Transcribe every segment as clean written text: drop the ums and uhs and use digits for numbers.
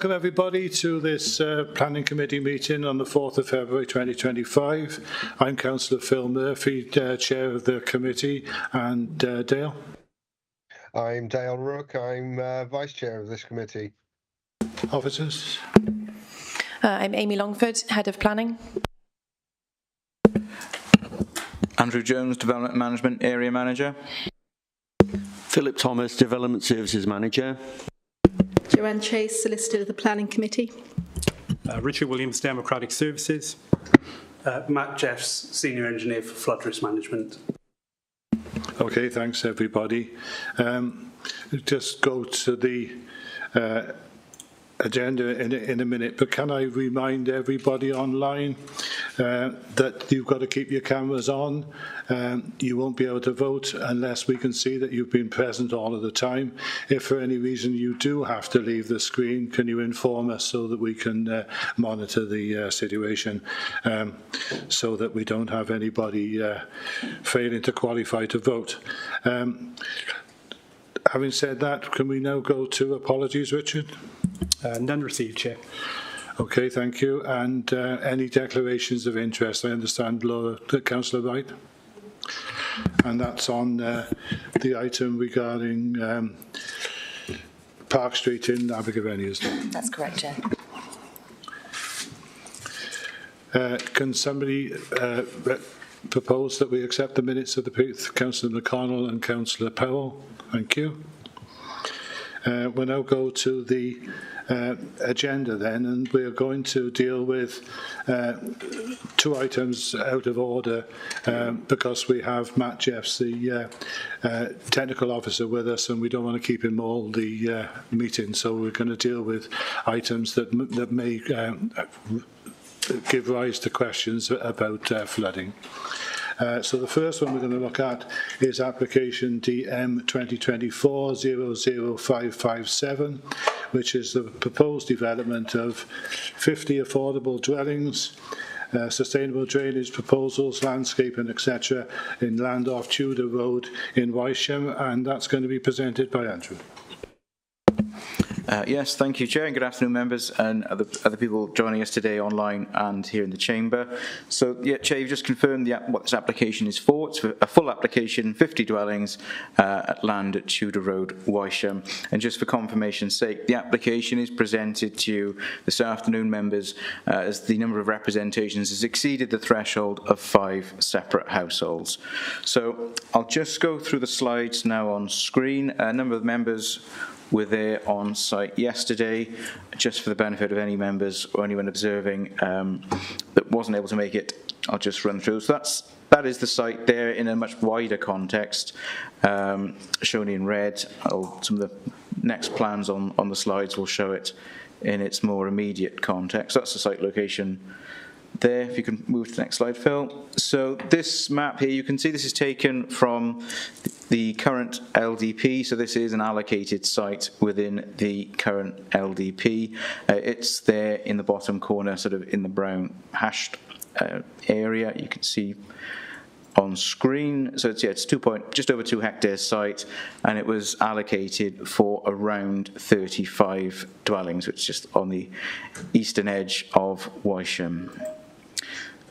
Welcome everybody to this Planning Committee meeting on the 4th of February 2025. I'm Councillor Phil Murphy, Chair of the committee, and Dale. I'm Dale Rook, I'm Vice Chair of this committee. Officers. I'm Amy Longford, Head of Planning. Andrew Jones, Development Management Area Manager. Philip Thomas, Development Services Manager. Joanne Chase, Solicitor of the Planning Committee. Richard Williams, Democratic Services. Matt Jeffs, Senior Engineer for Flood Risk Management. Okay, thanks everybody. Just go to the agenda in a minute, but can I remind everybody online that you've got to keep your cameras on. You won't be able to vote unless we can see that you've been present all of the time. If for any reason you do have to leave the screen, can you inform us so that we can monitor the situation, so that we don't have anybody failing to qualify to vote. Having said that, can we now go to apologies, Richard? None received, Chair. Okay, thank you. And any declarations of interest? I understand, Councillor Wright. And that's on the item regarding Park Street in Abergavenny, isn't it? That's correct, Chair. Can somebody propose that we accept the minutes of the Councillor McConnell and Councillor Powell? Thank you. We'll now go to the agenda then, and we're going to deal with two items out of order because we have Matt Jeffs, the technical officer, with us, and we don't want to keep him all the meeting, so we're going to deal with items that may give rise to questions about flooding. So the first one we're going to look at is application DM 2024-00557, which is the proposed development of 50 affordable dwellings, sustainable drainage proposals, landscaping, etc. in land off Tudor Road in Wisham, and that's going to be presented by Andrew. Yes, thank you, Chair, and good afternoon, members and other people joining us today online and here in the chamber. So, yeah, Chair, you've just confirmed what this application is for. It's for a full application, 50 dwellings at land at Tudor Road, Wisham. And just for confirmation's sake, the application is presented to you this afternoon, members, as the number of representations has exceeded the threshold of 5 separate households. So, I'll just go through the slides now on screen. A number of members were there on site yesterday. Just for the benefit of any members or anyone observing that wasn't able to make it, I'll just run through. So that is the site there in a much wider context, shown in red. Some of the next plans on the slides will show it in its more immediate context. That's the site location there. If you can move to the next slide, Phil. So this map here, you can see this is taken from the current LDP, so this is an allocated site within the current LDP. It's there in the bottom corner, sort of in the brown hashed area. You can see on screen. So it's just over 2 hectares site, and it was allocated for around 35 dwellings, which is just on the eastern edge of Wisham.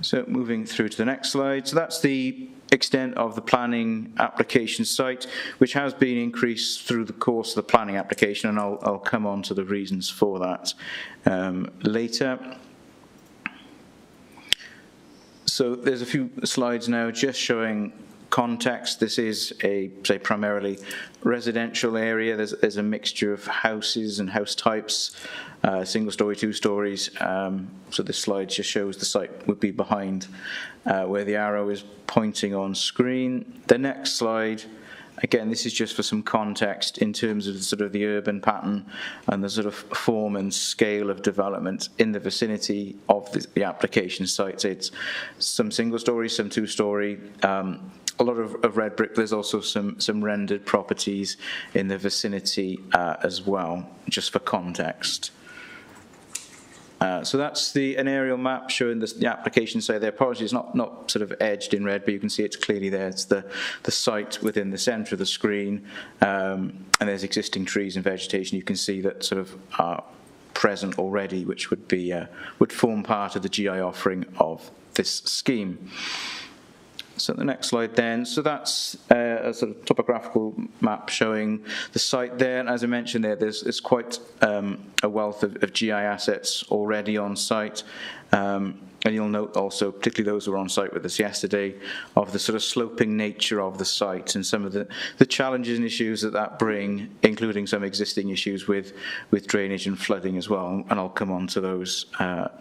So moving through to the next slide. So that's the extent of the planning application site, which has been increased through the course of the planning application, and I'll come on to the reasons for that later. So there's a few slides now just showing context. This is say primarily residential area. There's a mixture of houses and house types, single story, 2 stories. So this slide just shows the site would be behind where the arrow is pointing on screen. The next slide, again, this is just for some context in terms of sort of the urban pattern and the sort of form and scale of development in the vicinity of the application site. So it's some single story, some 2 story, a lot of red brick. There's also some rendered properties in the vicinity as well, just for context. So that's an aerial map showing the application site there. Apologies, not sort of edged in red, but you can see it's clearly there. It's the site within the centre of the screen, and there's existing trees and vegetation. You can see that sort of present already, which would form part of the GI offering of this scheme. So the next slide then, so that's a sort of topographical map showing the site there, and as I mentioned there's quite a wealth of GI assets already on site, and you'll note also, particularly those who were on site with us yesterday, of the sort of sloping nature of the site and some of the challenges and issues that bring, including some existing issues with drainage and flooding as well, and I'll come on to those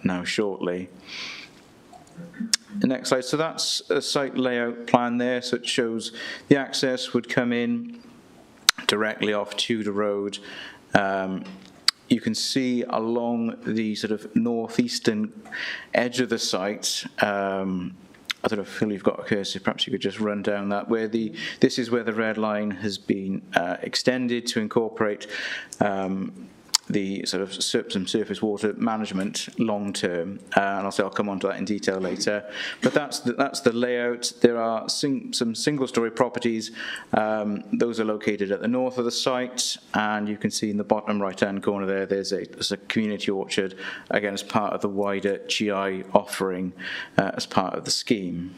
now shortly. The next slide, so that's a site layout plan there, so it shows the access would come in directly off Tudor Road. You can see along the sort of northeastern edge of the site, I don't know if Phil, you've got a cursor, perhaps you could just run down that, this is where the red line has been extended to incorporate the sort of some surface water management long term, and I'll come on to that in detail later. But that's the layout. There are some single-story properties. Those are located at the north of the site, and you can see in the bottom right-hand corner there's a community orchard, again as part of the wider GI offering as part of the scheme.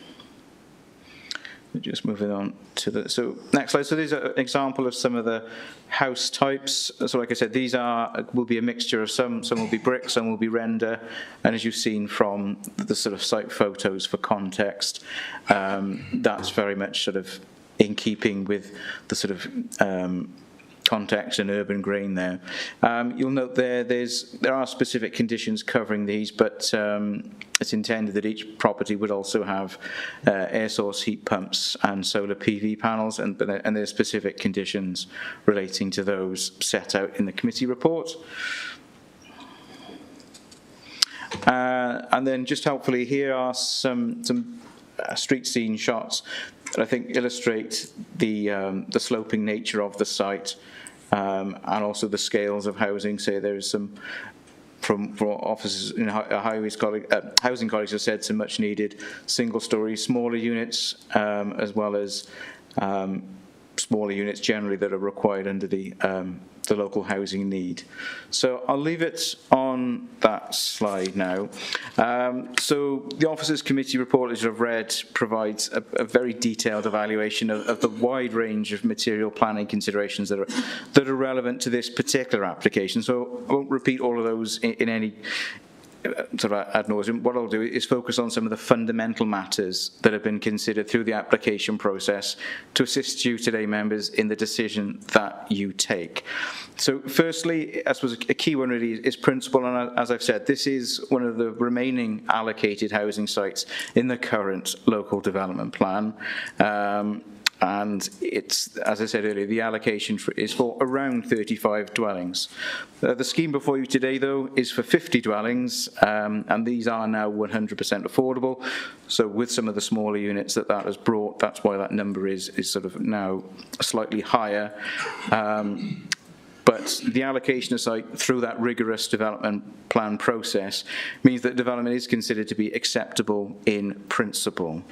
Just moving on to the next slide. So these are an example of some of the house types. So like I said, these will be a mixture of some will be brick, some will be render, and as you've seen from the sort of site photos for context, that's very much sort of in keeping with the sort of context and urban grain there. You'll note there are specific conditions covering these, but it's intended that each property would also have air source heat pumps and solar PV panels, and there's specific conditions relating to those set out in the committee report. And then just helpfully, here are some street scene shots that I think illustrate the sloping nature of the site, and also the scales of housing. So there's some from offices in housing colleagues have said some much needed single-story smaller units, as well as smaller units generally that are required under the local housing need. So I'll leave it on that slide now. So the Officers Committee report, as you've read, provides a very detailed evaluation of the wide range of material planning considerations that are relevant to this particular application. So I won't repeat all of those in any sort of ad nauseum. What I'll do is focus on some of the fundamental matters that have been considered through the application process to assist you today, members, in the decision that you take. So firstly, I suppose a key one really is principle, and as I've said, this is one of the remaining allocated housing sites in the current local development plan. And it's, as I said earlier, the allocation is for around 35 dwellings. The scheme before you today, though, is for 50 dwellings, and these are now 100% affordable. So with some of the smaller units that has brought, that's why that number is sort of now slightly higher. But the allocation of site through that rigorous development plan process means that development is considered to be acceptable in principle.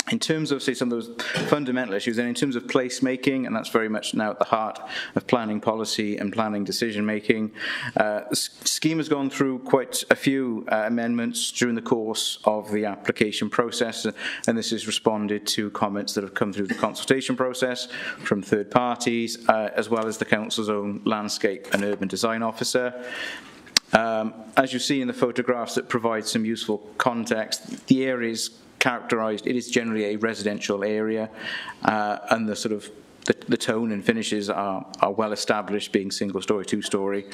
In terms of, say, some of those fundamental issues, and in terms of placemaking, and that's very much now at the heart of planning policy and planning decision-making, the scheme has gone through quite a few amendments during the course of the application process, and this has responded to comments that have come through the consultation process from third parties, as well as the Council's own landscape and urban design officer. As you see in the photographs that provide some useful context, the area is characterised, it is generally a residential area, and the sort of the tone and finishes are well established, being single-story, two-story.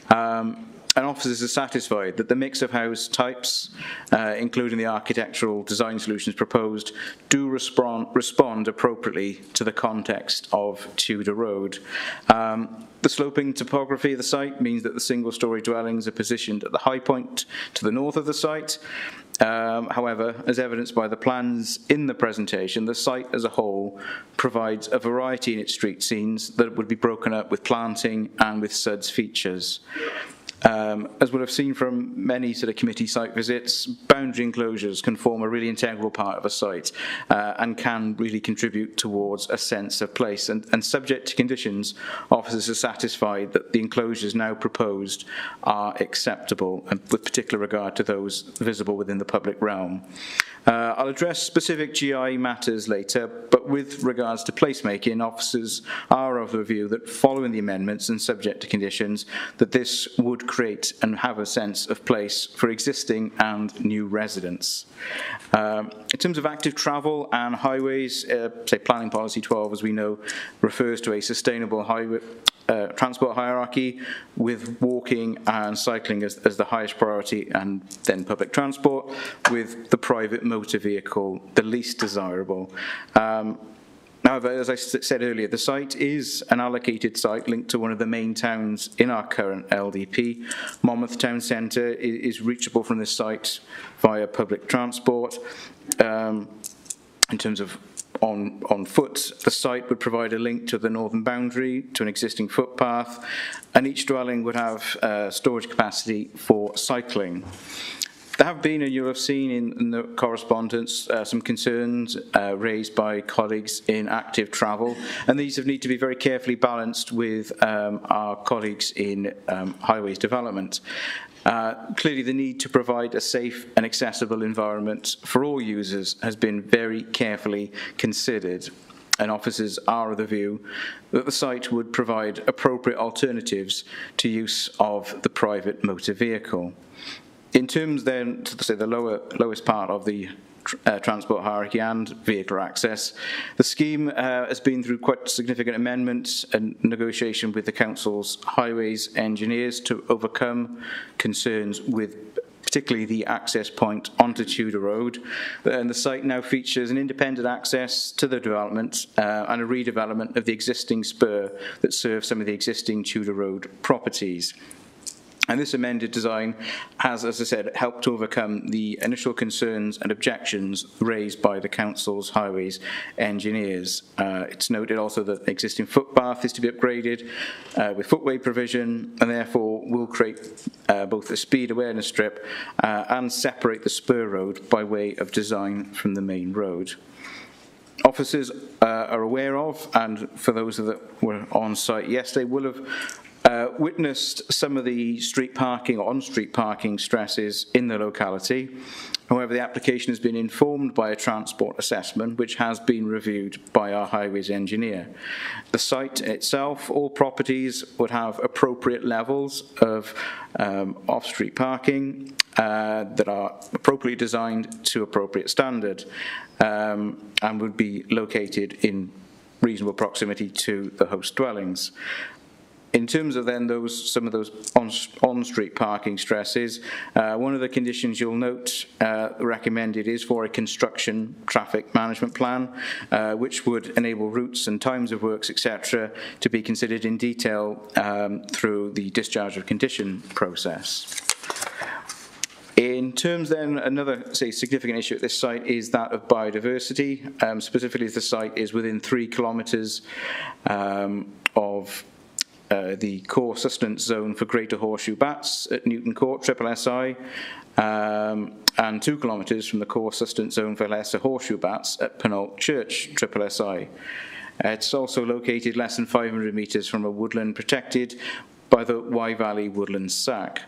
And officers are satisfied that the mix of house types, including the architectural design solutions proposed, do respond appropriately to the context of Tudor Road. The sloping topography of the site means that the single-story dwellings are positioned at the high point to the north of the site. However, as evidenced by the plans in the presentation, the site as a whole provides a variety in its street scenes that would be broken up with planting and with SUDS features. As we'll have seen from many sort of committee site visits, boundary enclosures can form a really integral part of a site and can really contribute towards a sense of place. And subject to conditions, officers are satisfied that the enclosures now proposed are acceptable, and with particular regard to those visible within the public realm. I'll address specific GI matters later, but with regards to placemaking, officers are of the view that following the amendments and subject to conditions, that this would create and have a sense of place for existing and new residents. In terms of active travel and highways, say Planning Policy 12, as we know, refers to a sustainable highway transport hierarchy, with walking and cycling as the highest priority, and then public transport, with the private motor vehicle the least desirable. However, as I said earlier, the site is an allocated site linked to one of the main towns in our current LDP. Monmouth Town Centre is reachable from this site via public transport. In terms of on foot, the site would provide a link to the northern boundary, to an existing footpath, and each dwelling would have storage capacity for cycling. There have been, and you'll have seen in the correspondence, some concerns raised by colleagues in active travel, and these need to be very carefully balanced with our colleagues in highways development. Clearly, the need to provide a safe and accessible environment for all users has been very carefully considered, and officers are of the view that the site would provide appropriate alternatives to use of the private motor vehicle. In terms then, to say the lowest part of the transport hierarchy and vehicular access, the scheme has been through quite significant amendments and negotiation with the Council's highways engineers to overcome concerns with particularly the access point onto Tudor Road. And the site now features an independent access to the development and a redevelopment of the existing spur that serves some of the existing Tudor Road properties. And this amended design has, as I said, helped to overcome the initial concerns and objections raised by the Council's highways engineers. It's noted also that the existing footpath is to be upgraded with footway provision, and therefore will create both a speed awareness strip and separate the spur road by way of design from the main road. Officers are aware of, and for those that were on site yesterday, will have witnessed some of the street parking or on-street parking stresses in the locality. However, the application has been informed by a transport assessment which has been reviewed by our highways engineer. The site itself, all properties would have appropriate levels of off-street parking that are appropriately designed to appropriate standard and would be located in reasonable proximity to the host dwellings. In terms of then some of those on-street parking stresses, one of the conditions you'll note recommended is for a construction traffic management plan, which would enable routes and times of works, etc., to be considered in detail through the discharge of condition process. In terms then, another significant issue at this site is that of biodiversity, specifically as the site is within 3 kilometres of the core sustenance zone for greater horseshoe bats at Newton Court, SSI, and 2 kilometres from the core sustenance zone for lesser horseshoe bats at Penalt Church, SSI. It's also located less than 500 metres from a woodland protected by the Wye Valley Woodland SAC.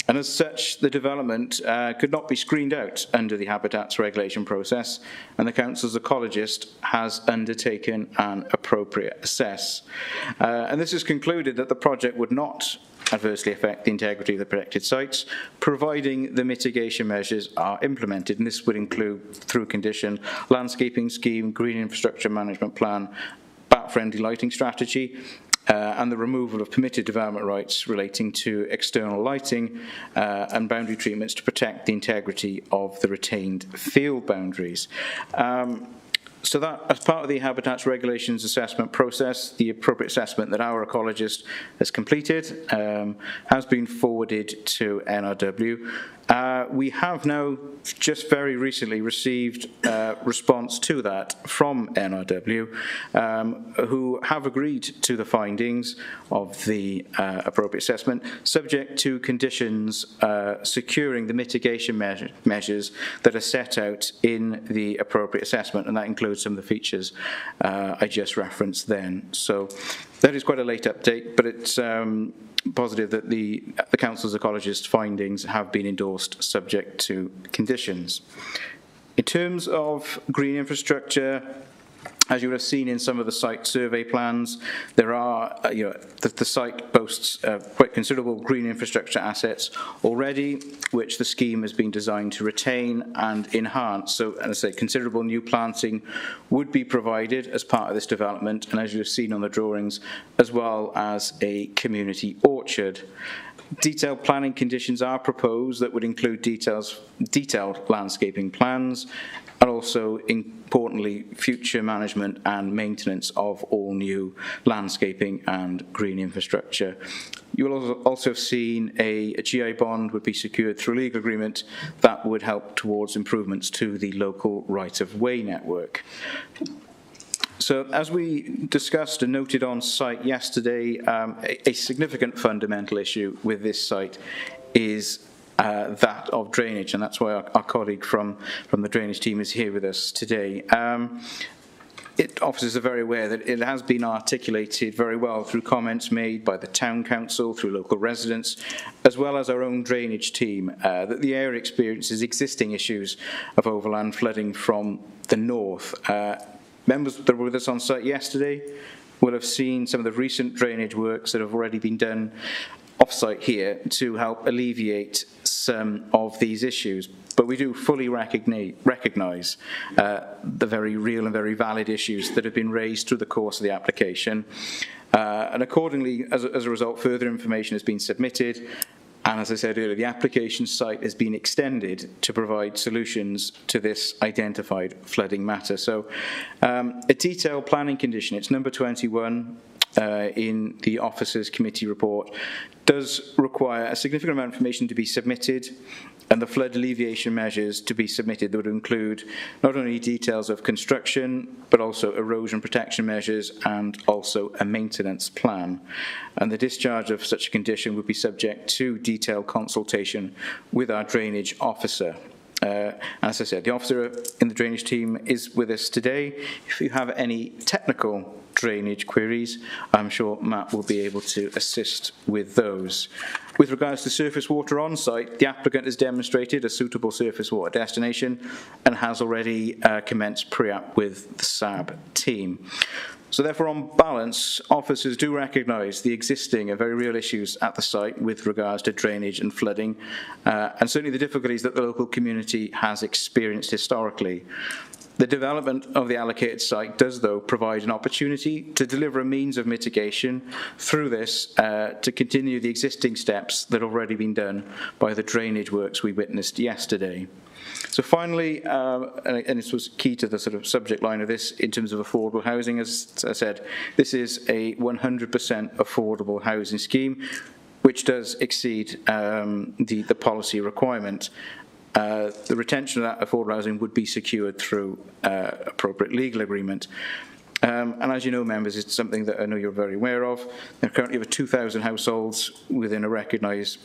And as such, the development could not be screened out under the habitats regulation process, and the Council's ecologist has undertaken an appropriate assess. And this has concluded that the project would not adversely affect the integrity of the protected sites, providing the mitigation measures are implemented, and this would include, through condition, landscaping scheme, green infrastructure management plan, bat-friendly lighting strategy, and the removal of permitted development rights relating to external lighting and boundary treatments to protect the integrity of the retained field boundaries. So that, as part of the Habitats Regulations assessment process, the appropriate assessment that our ecologist has completed has been forwarded to NRW. We have now just very recently received response to that from NRW, who have agreed to the findings of the appropriate assessment, subject to conditions securing the mitigation measures that are set out in the appropriate assessment, and that includes some of the features I just referenced then. So that is quite a late update, but it's positive that the Council's ecologist findings have been endorsed subject to conditions. In terms of green infrastructure, as you would have seen in some of the site survey plans, there are, the site boasts quite considerable green infrastructure assets already, which the scheme has been designed to retain and enhance. So, as I say, considerable new planting would be provided as part of this development, and as you have seen on the drawings, as well as a community orchard. Detailed planning conditions are proposed that would include detailed landscaping plans, and also, importantly, future management and maintenance of all new landscaping and green infrastructure. You will also have seen a GI bond would be secured through legal agreement that would help towards improvements to the local right-of-way network. So, as we discussed and noted on site yesterday, a significant fundamental issue with this site is that of drainage, and that's why our colleague from the drainage team is here with us today. Officers are very aware that it has been articulated very well through comments made by the Town Council, through local residents, as well as our own drainage team, that the area experiences existing issues of overland flooding from the north. Members that were with us on site yesterday will have seen some of the recent drainage works that have already been done off-site here to help alleviate some of these issues. But we do fully recognise the very real and very valid issues that have been raised through the course of the application. And accordingly, as a result, further information has been submitted. And as I said earlier, the application site has been extended to provide solutions to this identified flooding matter. So a detailed planning condition, it's number 21 in the Officers Committee report, does require a significant amount of information to be submitted, and the flood alleviation measures to be submitted that would include not only details of construction, but also erosion protection measures and also a maintenance plan. And the discharge of such a condition would be subject to detailed consultation with our drainage officer. As I said, the officer in the drainage team is with us today. If you have any technical drainage queries, I'm sure Matt will be able to assist with those. With regards to surface water on site, the applicant has demonstrated a suitable surface water destination and has already commenced pre-app with the SAB team. So therefore, on balance, officers do recognise the existing and very real issues at the site with regards to drainage and flooding, and certainly the difficulties that the local community has experienced historically. The development of the allocated site does, though, provide an opportunity to deliver a means of mitigation through this to continue the existing steps that have already been done by the drainage works we witnessed yesterday. So finally, and this was key to the sort of subject line of this in terms of affordable housing, as I said, this is a 100% affordable housing scheme, which does exceed the policy requirement. The retention of that affordable housing would be secured through appropriate legal agreement. And as you know, members, it's something that I know you're very aware of. There are currently over 2,000 households within a recognised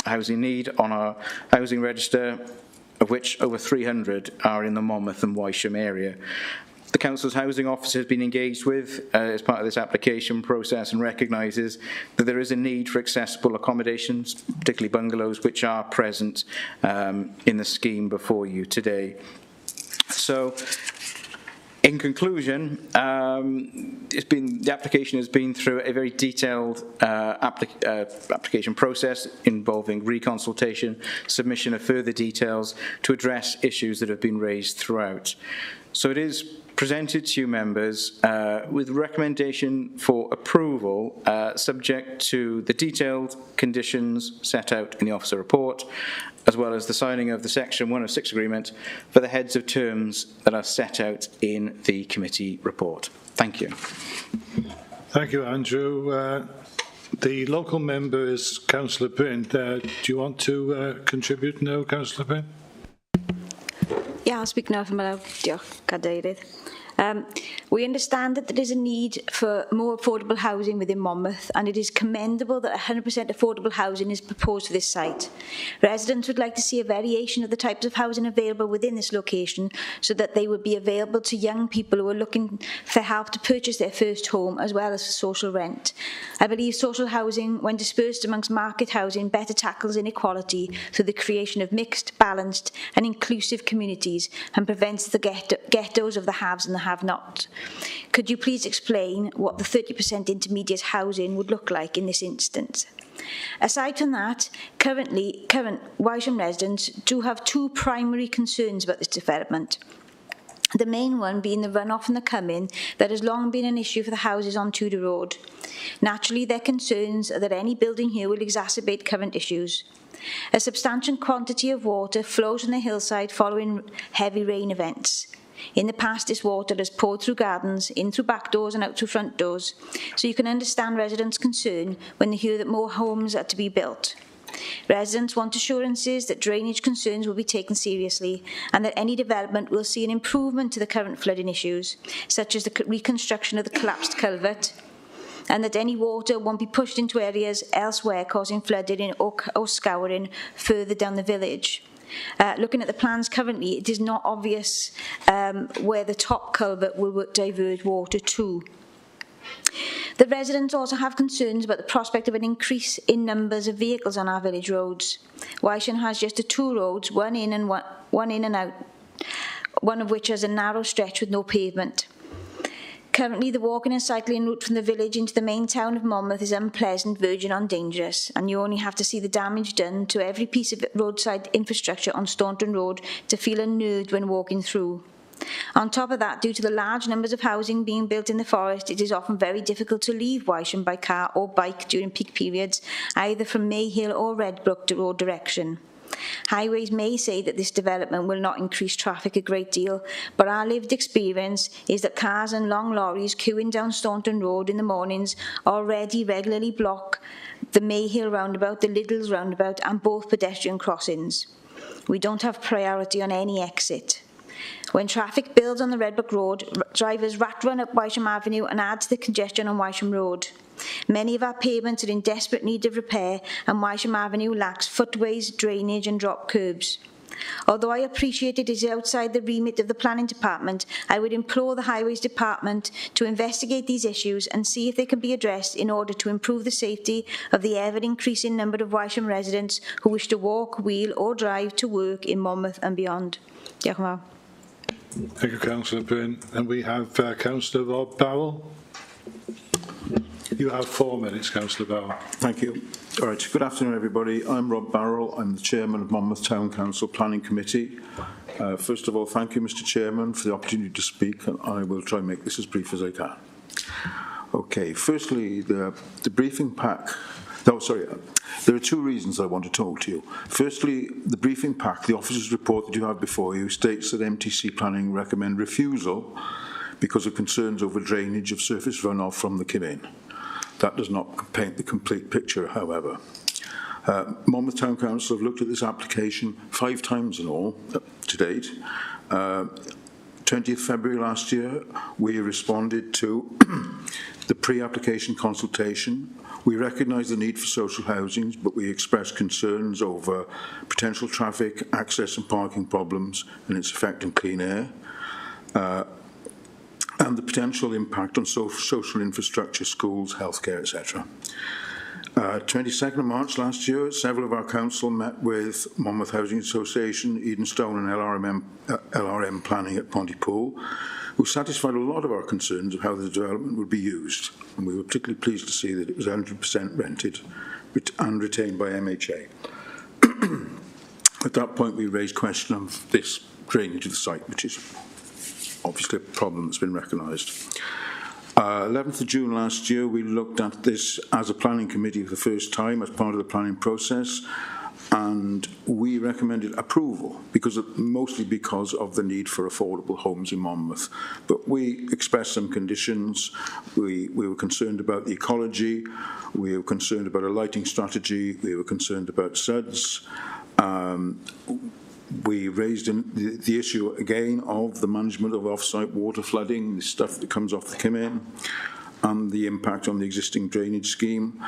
housing need on our housing register, of which over 300 are in the Monmouth and Wisham area. The Council's housing office has been engaged with as part of this application process and recognises that there is a need for accessible accommodations, particularly bungalows, which are present in the scheme before you today. So, in conclusion, the application has been through a very detailed application process involving reconsultation, submission of further details to address issues that have been raised throughout. So it is presented to you members with recommendation for approval subject to the detailed conditions set out in the officer report, as well as the signing of the Section 106 agreement for the heads of terms that are set out in the committee report. Thank you. Thank you, Andrew. The local member is Councillor Bryn. Do you want to contribute now, Councillor Bryn? I'll speak now for my Diolch, Cadeirydd. We understand that there is a need for more affordable housing within Monmouth, and it is commendable that 100% affordable housing is proposed for this site. Residents would like to see a variation of the types of housing available within this location so that they would be available to young people who are looking for help to purchase their first home, as well as for social rent. I believe social housing, when dispersed amongst market housing, better tackles inequality through the creation of mixed, balanced and inclusive communities and prevents the ghettos of the haves and the have-not. Could you please explain what the 30% intermediate housing would look like in this instance? Aside from that, current Wisham residents do have two primary concerns about this development. The main one being the runoff and the come-in that has long been an issue for the houses on Tudor Road. Naturally, their concerns are that any building here will exacerbate current issues. A substantial quantity of water flows from the hillside following heavy rain events. In the past, this water has poured through gardens, in through back doors and out through front doors, so you can understand residents' concern when they hear that more homes are to be built. Residents want assurances that drainage concerns will be taken seriously and that any development will see an improvement to the current flooding issues, such as the reconstruction of the collapsed culvert, and that any water won't be pushed into areas elsewhere causing flooding or scouring further down the village. Looking at the plans currently, it is not obvious where the top culvert will divert water to. The residents also have concerns about the prospect of an increase in numbers of vehicles on our village roads. Wisham has just the two roads, one in and out, one of which has a narrow stretch with no pavement. Currently, the walking and cycling route from the village into the main town of Monmouth is unpleasant, verging on dangerous, and you only have to see the damage done to every piece of roadside infrastructure on Staunton Road to feel unnerved when walking through. On top of that, due to the large numbers of housing being built in the forest, it is often very difficult to leave Wisham by car or bike during peak periods, either from Mayhill or Redbrook Road direction. Highways may say that this development will not increase traffic a great deal, but our lived experience is that cars and long lorries queuing down Staunton Road in the mornings already regularly block the Mayhill roundabout, the Liddles roundabout and both pedestrian crossings. We don't have priority on any exit. When traffic builds on the Redbrook Road, drivers rat run up Wisham Avenue and add to the congestion on Wisham Road. Many of our pavements are in desperate need of repair, and Wisham Avenue lacks footways, drainage and drop curbs. Although I appreciate it is outside the remit of the Planning Department, I would implore the Highways Department to investigate these issues and see if they can be addressed in order to improve the safety of the ever-increasing number of Wisham residents who wish to walk, wheel or drive to work in Monmouth and beyond. Diolch yn fawr. Thank you, Councillor Bryn. And we have Councillor Rob Barrell. You have 4 minutes, Councillor Barrell. Thank you. All right, good afternoon, everybody. I'm Rob Barrell. I'm the Chairman of Monmouth Town Council Planning Committee. First of all, thank you, Mr. Chairman, for the opportunity to speak, and I will try and make this as brief as I can. Okay, firstly, the briefing pack. There are 2 reasons I want to talk to you. Firstly, the briefing pack, the officer's report that you have before you, states that MTC Planning recommend refusal because of concerns over drainage of surface runoff from the Cymin. That does not paint the complete picture, however. Monmouth Town Council have looked at this application 5 times in all to date. 20th February last year, we responded to the pre-application consultation. We recognise the need for social housing, but we expressed concerns over potential traffic, access and parking problems and its effect on clean air, and the potential impact on social infrastructure, schools, healthcare, etc. 22nd of March last year, several of our council met with Monmouth Housing Association, Edenstone and LRM Planning at Pontypool, who satisfied a lot of our concerns of how the development would be used. And we were particularly pleased to see that it was 100% rented and retained by MHA. At that point, we raised question of this drainage of the site, which is obviously a problem that's been recognised. 11th of June last year, we looked at this as a planning committee for the first time as part of the planning process, and we recommended approval mostly because of the need for affordable homes in Monmouth. But we expressed some conditions. We were concerned about the ecology, we were concerned about a lighting strategy, we were concerned about SUDs. We raised the issue again of the management of off-site water flooding, the stuff that comes off the Kimmin, and the impact on the existing drainage scheme.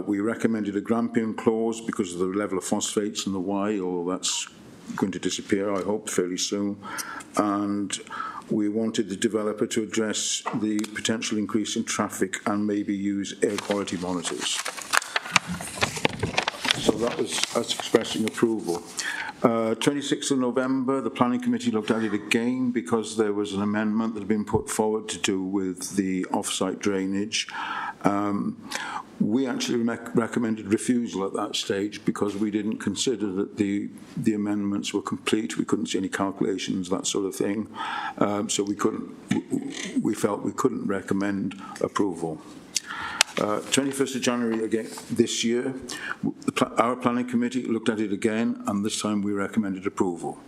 We recommended a grampian clause because of the level of phosphates and the Y, although that's going to disappear, I hope, fairly soon. And we wanted the developer to address the potential increase in traffic and maybe use air quality monitors. So that was us expressing approval. 26th of November, the Planning Committee looked at it again because there was an amendment that had been put forward to do with the off-site drainage. We actually recommended refusal at that stage because we didn't consider that the amendments were complete. We couldn't see any calculations, that sort of thing. So we felt we couldn't recommend approval. 21st of January again this year, our planning committee looked at it again, and this time we recommended approval.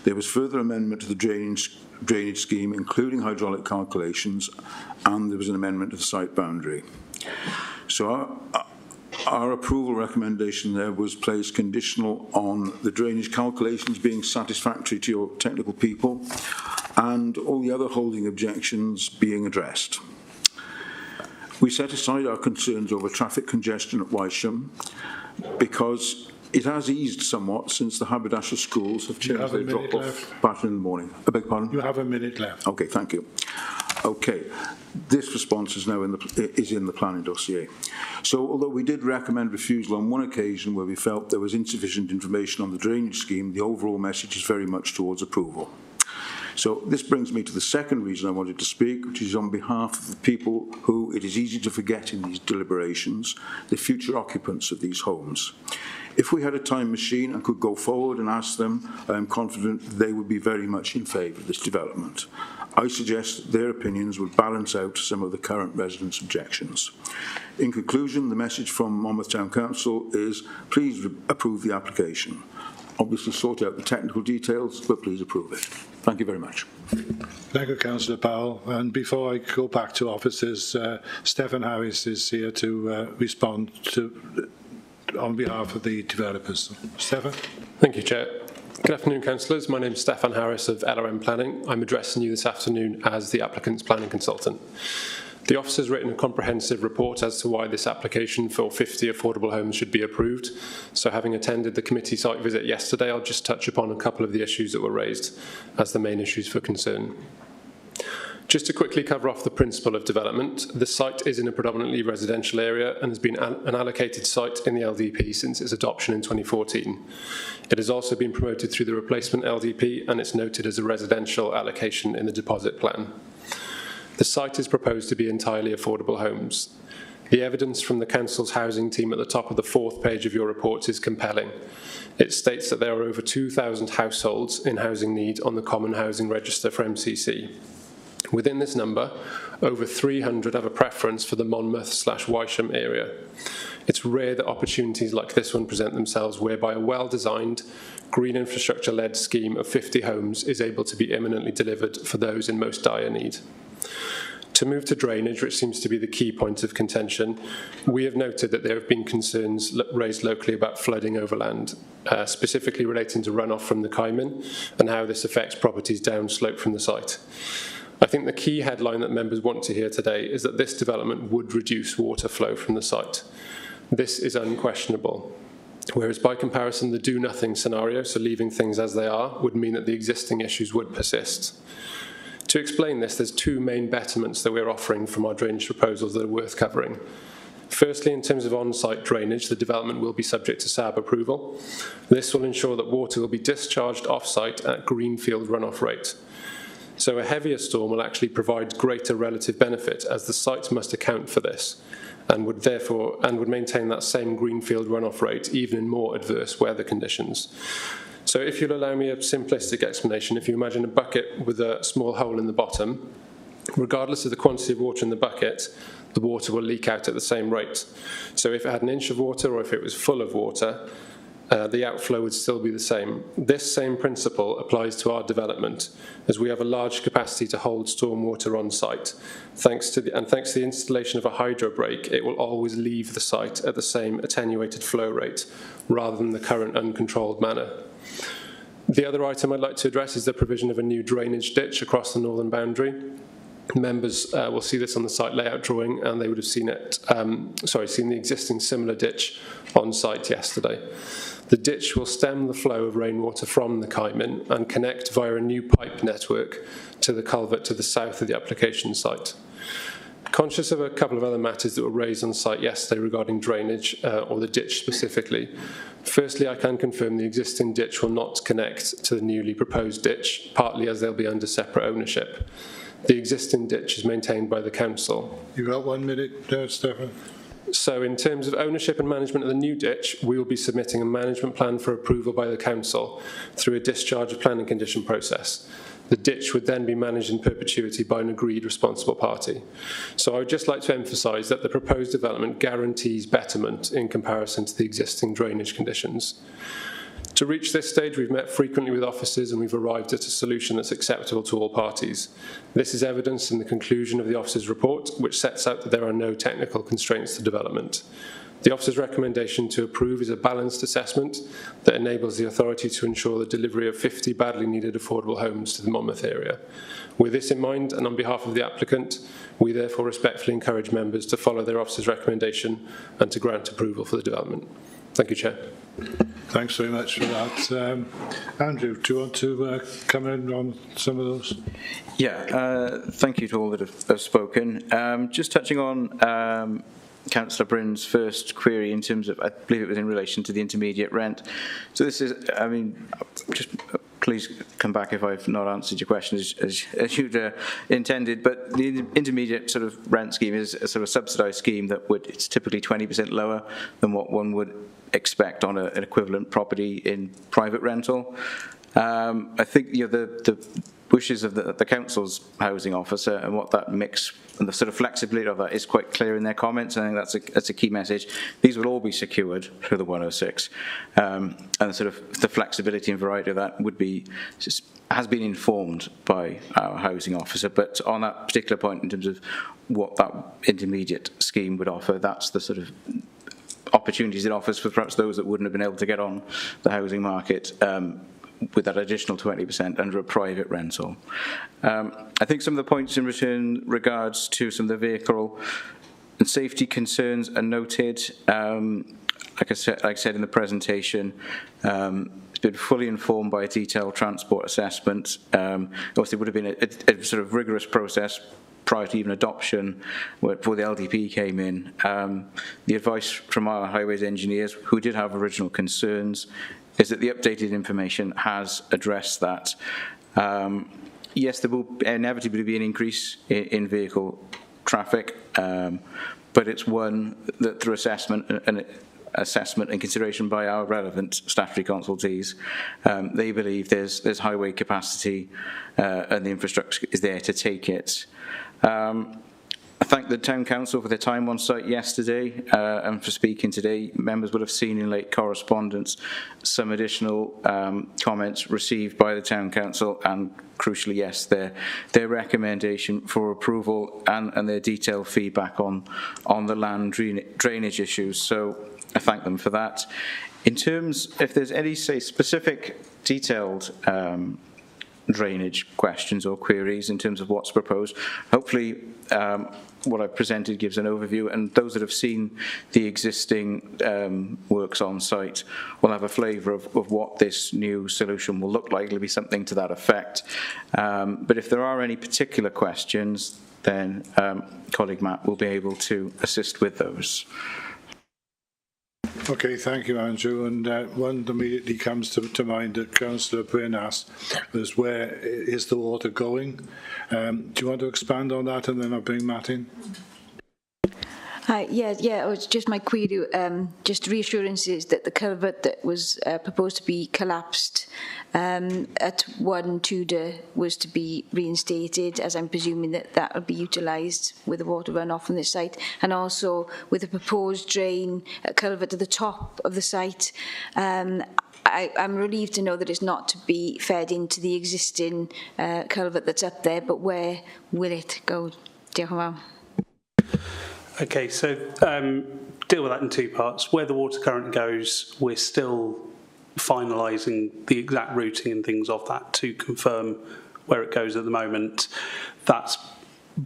There was further amendment to the drainage scheme, including hydraulic calculations, and there was an amendment to the site boundary. So our approval recommendation there was placed conditional on the drainage calculations being satisfactory to your technical people and all the other holding objections being addressed. We set aside our concerns over traffic congestion at Wisham because it has eased somewhat since the Haberdasher schools have changed their drop-off pattern in the morning. I beg pardon? You have a minute left. Okay, thank you. Okay, this response is now in the planning dossier. So although we did recommend refusal on one occasion where we felt there was insufficient information on the drainage scheme, the overall message is very much towards approval. So this brings me to the second reason I wanted to speak, which is on behalf of the people who it is easy to forget in these deliberations, the future occupants of these homes. If we had a time machine and could go forward and ask them, I am confident they would be very much in favour of this development. I suggest that their opinions would balance out some of the current residents' objections. In conclusion, the message from Monmouth Town Council is please approve the application. Obviously sort out the technical details, but please approve it. Thank you very much. Thank you, Councillor Powell. And before I go back to officers, Stefan Harris is here to respond on behalf of the developers. Stefan? Thank you, Chair. Good afternoon, councillors. My name is Stefan Harris of LRM Planning. I'm addressing you this afternoon as the applicant's planning consultant. The office has written a comprehensive report as to why this application for 50 affordable homes should be approved. So having attended the committee site visit yesterday, I'll just touch upon a couple of the issues that were raised as the main issues for concern. Just to quickly cover off the principle of development, the site is in a predominantly residential area and has been an allocated site in the LDP since its adoption in 2014. It has also been promoted through the replacement LDP and it's noted as a residential allocation in the deposit plan. The site is proposed to be entirely affordable homes. The evidence from the Council's housing team at the top of the 4th page of your report is compelling. It states that there are over 2,000 households in housing need on the Common Housing Register for MCC. Within this number, over 300 have a preference for the Monmouth/Wisham area. It's rare that opportunities like this one present themselves whereby a well-designed, green infrastructure-led scheme of 50 homes is able to be imminently delivered for those in most dire need. To move to drainage, which seems to be the key point of contention, we have noted that there have been concerns raised locally about flooding over land, specifically relating to runoff from the Kaimin and how this affects properties downslope from the site. I think the key headline that members want to hear today is that this development would reduce water flow from the site. This is unquestionable. Whereas by comparison, the do-nothing scenario, so leaving things as they are, would mean that the existing issues would persist. To explain this, there's two main betterments that we're offering from our drainage proposals that are worth covering. Firstly, in terms of on-site drainage, the development will be subject to SAB approval. This will ensure that water will be discharged off-site at greenfield runoff rate. So a heavier storm will actually provide greater relative benefit as the site must account for this and would maintain that same greenfield runoff rate even in more adverse weather conditions. So if you'll allow me a simplistic explanation, if you imagine a bucket with a small hole in the bottom, regardless of the quantity of water in the bucket, the water will leak out at the same rate. So if it had an inch of water or if it was full of water, the outflow would still be the same. This same principle applies to our development, as we have a large capacity to hold stormwater on site. Thanks to the installation of a hydro brake, it will always leave the site at the same attenuated flow rate, rather than the current uncontrolled manner. The other item I'd like to address is the provision of a new drainage ditch across the northern boundary. Members will see this on the site layout drawing, and they would have seen seen the existing similar ditch on site yesterday. The ditch will stem the flow of rainwater from the Kaimin and connect via a new pipe network to the culvert to the south of the application site. Conscious of a couple of other matters that were raised on site yesterday regarding drainage, or the ditch specifically, firstly, I can confirm the existing ditch will not connect to the newly proposed ditch, partly as they'll be under separate ownership. The existing ditch is maintained by the council. You've got 1 minute there, Stefan. So in terms of ownership and management of the new ditch, we will be submitting a management plan for approval by the council through a discharge of planning condition process. The ditch would then be managed in perpetuity by an agreed responsible party. So I would just like to emphasise that the proposed development guarantees betterment in comparison to the existing drainage conditions. To reach this stage, we've met frequently with officers and we've arrived at a solution that's acceptable to all parties. This is evidenced in the conclusion of the officer's report, which sets out that there are no technical constraints to development. The officer's recommendation to approve is a balanced assessment that enables the authority to ensure the delivery of 50 badly needed affordable homes to the Monmouth area. With this in mind, and on behalf of the applicant, we therefore respectfully encourage members to follow their officer's recommendation and to grant approval for the development. Thank you, Chair. Thanks very much for that. Andrew, do you want to come in on some of those? Yeah, thank you to all that have spoken. Just touching on Councillor Bryn's first query in terms of, I believe it was in relation to the intermediate rent. So this is, I mean, just please come back if I've not answered your question as you'd intended, but the intermediate sort of rent scheme is a sort of subsidised scheme that it's typically 20% lower than what one would expect on an equivalent property in private rental. I think the wishes of the council's housing officer and what that mix and the sort of flexibility of that is quite clear in their comments. I think that's a key message. These will all be secured through the 106, and sort of the flexibility and variety of that has been informed by our housing officer. But on that particular point, in terms of what that intermediate scheme would offer, that's the sort of opportunities it offers for perhaps those that wouldn't have been able to get on the housing market with that additional 20% under a private rental. I think some of the points in regards to some of the vehicle and safety concerns are noted. Like I said in the presentation, it's been fully informed by a detailed transport assessment. Obviously, it would have been a sort of rigorous process prior to even adoption, before the LDP came in. The advice from our highways engineers, who did have original concerns, is that the updated information has addressed that. Yes, there will inevitably be an increase in vehicle traffic, but it's one that through assessment and consideration by our relevant statutory consultees, they believe there's highway capacity and the infrastructure is there to take it. I thank the Town Council for their time on site yesterday and for speaking today. Members will have seen in late correspondence some additional comments received by the Town Council, and crucially, yes, their recommendation for approval and their detailed feedback on the land drainage issues. So I thank them for that. In terms, if there's any, say, specific detailed drainage questions or queries in terms of what's proposed, hopefully what I've presented gives an overview, and those that have seen the existing works on site will have a flavour of what this new solution will look like. It'll be something to that effect. But if there are any particular questions, then colleague Matt will be able to assist with those. Okay, thank you, Andrew. And one that immediately comes to mind that Councillor Bryn asked is, where is the water going? Do you want to expand on that, and then I'll bring Matt in? Hi, yeah, it was just my query, just reassurances that the culvert that was proposed to be collapsed at 1 Tudor was to be reinstated, as I'm presuming that that will be utilised with the water runoff from this site, and also with the proposed drain culvert at the top of the site. I'm relieved to know that it's not to be fed into the existing culvert that's up there, but where will it go? Diolch yn fawr. Okay, so deal with that in two parts. Where the water currently goes, we're still finalising the exact routing and things of that to confirm where it goes at the moment. That's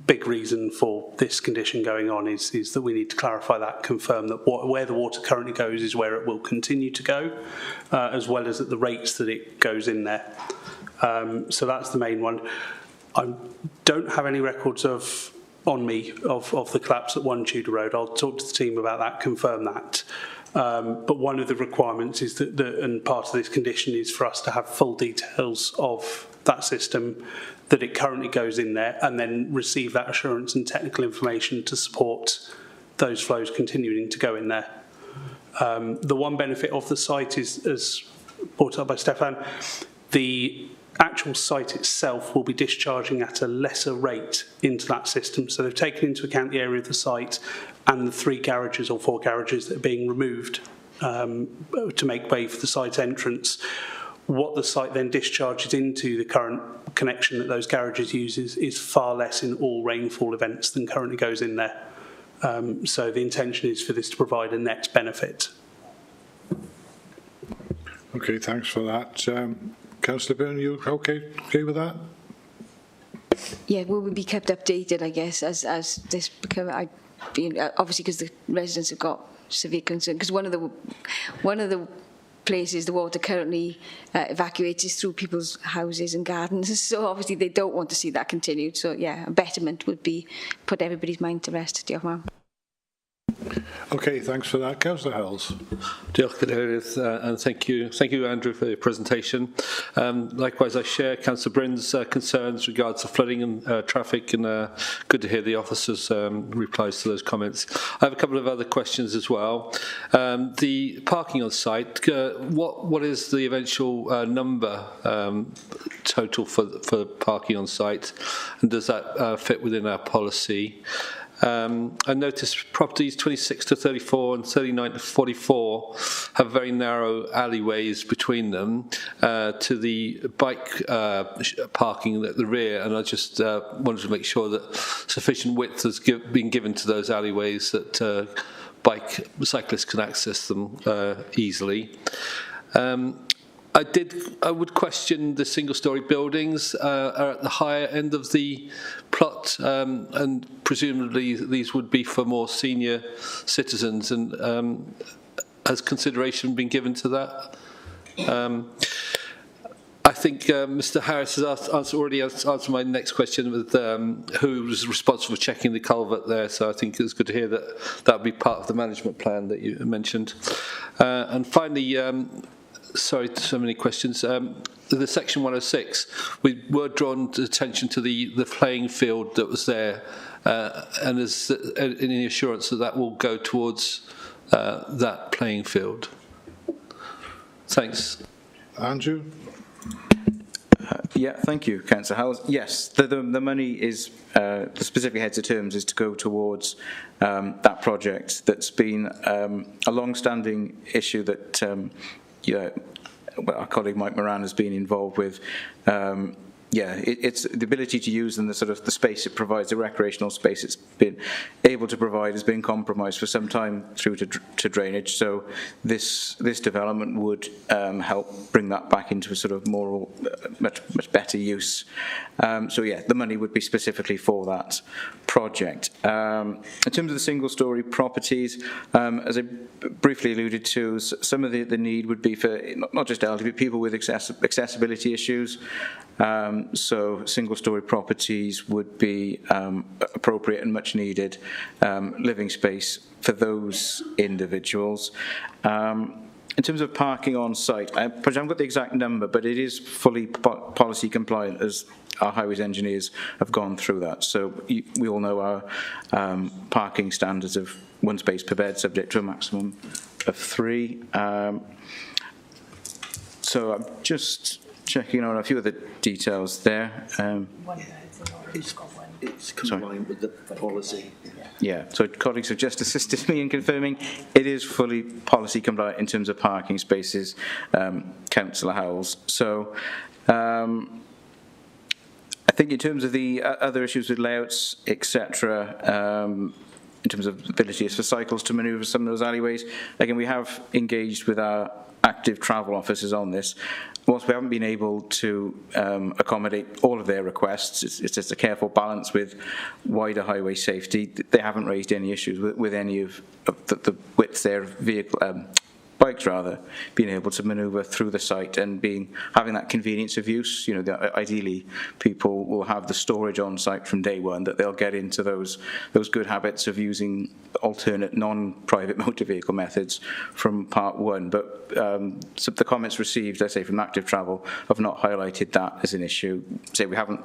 big reason for this condition going on is that we need to clarify that, confirm that where the water currently goes is where it will continue to go, as well as at the rates that it goes in there. So that's the main one. I don't have any records on me of the collapse at 1 Tudor Road. I'll talk to the team about that, confirm that. But one of the requirements is that, and part of this condition is for us to have full details of that system, that it currently goes in there, and then receive that assurance and technical information to support those flows continuing to go in there. The one benefit of the site is, as brought up by Stefan, the actual site itself will be discharging at a lesser rate into that system. So they've taken into account the area of the site and the 3 garages or 4 garages that are being removed to make way for the site entrance. What the site then discharges into the current connection that those garages use is far less in all rainfall events than currently goes in there. So the intention is for this to provide a net benefit. Okay, thanks for that. Councillor Byrne, you okay with that? Yeah, will we be kept updated, I guess, as this become? Obviously, because the residents have got severe concern. Because one of the places the water currently evacuates is through people's houses and gardens. So obviously they don't want to see that continued. So yeah, a betterment would be put everybody's mind to rest. Diolch yn fawr. Okay, thanks for that. Councillor Howells. Diolch Cadeirydd, and thank you Andrew for your presentation. Likewise, I share Councillor Bryn's concerns regards to flooding and traffic, and good to hear the officers' replies to those comments. I have a couple of other questions as well. The parking on site, what is the eventual number total for parking on site, and does that fit within our policy? I noticed properties 26 to 34 and 39 to 44 have very narrow alleyways between them to the bike parking at the rear, and I just wanted to make sure that sufficient width has been given to those alleyways that cyclists can access them easily. I would question the single-storey buildings are at the higher end of the plot, and presumably these would be for more senior citizens. And has consideration been given to that? I think Mr. Harris has already answered my next question with who was responsible for checking the culvert there. So I think it's good to hear that that would be part of the management plan that you mentioned. And finally. Sorry, so many questions. The section 106, we were drawn to attention to the playing field that was there, and is any assurance that that will go towards that playing field? Thanks. Andrew? Yeah, thank you, Councillor Howells. Yes, the money is, the specific heads of terms is to go towards that project that's been a long-standing issue that our colleague Mike Moran has been involved with. It's the ability to use and the space it provides, the recreational space it's been able to provide, has been compromised for some time through to drainage. So this development would help bring that back into a much better use. The money would be specifically for that project. In terms of the single-storey properties, as I briefly alluded to, some of the need would be for not just elderly, but people with accessibility issues. So single-storey properties would be appropriate and much needed living space for those individuals. In terms of parking on site, I haven't got the exact number, but it is fully policy compliant, as our highways engineers have gone through that. So we all know our parking standards of 1 space per bed, subject to a maximum of 3. So I'm just checking on a few of the details there. It's compliant with the policy. Yeah, so colleagues have just assisted me in confirming it is fully policy compliant in terms of parking spaces, Councillor Howells. So I think in terms of the other issues with layouts, etc., in terms of abilities for cycles to manoeuvre some of those alleyways, again, we have engaged with our active travel officers on this. Whilst we haven't been able to accommodate all of their requests, it's just a careful balance with wider highway safety. They haven't raised any issues with any of the width there of vehicle, bikes rather, being able to manoeuvre through the site and having that convenience of use. You know, ideally people will have the storage on site from day one, that they'll get into those good habits of using alternate non-private motor vehicle methods from part 1. But so the comments received, I say, from Active Travel have not highlighted that as an issue. Say we haven't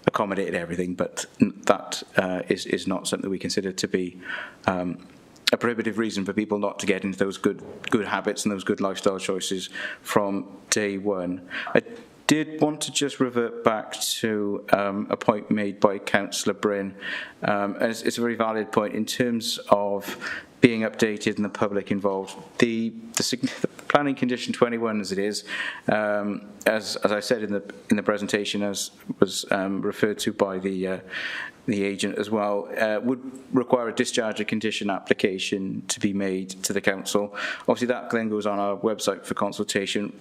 accommodated everything, but that is not something we consider to be a prohibitive reason for people not to get into those good habits and those good lifestyle choices from day one. I did want to just revert back to a point made by Councillor Bryn, and it's a very valid point in terms of being updated and the public involved. The planning condition 21 as it is, as I said in the presentation, as was referred to by the agent as well, would require a discharge of condition application to be made to the council. Obviously that then goes on our website for consultation.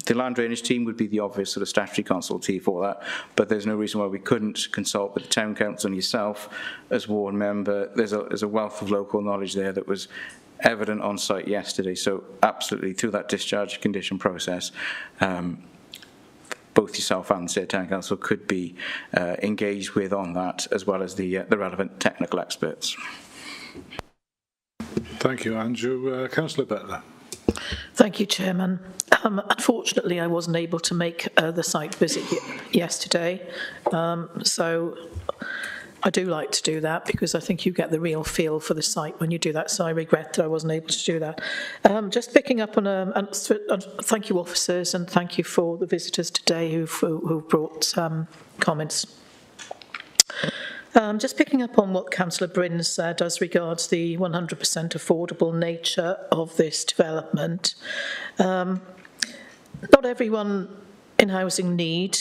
The land drainage team would be the obvious sort of statutory consultee for that, but there's no reason why we couldn't consult with the town council and yourself as ward member. There's a wealth of local knowledge there that was evident on site yesterday. So absolutely, through that discharge condition process, both yourself and the town council could be engaged with on that, as well as the relevant technical experts. Thank you, Andrew. Councillor Butler. Thank you, Chairman. Unfortunately, I wasn't able to make the site visit yesterday, so I do like to do that because I think you get the real feel for the site when you do that, so I regret that I wasn't able to do that. Just picking up on and thank you, officers, and thank you for the visitors today who've brought comments. Just picking up on what Councillor Bryn said as regards the 100% affordable nature of this development. Not everyone in housing need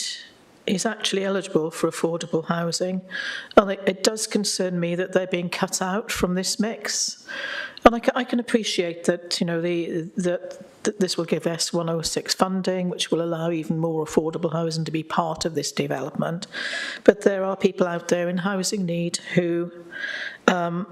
is actually eligible for affordable housing, and it does concern me that they're being cut out from this mix. And I can appreciate that, you know, that this will give S106 funding, which will allow even more affordable housing to be part of this development. But there are people out there in housing need who have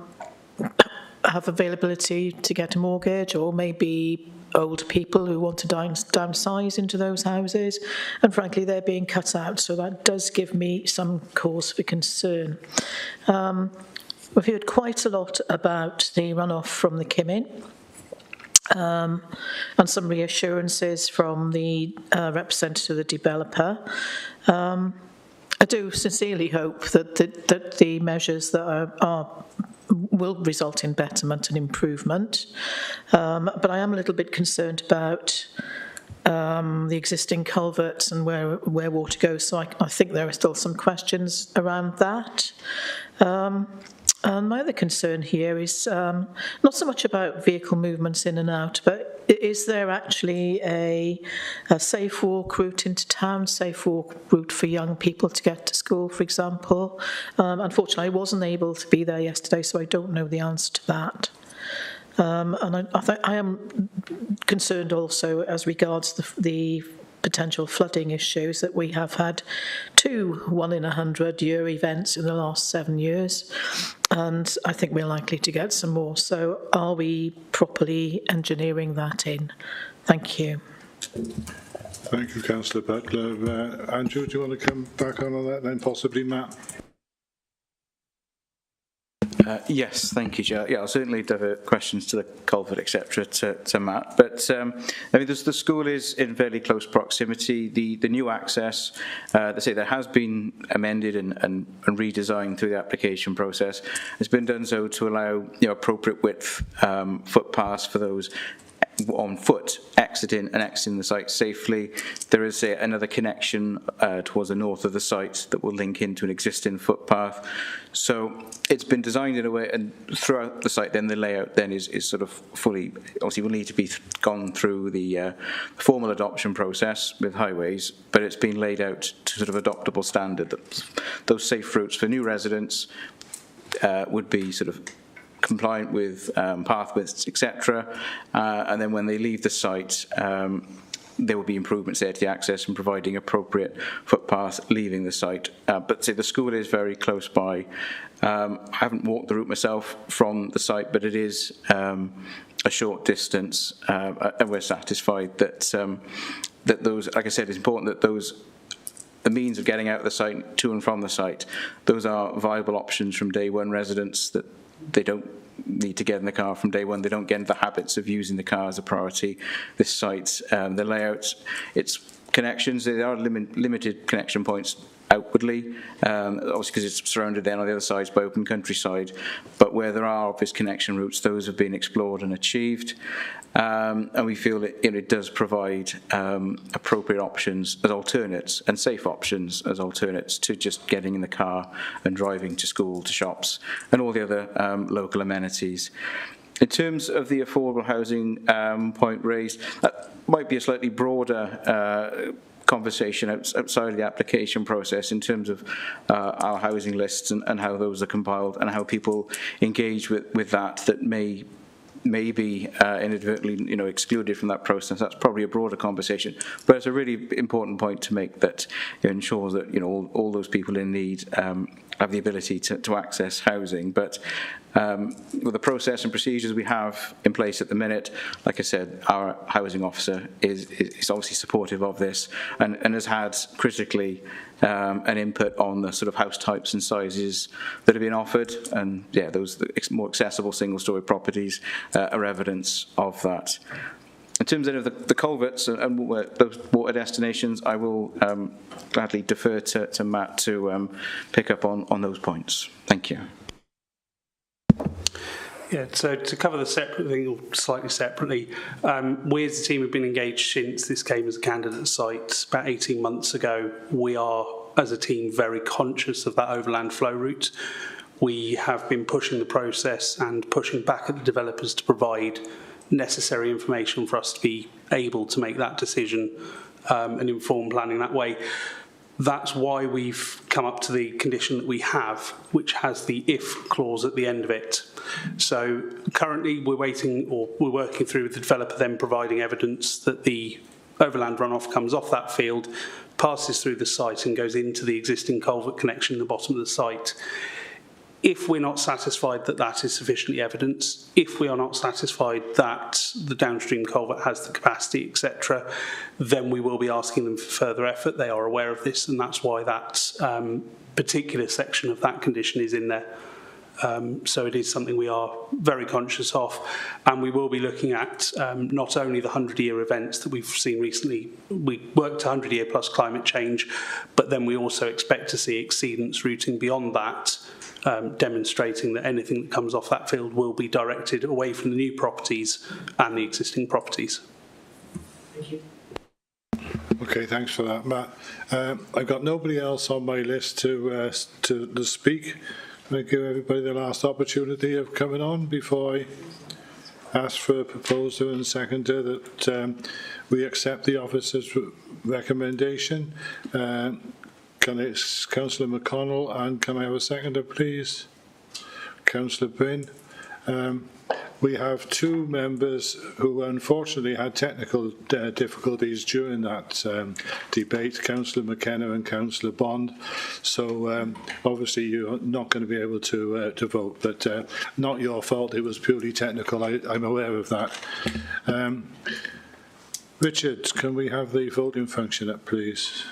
availability to get a mortgage, or maybe older people who want to downsize into those houses, and frankly they're being cut out, so that does give me some cause for concern. We've heard quite a lot about the runoff from the Kimmin, and some reassurances from the representative of the developer. I do sincerely hope that the measures that will result in betterment and improvement, but I am a little bit concerned about the existing culverts and where water goes, so I think there are still some questions around that. And my other concern here is not so much about vehicle movements in and out, but is there actually a safe walk route into town, safe walk route for young people to get to school, for example? Unfortunately, I wasn't able to be there yesterday, so I don't know the answer to that. And I am concerned also as regards the potential flooding issues, that we have had 2 1-in-100-year events in the last 7 years, and I think we're likely to get some more. So are we properly engineering that in? Thank you. Thank you, Councillor Butler. Andrew, do you want to come back on that, then possibly Matt? Yes, thank you, Chair. Yeah, I'll certainly divert questions to the culvert, etc., to Matt. But I mean, the school is in fairly close proximity. The new access, they say there has been amended and redesigned through the application process. It's been done so to allow appropriate width footpaths for those on foot exiting the site safely. There is another connection towards the north of the site that will link into an existing footpath. So it's been designed in a way, and throughout the site then the layout then is sort of fully, obviously will need to be gone through the formal adoption process with highways, but it's been laid out to sort of adoptable standard that those safe routes for new residents would be sort of compliant with path widths, etc. And then when they leave the site, there will be improvements there to the access and providing appropriate footpaths leaving the site. But say the school is very close by. I haven't walked the route myself from the site, but it is a short distance, and we're satisfied that that those, like I said, it's important that those, the means of getting out of the site, to and from the site, those are viable options from day one. Residents that they don't need to get in the car from day one. They don't get into the habits of using the car as a priority. This site, the layout, its connections, there are limited connection points outwardly, obviously because it's surrounded then on the other side by open countryside, but where there are obvious connection routes, those have been explored and achieved, and we feel that it does provide appropriate options as alternates and safe options as alternates to just getting in the car and driving to school, to shops and all the other local amenities. In terms of the affordable housing point raised, that might be a slightly broader conversation outside of the application process in terms of our housing lists and how those are compiled and how people engage with that may be inadvertently excluded from that process. That's probably a broader conversation, but it's a really important point to make that ensures that all those people in need have the ability to access housing. But with the process and procedures we have in place at the minute, like I said, our housing officer is obviously supportive of this and has had critically an input on the sort of house types and sizes that have been offered, and yeah, those more accessible single-storey properties are evidence of that. In terms of the culverts and those water destinations, I will gladly defer to Matt to pick up on those points. Thank you. Yeah, so to cover the separate thing, or slightly separately, we as a team have been engaged since this came as a candidate site about 18 months ago. We are, as a team, very conscious of that overland flow route. We have been pushing the process and pushing back at the developers to provide necessary information for us to be able to make that decision and inform planning that way. That's why we've come up to the condition that we have, which has the if clause at the end of it. So currently we're working through with the developer then providing evidence that the overland runoff comes off that field, passes through the site and goes into the existing culvert connection in the bottom of the site. If we're not satisfied that that is sufficiently evidenced, if we are not satisfied that the downstream culvert has the capacity, etc., then we will be asking them for further effort. They are aware of this, and that's why that particular section of that condition is in there. So it is something we are very conscious of, and we will be looking at not only the 100-year events that we've seen recently. We worked 100-year plus climate change, but then we also expect to see exceedance routing beyond that, demonstrating that anything that comes off that field will be directed away from the new properties and the existing properties. Thank you. Okay, thanks for that, Matt. I've got nobody else on my list to speak. I give everybody the last opportunity of coming on before I ask for a proposer and seconder that we accept the officer's recommendation. Councillor McConnell, and can I have a seconder, please? Councillor Bryn. We have two members who unfortunately had technical difficulties during that debate, Councillor McKenna and Councillor Bond. So obviously you're not going to be able to vote, but not your fault. It was purely technical. I'm aware of that. Richard, can we have the voting function up, please?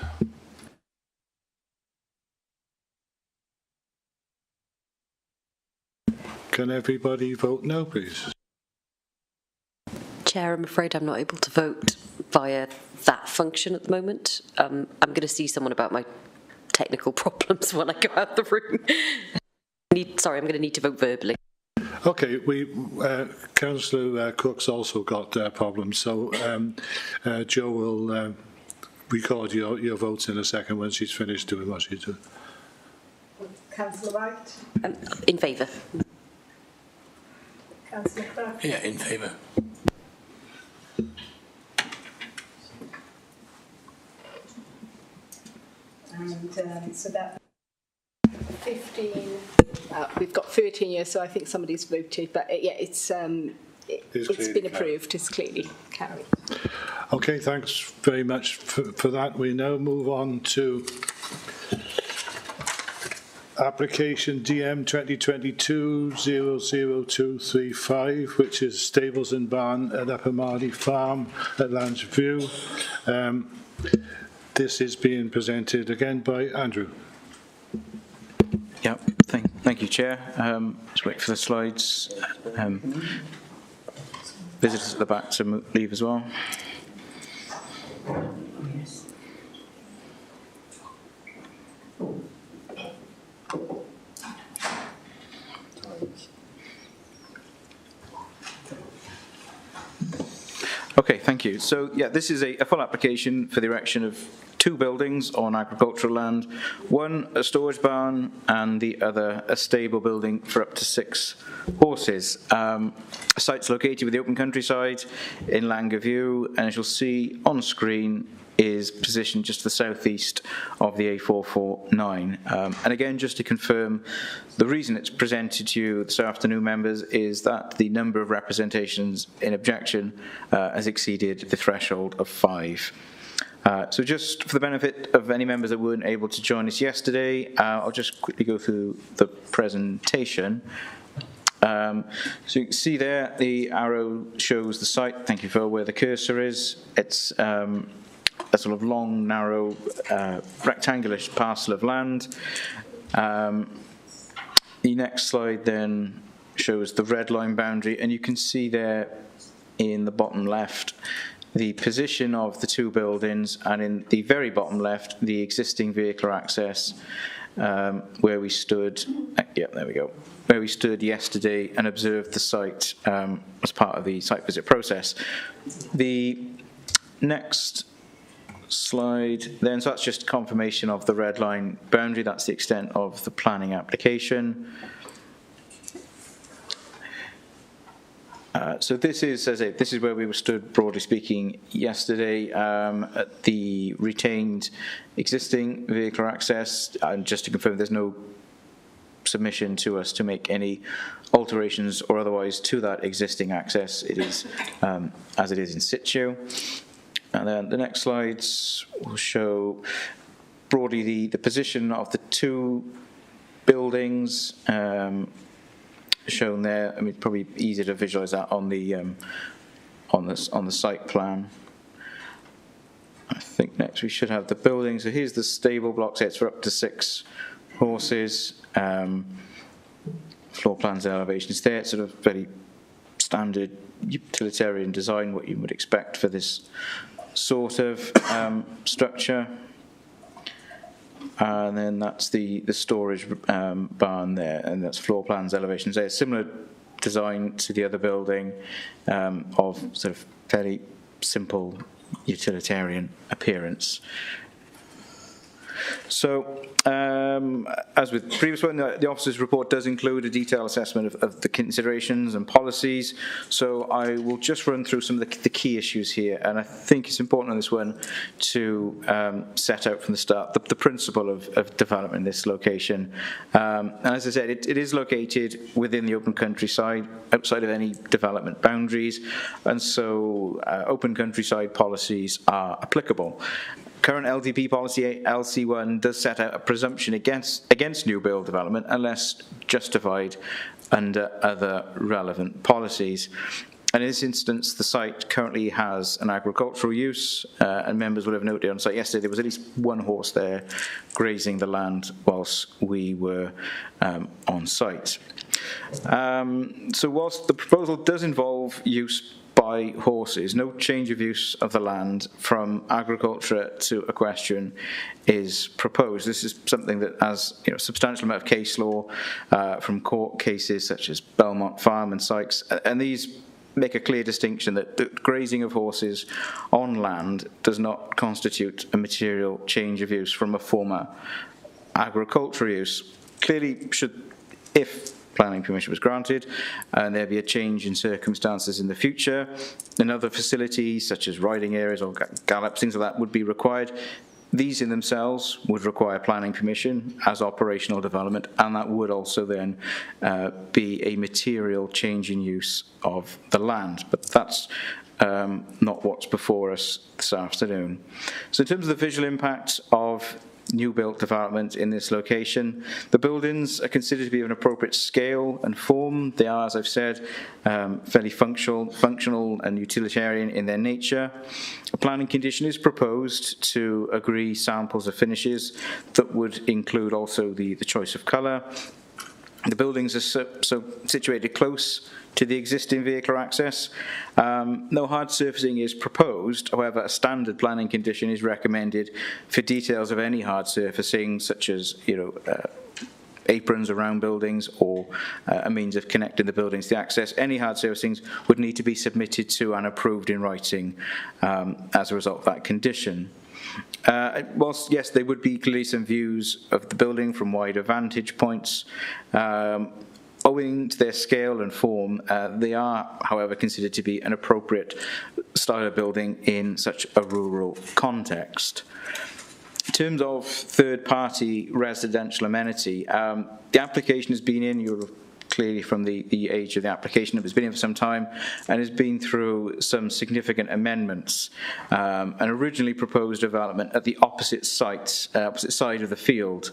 Can everybody vote no, please? Chair, I'm afraid I'm not able to vote via that function at the moment. I'm going to see someone about my technical problems when I go out the room. I'm going to need to vote verbally. Okay, Councillor Cook's also got problems, so Jo will record your votes in a second when she's finished doing what she's doing. Councillor Wright? In favour. Councillor Craft? Yeah, in favour. And so that 15, we've got 13 years, so I think somebody's voted, but yeah, it's been approved, it's clearly carried. Okay, thanks very much for that. We now move on to application DM 2022-00235, which is Stables and Barn at Upper Marley Farm at Lands View. This is being presented again by Andrew. Yeah, thank you, Chair. Just wait for the slides. Visitors at the back to leave as well. Okay, thank you. So, yeah, this is a full application for the erection of 2 buildings on agricultural land, one a storage barn and the other a stable building for up to 6 horses. The site's located with the open countryside in Langer View, and as you'll see on screen is positioned just to the southeast of the A449. And again, just to confirm, the reason it's presented to you this afternoon, members, is that the number of representations in objection has exceeded the threshold of 5. So just for the benefit of any members that weren't able to join us yesterday, I'll just quickly go through the presentation. So you can see there, the arrow shows the site. Thank you, Phil, where the cursor is. It's a sort of long, narrow, rectangular parcel of land. The next slide then shows the red line boundary, and you can see there in the bottom left the position of the 2 buildings, and in the very bottom left, the existing vehicular access where we stood, there we go, where we stood yesterday and observed the site as part of the site visit process. The next slide then, so that's just confirmation of the red line boundary, that's the extent of the planning application. So this is, as I say, this is where we were stood, broadly speaking, yesterday at the retained existing vehicular access. And just to confirm, there's no submission to us to make any alterations or otherwise to that existing access. It is as it is in situ. And then the next slides will show broadly the position of the 2 buildings. Shown there. I mean, probably easier to visualize that on the site plan. I think next we should have the building. So here's the stable block sets for up to 6 horses. Floor plans and elevations there. Sort of very standard utilitarian design, what you would expect for this sort of structure. And then that's the storage barn there, and that's floor plans, elevations there. Similar design to the other building of sort of fairly simple utilitarian appearance. So, as with the previous one, the officer's report does include a detailed assessment of the considerations and policies. So I will just run through some of the key issues here, and I think it's important on this one to set out from the start the principle of development in this location. And as I said, it is located within the open countryside, outside of any development boundaries, and so open countryside policies are applicable. Current LDP policy LC1 does set out a presumption against new build development unless justified under other relevant policies. And in this instance, the site currently has an agricultural use, and members will have noted on site yesterday there was at least 1 horse there grazing the land whilst we were on site. So whilst the proposal does involve use by horses, no change of use of the land from agriculture to equestrian is proposed. This is something that has a substantial amount of case law from court cases such as Belmont Farm and Sykes, and these make a clear distinction that the grazing of horses on land does not constitute a material change of use from a former agricultural use. Clearly, if planning permission was granted and there be a change in circumstances in the future, and other facilities such as riding areas or gallops, things like that would be required. These in themselves would require planning permission as operational development, and that would also then be a material change in use of the land. But that's not what's before us this afternoon. So in terms of the visual impact of new built development in this location, the buildings are considered to be of an appropriate scale and form. They are, as I've said, fairly functional and utilitarian in their nature. A planning condition is proposed to agree samples of finishes that would include also the choice of colour. The buildings are situated close to the existing vehicular access. No hard surfacing is proposed. However, a standard planning condition is recommended for details of any hard surfacing, such as aprons around buildings or a means of connecting the buildings to access. Any hard surfacings would need to be submitted to and approved in writing as a result of that condition. Whilst, yes, there would be clearly some views of the building from wider vantage points, owing to their scale and form, they are, however, considered to be an appropriate style of building in such a rural context. In terms of third-party residential amenity, the application has been in, you're clearly from the age of the application, it's been in for some time and has been through some significant amendments. An originally proposed development at the opposite side of the field,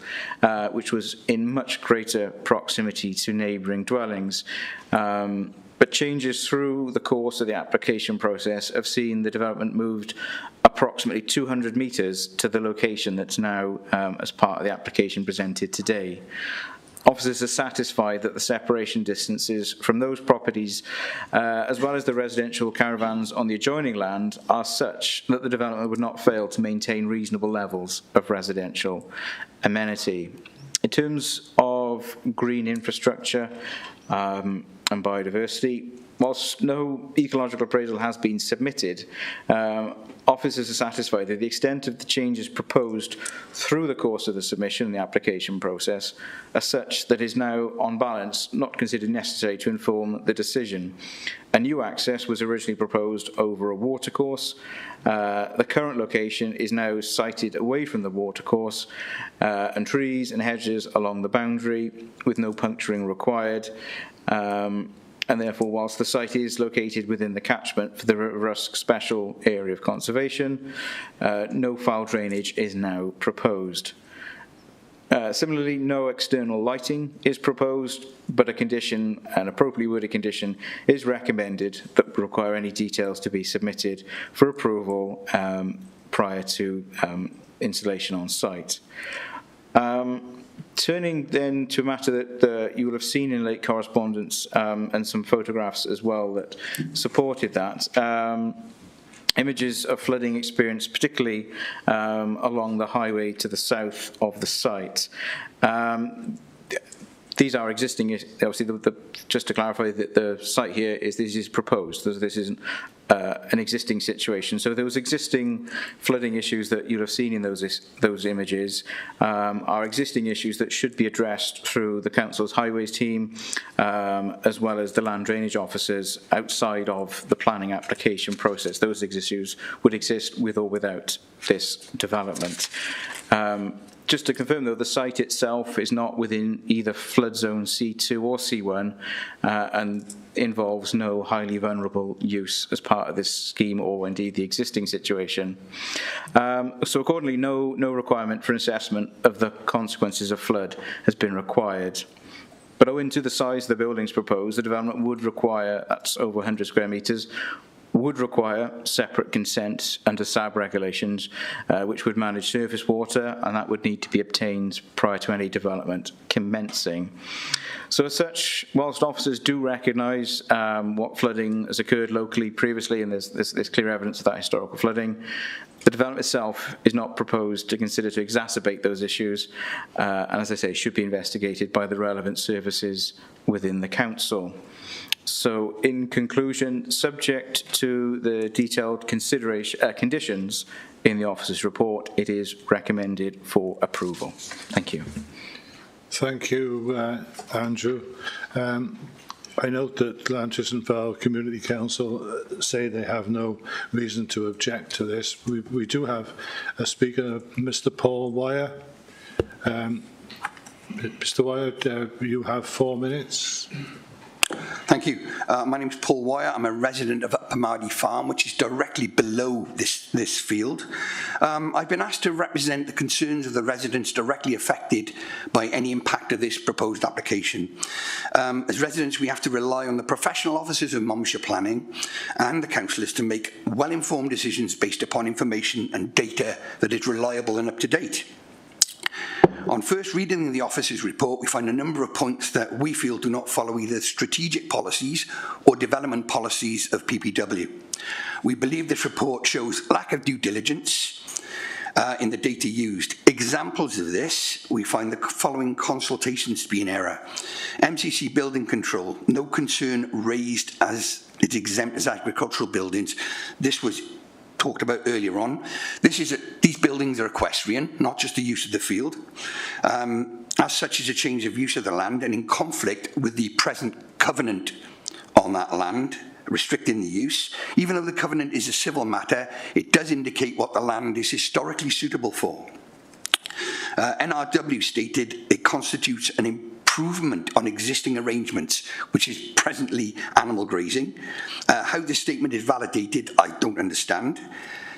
which was in much greater proximity to neighbouring dwellings. But changes through the course of the application process have seen the development moved approximately 200 metres to the location that's now as part of the application presented today. Officers are satisfied that the separation distances from those properties, as well as the residential caravans on the adjoining land, are such that the development would not fail to maintain reasonable levels of residential amenity. In terms of green infrastructure and biodiversity, whilst no ecological appraisal has been submitted, officers are satisfied that the extent of the changes proposed through the course of the submission and the application process are such that is now, on balance, not considered necessary to inform the decision. A new access was originally proposed over a watercourse. The current location is now sited away from the watercourse, and trees and hedges along the boundary with no puncturing required. And therefore, whilst the site is located within the catchment for the Rusk Special Area of Conservation, no foul drainage is now proposed. Similarly, no external lighting is proposed, but a condition, an appropriately worded condition, is recommended that would require any details to be submitted for approval prior to installation on site. Turning then to a matter that you will have seen in late correspondence and some photographs as well that supported that. Images of flooding experience, particularly along the highway to the south of the site. These are existing, obviously, just to clarify that the site here this is proposed, this isn't an existing situation. So those existing flooding issues that you'll have seen in those images are existing issues that should be addressed through the Council's Highways team, as well as the land drainage officers outside of the planning application process. Those issues would exist with or without this development. Just to confirm, though, the site itself is not within either flood zone C2 or C1 and involves no highly vulnerable use as part of this scheme or indeed the existing situation. So accordingly, no requirement for an assessment of the consequences of flood has been required. But owing to the size of the buildings proposed, the development would require, that's over 100 square metres, would require separate consent under SAB regulations, which would manage surface water, and that would need to be obtained prior to any development commencing. So as such, whilst officers do recognise what flooding has occurred locally previously, and there's clear evidence of that historical flooding, the development itself is not proposed to consider to exacerbate those issues, and as I say, should be investigated by the relevant services within the council. So in conclusion, subject to the detailed conditions in the officer's report, it is recommended for approval. Thank you. Thank you, Andrew. I note that Lantis and Fowle Community Council say they have no reason to object to this. We do have a speaker, Mr. Paul Wire. Mr. Wire, you have 4 minutes. Thank you. My name is Paul Wire. I'm a resident of Upper Mardy Farm, which is directly below this field. I've been asked to represent the concerns of the residents directly affected by any impact of this proposed application. As residents, we have to rely on the professional officers of Monmouthshire Planning and the councillors to make well-informed decisions based upon information and data that is reliable and up to date. On first reading the officer's report, we find a number of points that we feel do not follow either strategic policies or development policies of PPW. We believe this report shows lack of due diligence in the data used. Examples of this, we find the following consultations to be in error. MCC building control, no concern raised as it's exempt as agricultural buildings. This was talked about earlier on. These buildings are equestrian, not just the use of the field. As such, is a change of use of the land and in conflict with the present covenant on that land, restricting the use. Even though the covenant is a civil matter, it does indicate what the land is historically suitable for. NRW stated it constitutes an improvement on existing arrangements, which is presently animal grazing. How this statement is validated, I don't understand.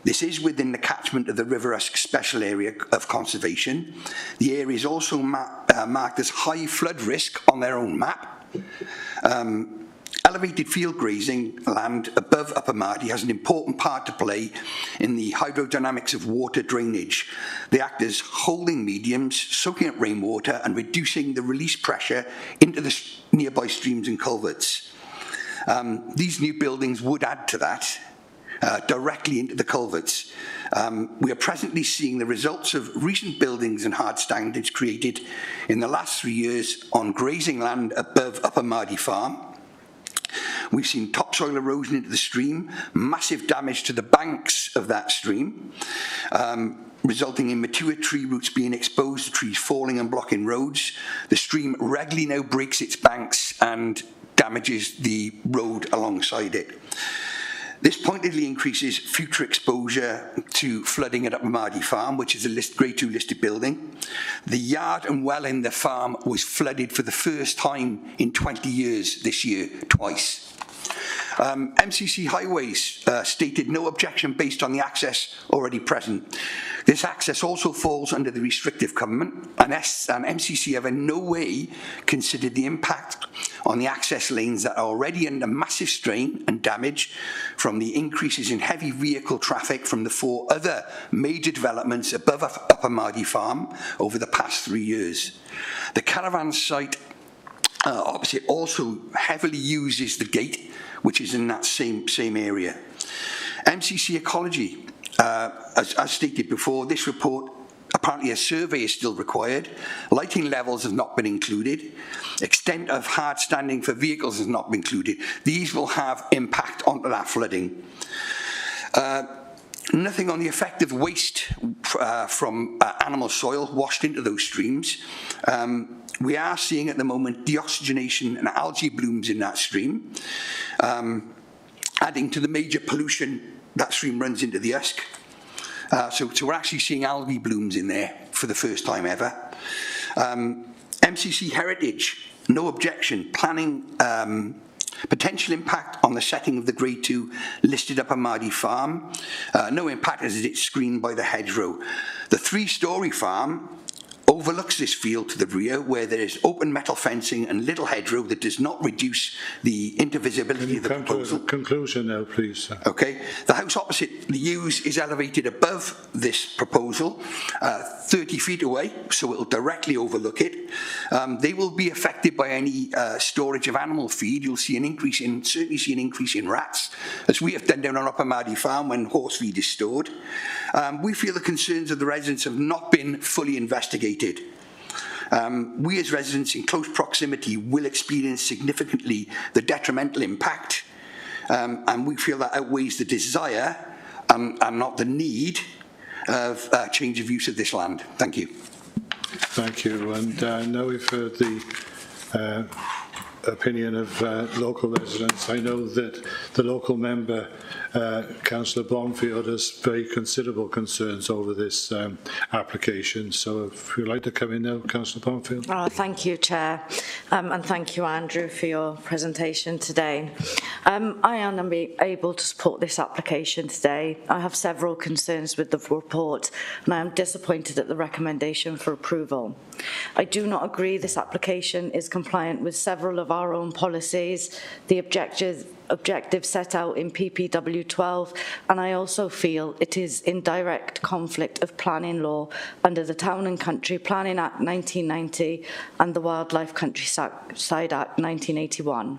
This is within the catchment of the River Usk Special Area of Conservation. The area is also marked as high flood risk on their own map. Elevated field grazing land above Upper Mardy has an important part to play in the hydrodynamics of water drainage. They act as holding mediums, soaking up rainwater and reducing the release pressure into the nearby streams and culverts. These new buildings would add to that directly into the culverts. We are presently seeing the results of recent buildings and hard standards created in the last 3 years on grazing land above Upper Mardy Farm. We've seen topsoil erosion into the stream, massive damage to the banks of that stream, resulting in mature tree roots being exposed to trees falling and blocking roads. The stream regularly now breaks its banks and damages the road alongside it. This pointedly increases future exposure to flooding at Upper Mardy Farm, which is a Grade 2 listed building. The yard and well in the farm was flooded for the first time in 20 years this year, twice. MCC Highways stated no objection based on the access already present. This access also falls under the restrictive covenant, and MCC have in no way considered the impact on the access lanes that are already under massive strain and damage from the increases in heavy vehicle traffic from the 4 other major developments above Upper Mardy Farm over the past 3 years. The caravan site opposite also heavily uses the gate, which is in that same area. MCC Ecology, as stated before, this report, apparently a survey is still required. Lighting levels have not been included. Extent of hard standing for vehicles has not been included. These will have impact on that flooding. Nothing on the effect of waste from animal soil washed into those streams. We are seeing at the moment deoxygenation and algae blooms in that stream, adding to the major pollution that stream runs into the Usk. So we're actually seeing algae blooms in there for the first time ever. MCC Heritage, no objection. Planning potential impact on the setting of the Grade 2 listed Upper Mardy Farm. No impact as it's screened by the hedgerow. The 3-storey farm overlooks this field to the rear where there is open metal fencing and little hedgerow that does not reduce the intervisibility of the proposal. Conclusion now, please. Okay. The house opposite the Hughes is elevated above this proposal, 30 feet away, so it will directly overlook it. They will be affected by any storage of animal feed. You'll see certainly see an increase in rats, as we have done down on Upper Mardy Farm when horse feed is stored. We feel the concerns of the residents have not been fully investigated. We as residents in close proximity will experience significantly the detrimental impact, and we feel that outweighs the desire and not the need of change of use of this land. Thank you. Thank you. And now we've heard the opinion of local residents. I know that the local member, Councillor Bonfield, has very considerable concerns over this application. So if you'd like to come in now, Councillor Bonfield. Thank you, Chair, and thank you, Andrew, for your presentation today. I am able to support this application today. I have several concerns with the report, and I am disappointed at the recommendation for approval. I do not agree this application is compliant with several of our own policies, the objectives set out in PPW 12, and I also feel it is in direct conflict of planning law under the Town and Country Planning Act 1990 and the Wildlife Countryside Act 1981.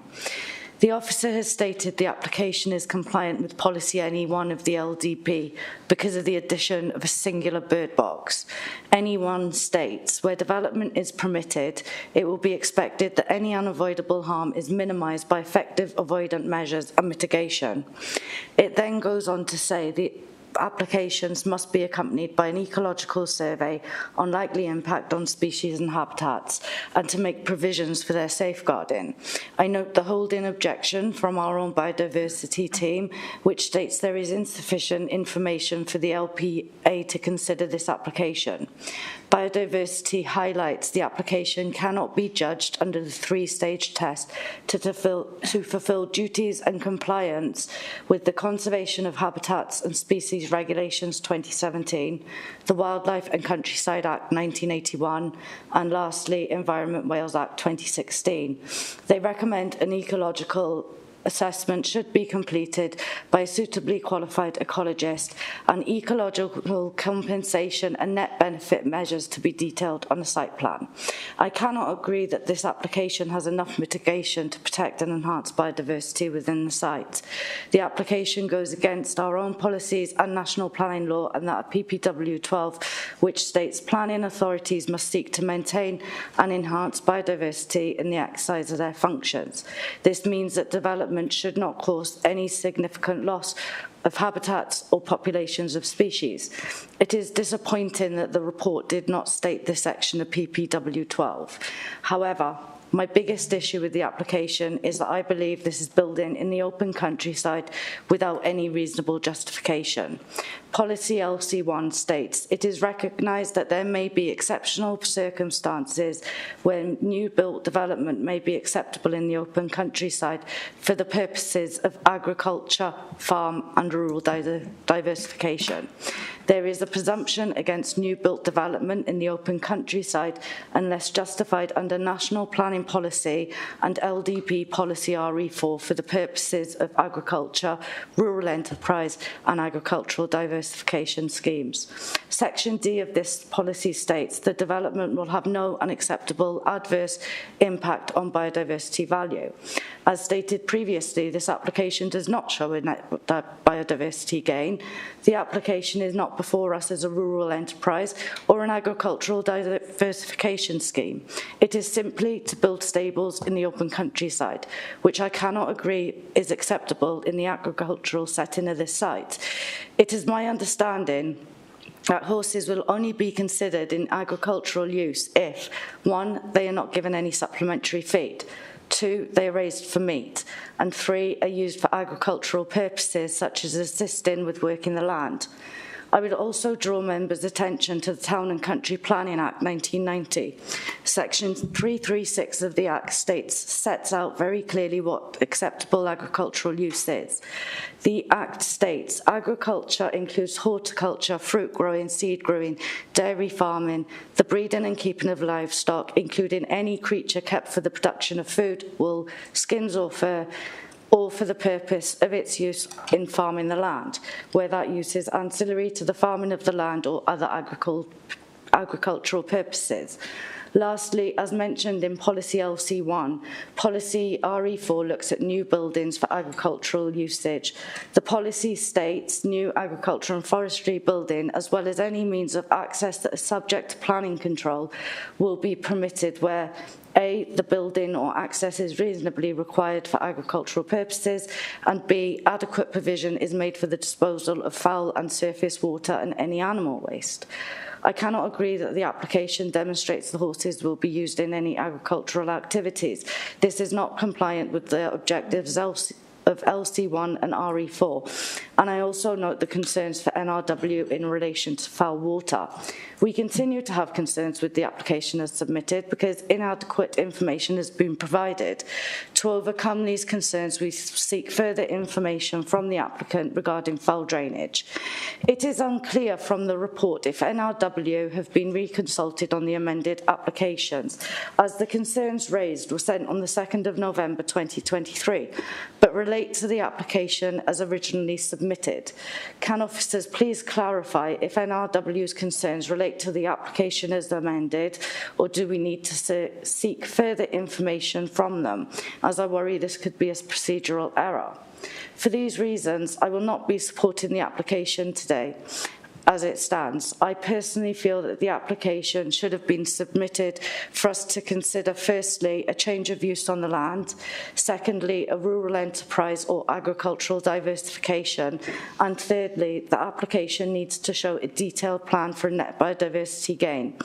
The officer has stated the application is compliant with policy NE1 of the LDP because of the addition of a singular bird box. NE1 states where development is permitted, it will be expected that any unavoidable harm is minimised by effective avoidant measures and mitigation. It then goes on to say the applications must be accompanied by an ecological survey on likely impact on species and habitats and to make provisions for their safeguarding. I note the holding objection from our own biodiversity team, which states there is insufficient information for the LPA to consider this application. Biodiversity highlights the application cannot be judged under the three-stage test to fulfil duties and compliance with the Conservation of Habitats and Species Regulations 2017, the Wildlife and Countryside Act 1981, and lastly, Environment Wales Act 2016. They recommend an ecological assessment should be completed by a suitably qualified ecologist and ecological compensation and net benefit measures to be detailed on a site plan. I cannot agree that this application has enough mitigation to protect and enhance biodiversity within the site. The application goes against our own policies and national planning law, and that of PPW 12, which states planning authorities must seek to maintain and enhance biodiversity in the exercise of their functions. This means that development should not cause any significant loss of habitats or populations of species. It is disappointing that the report did not state this section of PPW 12. However, my biggest issue with the application is that I believe this is building in the open countryside without any reasonable justification. Policy LC1 states, it is recognised that there may be exceptional circumstances when new built development may be acceptable in the open countryside for the purposes of agriculture, farm and rural diversification. There is a presumption against new built development in the open countryside unless justified under national planning policy and LDP policy RE4 for the purposes of agriculture, rural enterprise and agricultural diversification schemes. Section D of this policy states that development will have no unacceptable adverse impact on biodiversity value. As stated previously, this application does not show a net biodiversity gain. The application is not before us as a rural enterprise or an agricultural diversification scheme. It is simply to build stables in the open countryside, which I cannot agree is acceptable in the agricultural setting of this site. It is my understanding that horses will only be considered in agricultural use if, 1, they are not given any supplementary feed, 2, they are raised for meat, and 3, are used for agricultural purposes such as assisting with working the land. I would also draw members' attention to the Town and Country Planning Act 1990. Section 336 of the Act sets out very clearly what acceptable agricultural use is. The Act states agriculture includes horticulture, fruit growing, seed growing, dairy farming, the breeding and keeping of livestock, including any creature kept for the production of food, wool, skins or fur, or for the purpose of its use in farming the land, where that use is ancillary to the farming of the land or other agricultural purposes. Lastly, as mentioned in Policy LC1, Policy RE4 looks at new buildings for agricultural usage. The policy states new agriculture and forestry building, as well as any means of access that is subject to planning control, will be permitted where A, the building or access is reasonably required for agricultural purposes, and B, adequate provision is made for the disposal of foul and surface water and any animal waste. I cannot agree that the application demonstrates the horses will be used in any agricultural activities. This is not compliant with the objectives of LC1 and RE4. And I also note the concerns for NRW in relation to foul water. We continue to have concerns with the application as submitted because inadequate information has been provided. To overcome these concerns, we seek further information from the applicant regarding foul drainage. It is unclear from the report if NRW have been reconsulted on the amended applications, as the concerns raised were sent on the 2nd of November 2023, but relate to the application as originally submitted. Can officers please clarify if NRW's concerns relate to the application as amended, or do we need to seek further information from them, as I worry this could be a procedural error? For these reasons, I will not be supporting the application today. As it stands, I personally feel that the application should have been submitted for us to consider, firstly, a change of use on the land, secondly, a rural enterprise or agricultural diversification, and thirdly, the application needs to show a detailed plan for net biodiversity gain.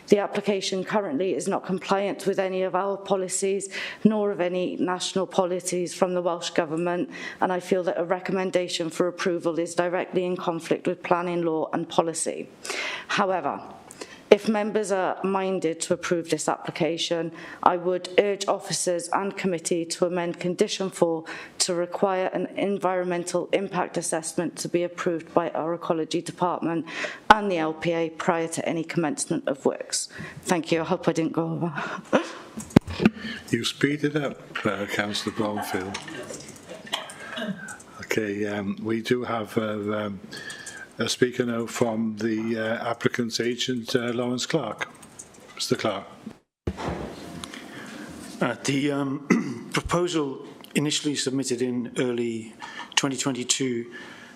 The application currently is not compliant with any of our policies, nor of any national policies from the Welsh Government, and I feel that a recommendation for approval is directly in conflict with planning law and policy. However, if members are minded to approve this application, I would urge officers and committee to amend Condition 4 to require an environmental impact assessment to be approved by our Ecology Department and the LPA prior to any commencement of works. Thank you. I hope I didn't go over. You speeded up, Councillor Brownfield. Okay, we do have a speaker now from the applicant's agent, Lawrence Clark. Mr. Clark. The proposal initially submitted in early 2022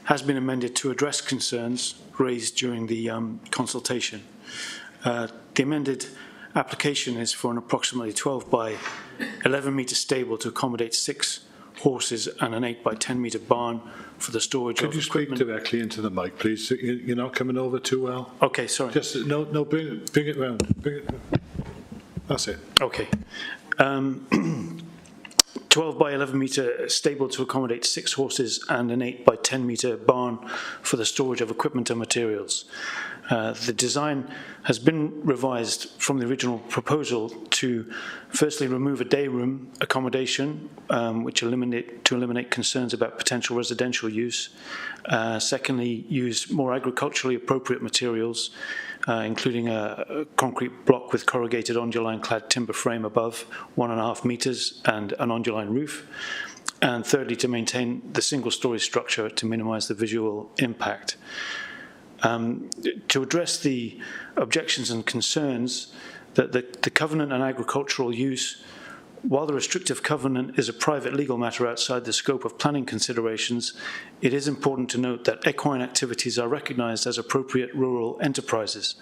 has been amended to address concerns raised during the consultation. The amended application is for an approximately 12 by 11 metre stable to accommodate 6 horses and an 8 by 10 metre barn for the storage of equipment. Could you speak directly into the mic, please? You're not coming over too well. Okay, sorry. Just no, bring it round. Bring it. That's it. Okay. 12 by 11 metre stable to accommodate 6 horses and an 8 by 10 metre barn for the storage of equipment and materials. The design has been revised from the original proposal to firstly remove a day room accommodation, which eliminate concerns about potential residential use. Secondly, use more agriculturally appropriate materials, including a concrete block with corrugated onduline clad timber frame above 1.5 metres and an onduline roof. And thirdly, to maintain the single-storey structure to minimise the visual impact. To address the objections and concerns that the covenant and agricultural use, while the restrictive covenant is a private legal matter outside the scope of planning considerations, it is important to note that equine activities are recognised as appropriate rural enterprises.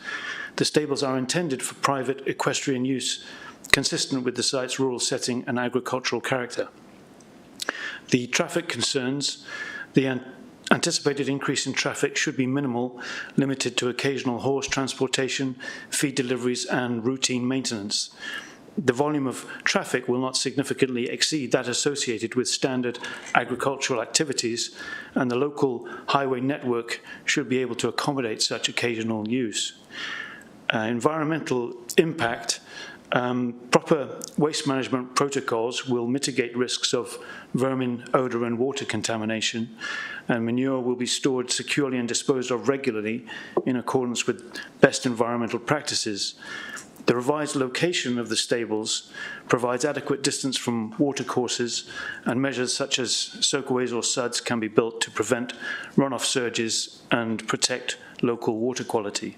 The stables are intended for private equestrian use, consistent with the site's rural setting and agricultural character. The traffic concerns, the anticipated increase in traffic should be minimal, limited to occasional horse transportation, feed deliveries and routine maintenance. the volume of traffic will not significantly exceed that associated with standard agricultural activities, and the local highway network should be able to accommodate such occasional use. Environmental impact. Proper waste management protocols will mitigate risks of vermin, odour and water contamination, and manure will be stored securely and disposed of regularly in accordance with best environmental practices. The revised location of the stables provides adequate distance from watercourses, and measures such as soakaways or suds can be built to prevent runoff surges and protect local water quality.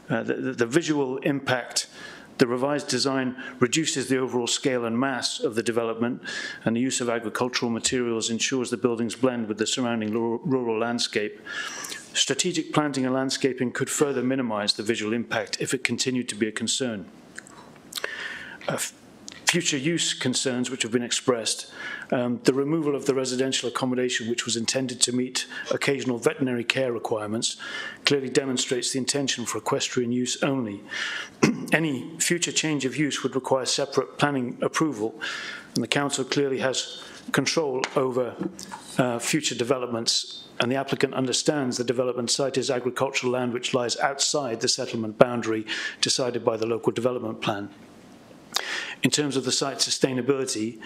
The visual impact. The revised design reduces the overall scale and mass of the development, and the use of agricultural materials ensures the buildings blend with the surrounding rural landscape. Strategic planting and landscaping could further minimise the visual impact if it continued to be a concern. Future use concerns which have been expressed. The removal of the residential accommodation, which was intended to meet occasional veterinary care requirements, clearly demonstrates the intention for equestrian use only. Any future change of use would require separate planning approval, and the council clearly has control over future developments, and the applicant understands the development site is agricultural land which lies outside the settlement boundary decided by the local development plan. In terms of the site's sustainability,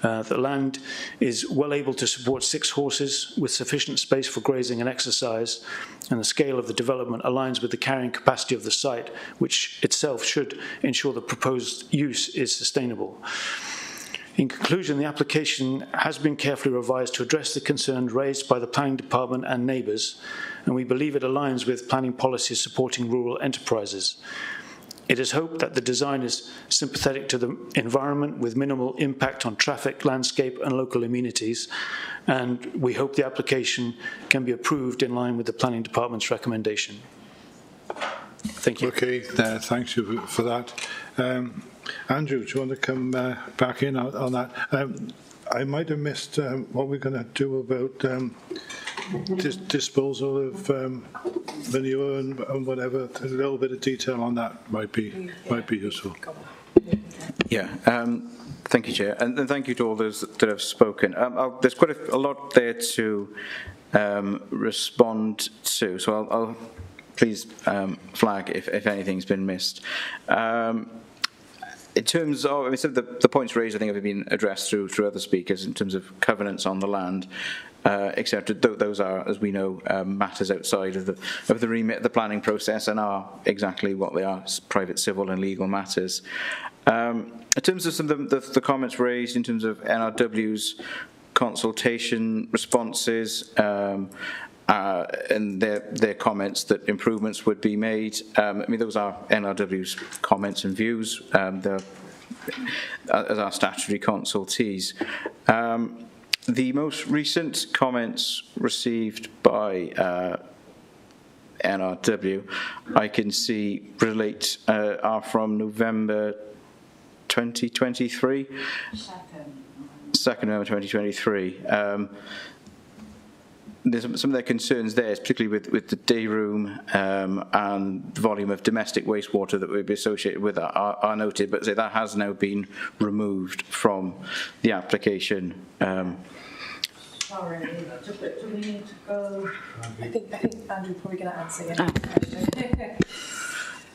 the land is well able to support 6 horses with sufficient space for grazing and exercise, and the scale of the development aligns with the carrying capacity of the site, which itself should ensure the proposed use is sustainable. In conclusion, the application has been carefully revised to address the concerns raised by the planning department and neighbours, and we believe it aligns with planning policies supporting rural enterprises. It is hoped that the design is sympathetic to the environment with minimal impact on traffic, landscape and local amenities, and we hope the application can be approved in line with the Planning Department's recommendation. Thank you. Okay, thanks you for that. Andrew, do you want to come back in on that? I might have missed what we're going to do about disposal of manure and whatever. A little bit of detail on that might be useful. Yeah, thank you, Chair, and thank you to all those that have spoken. There's quite a lot there to respond to, so I'll please flag if anything's been missed. In terms of, I mean, some of the points raised, I think, have been addressed through other speakers in terms of covenants on the land, etc. Those are, as we know, matters outside of the remit of the planning process and are exactly what they are: private, civil, and legal matters. In terms of some of the comments raised in terms of NRW's consultation responses. And their comments that improvements would be made. I mean, those are NRW's comments and views as our statutory consultees. The most recent comments received by NRW, I can see relate are from November 2023. 2nd November 2023. There's some of their concerns there, particularly with the day room and the volume of domestic wastewater that would be associated with that are noted, but that has now been removed from the application. Sorry, do we need to go? I think Andrew's probably going to answer your question.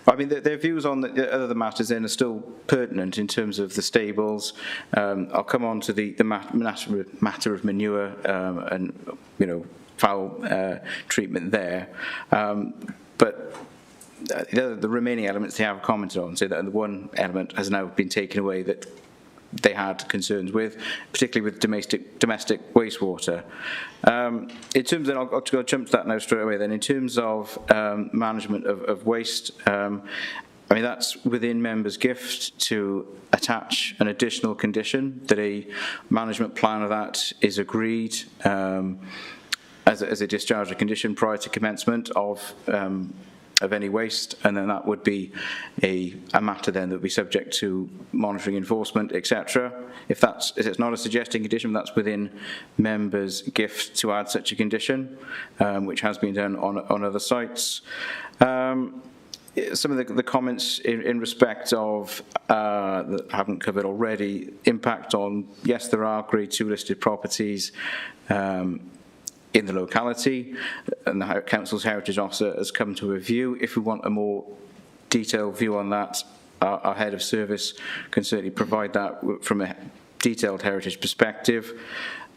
I mean, their views on the other matters then are still pertinent in terms of the stables. I'll come on to the matter of manure and, you know, foul treatment there. But the remaining elements they have commented on, so that the one element has now been taken away that they had concerns with, particularly with domestic wastewater. In terms of, I'll jump to that now straight away then, in terms of management of waste, I mean, that's within members' gift to attach an additional condition that a management plan of that is agreed as a discharge condition prior to commencement of any waste, and then that would be a matter then that would be subject to monitoring, enforcement, etc. If it's not a suggesting condition, that's within members' gift to add such a condition, which has been done on other sites. some of the comments in respect of, that I haven't covered already, impact on, yes, there are Grade 2 listed properties in the locality, and the Council's Heritage Officer has come to a view. If we want a more detailed view on that, our Head of Service can certainly provide that from a detailed heritage perspective.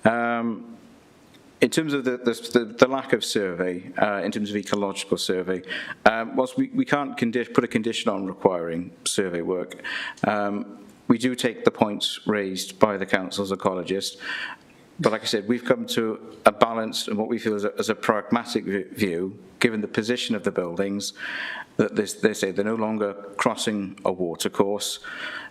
In terms of the lack of survey, in terms of ecological survey, whilst we can't put a condition on requiring survey work, we do take the points raised by the Council's ecologist. But like I said, we've come to a balanced and what we feel as a pragmatic view, given the position of the buildings, that they say they're no longer crossing a watercourse.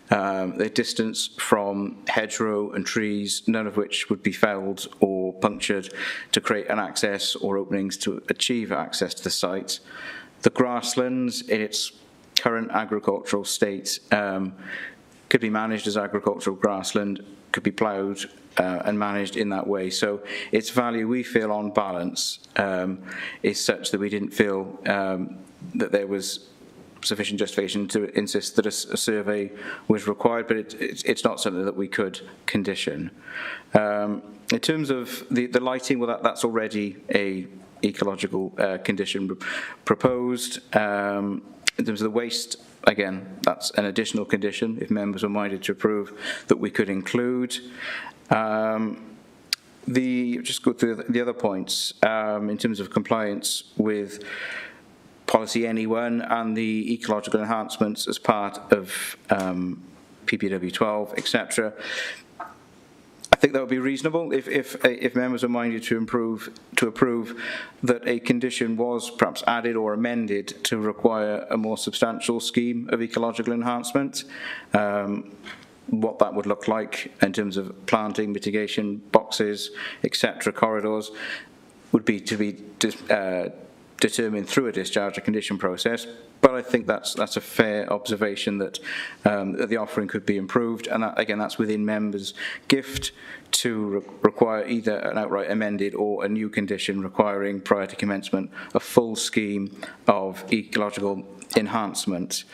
They're distance from hedgerow and trees, none of which would be felled or punctured to create an access or openings to achieve access to the site. The grasslands, in its current agricultural state, could be managed as agricultural grassland, could be ploughed and managed in that way. So its value, we feel, on balance, is such that we didn't feel that there was sufficient justification to insist that a survey was required, but it's not something that we could condition. In terms of the lighting, well, that's already a ecological condition proposed. In terms of the waste, again, that's an additional condition, if members were minded to approve, that we could include. Just go through the other points, in terms of compliance with Policy NE1 and the ecological enhancements as part of PPW 12, etc. I think that would be reasonable if members are minded to approve that a condition was perhaps added or amended to require a more substantial scheme of ecological enhancement. What that would look like in terms of planting, mitigation, boxes, etc., corridors, would be to be determined through a discharge or condition process. But I think that's a fair observation that the offering could be improved, and that, again, that's within members' gift to require either an outright amended or a new condition requiring, prior to commencement, a full scheme of ecological enhancement.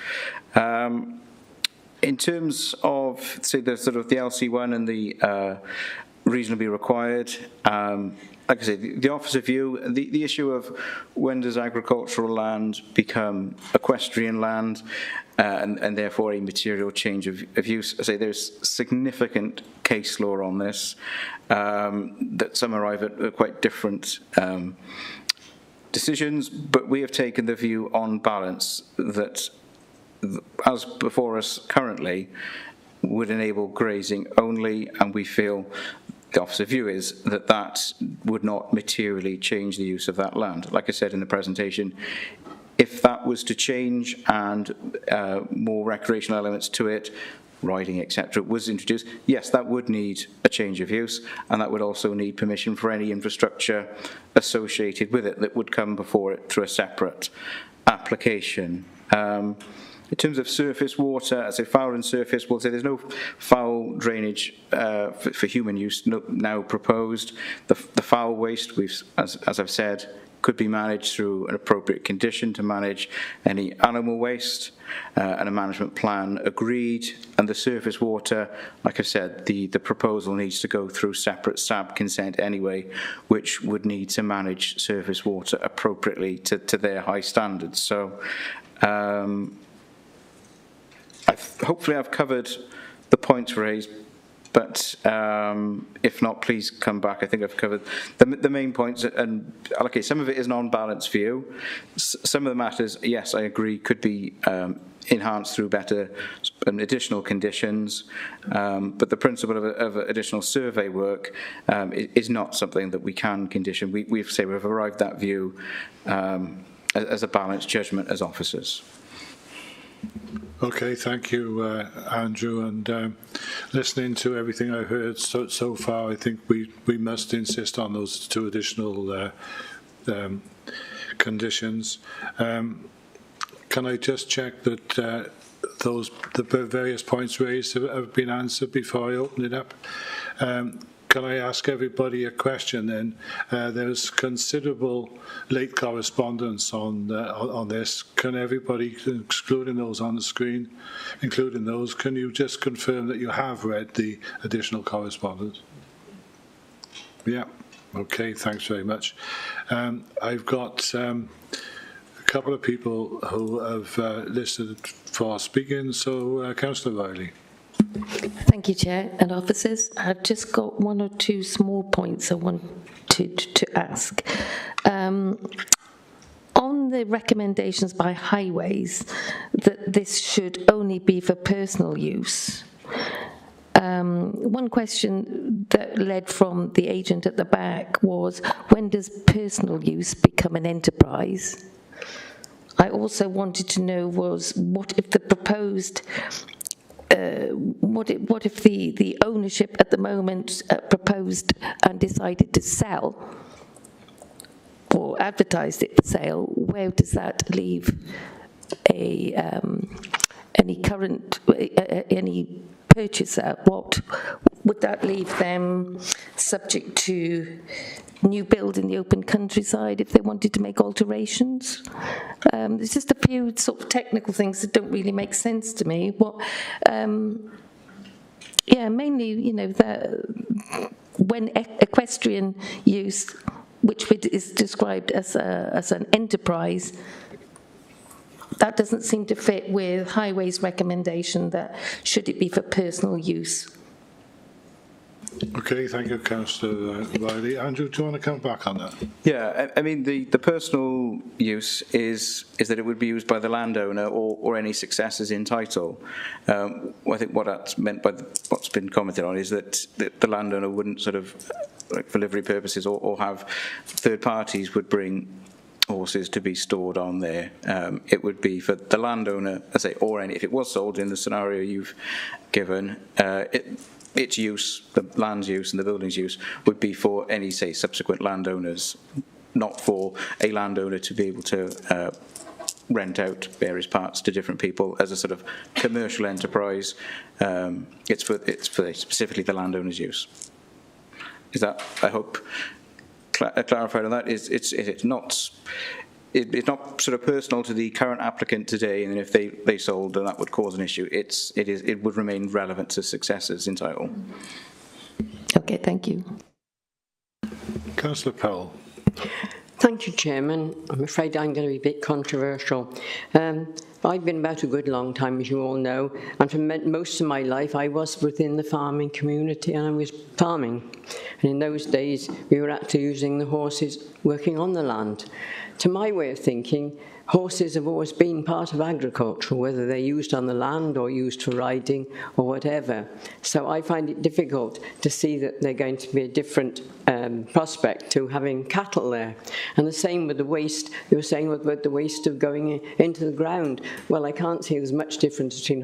In terms of, say, the sort of the LC1 and the reasonably required, like I say, the officer view, the issue of when does agricultural land become equestrian land and therefore a material change of use. I say there's significant case law on this, that some arrive at quite different decisions, but we have taken the view on balance that, as before us currently, would enable grazing only, and we feel the officer view is that that would not materially change the use of that land. Like I said in the presentation, if that was to change and more recreational elements to it, riding, etc., was introduced, yes, that would need a change of use, and that would also need permission for any infrastructure associated with it that would come before it through a separate application. In terms of surface water, as a foul and surface, we'll say there's no foul drainage for human use now proposed. The foul waste, as I've said, could be managed through an appropriate condition to manage any animal waste, and a management plan agreed. And the surface water, like I said, the proposal needs to go through separate SAB consent anyway, which would need to manage surface water appropriately to their high standards. So hopefully I've covered the points raised, but if not, please come back. I think I've covered the main points, and okay, some of it is an on-balance view. Some of the matters, yes, I agree, could be enhanced through better and additional conditions, but the principle of additional survey work is not something that we can condition. We've arrived at that view as a balanced judgment as officers. Okay, thank you, Andrew. And listening to everything I've heard so far, I think we must insist on those two additional conditions. Can I just check that the various points raised have been answered before I open it up? Can can I ask everybody a question then? There's considerable late correspondence on this. Can everybody, excluding those on the screen, including those, can you just confirm that you have read the additional correspondence? Yeah. Okay, thanks very much. I've got a couple of people who have listed for speaking, so Councillor Riley. Thank you, Chair and officers. I've just got one or two small points I wanted to ask. On the recommendations by Highways that this should only be for personal use, one question that led from the agent at the back was, when does personal use become an enterprise? I also wanted to know was, what if the proposed, what if the ownership at the moment proposed and decided to sell or advertised it for sale, where does that leave any current, any purchaser? What would that leave them subject to new build in the open countryside if they wanted to make alterations? There's just a few sort of technical things that don't really make sense to me. Mainly, you know, when equestrian use, which is described as an enterprise, that doesn't seem to fit with Highways' recommendation that should it be for personal use. Okay, thank you, Councillor Riley. Andrew, do you want to come back on that? Yeah, I mean, the personal use is that it would be used by the landowner or any successors in title. I think what that's meant by what's been commented on is that the landowner wouldn't sort of, like for livery purposes, or have third parties would bring horses to be stored on there. It would be for the landowner, I say, or any, if it was sold in the scenario you've given, its use, the land's use and the building's use, would be for any, say, subsequent landowners, not for a landowner to be able to rent out various parts to different people as a sort of commercial enterprise. It's for specifically the landowner's use. Is that, I hope, clarified on that? It's not sort of personal to the current applicant today, and if they sold, then that would cause an issue. It would remain relevant to successors in title. Okay, thank you. Councillor Powell. Thank you, Chairman. I'm afraid I'm going to be a bit controversial. I've been about a good long time, as you all know, and for most of my life I was within the farming community and I was farming. And in those days we were actually using the horses working on the land. To my way of thinking, horses have always been part of agriculture, whether they're used on the land or used for riding or whatever. So I find it difficult to see that they're going to be a different prospect to having cattle there. And the same with the waste. They were saying about the waste of going into the ground. Well, I can't see there's much difference between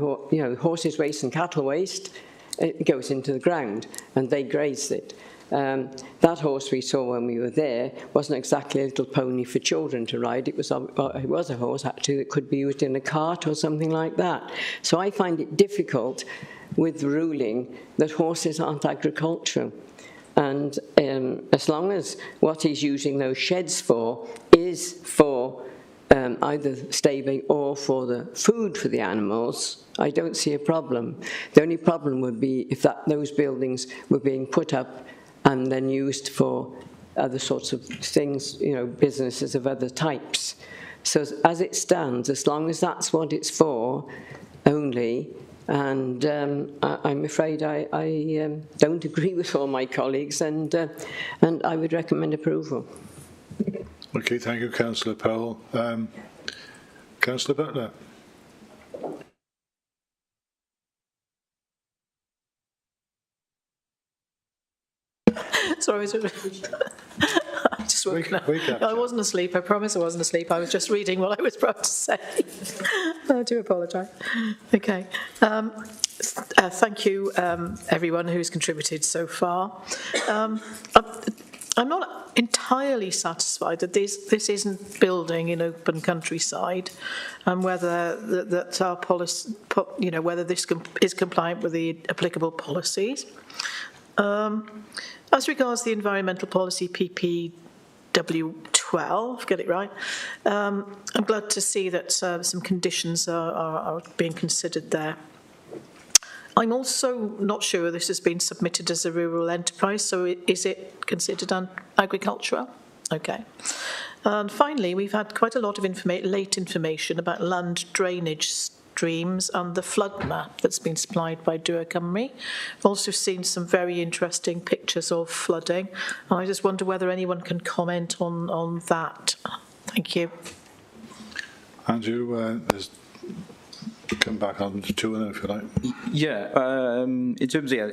horses' waste and cattle waste. It goes into the ground and they graze it. That horse we saw when we were there wasn't exactly a little pony for children to ride. It was a horse actually that could be used in a cart or something like that. So I find it difficult with the ruling that horses aren't agriculture. And as long as what he's using those sheds for is for either stabling or for the food for the animals, I don't see a problem. The only problem would be if those buildings were being put up and then used for other sorts of things, businesses of other types. So as it stands, as long as that's what it's for only, and I'm afraid I don't agree with all my colleagues, and I would recommend approval. Okay, thank you, Councillor Powell. Councillor Butler. Sorry, I'm just woken up. I wasn't asleep. I promise I wasn't asleep. I was just reading what I was about to say. I do apologise. Okay. Thank you, everyone who's contributed so far. I'm not entirely satisfied that this isn't building in open countryside, and whether that our policy, whether this is compliant with the applicable policies. As regards the environmental policy PPW12, get it right, I'm glad to see that some conditions are being considered there. I'm also not sure this has been submitted as a rural enterprise, so is it considered agricultural? Okay. And finally, we've had quite a lot of late information about land drainage streams and the flood map that's been supplied by Dŵr Cymru. I've also seen some very interesting pictures of flooding. And I just wonder whether anyone can comment on that. Thank you. Andrew, come back on to two of them if you like. Yeah, in terms of,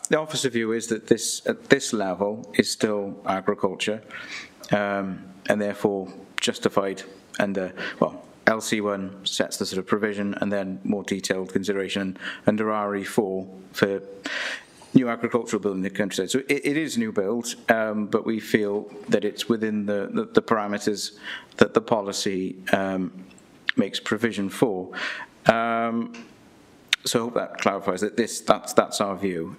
the officer view is that this, at this level, is still agriculture, and therefore justified under, well, LC1 sets the sort of provision and then more detailed consideration under RE4 for new agricultural building in the countryside. So it is new build, but we feel that it's within the parameters that the policy makes provision for. So I hope that clarifies that that's our view.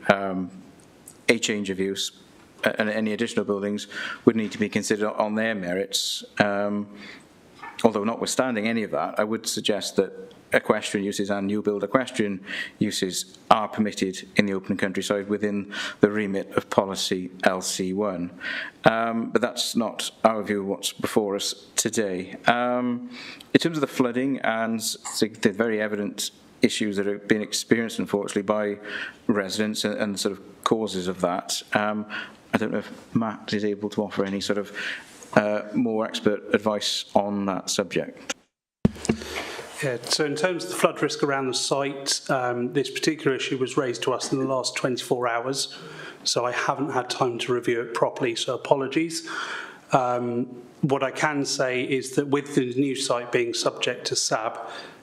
A change of use and any additional buildings would need to be considered on their merits. Although notwithstanding any of that, I would suggest that equestrian uses and new build equestrian uses are permitted in the open countryside within the remit of policy LC1. But that's not our view of what's before us today. In terms of the flooding and the very evident issues that have been experienced, unfortunately, by residents and the sort of causes of that, I don't know if Matt is able to offer any sort of more expert advice on that subject. Yeah, so in terms of the flood risk around the site, this particular issue was raised to us in the last 24 hours, so I haven't had time to review it properly, so apologies. What I can say is that with the new site being subject to SAB,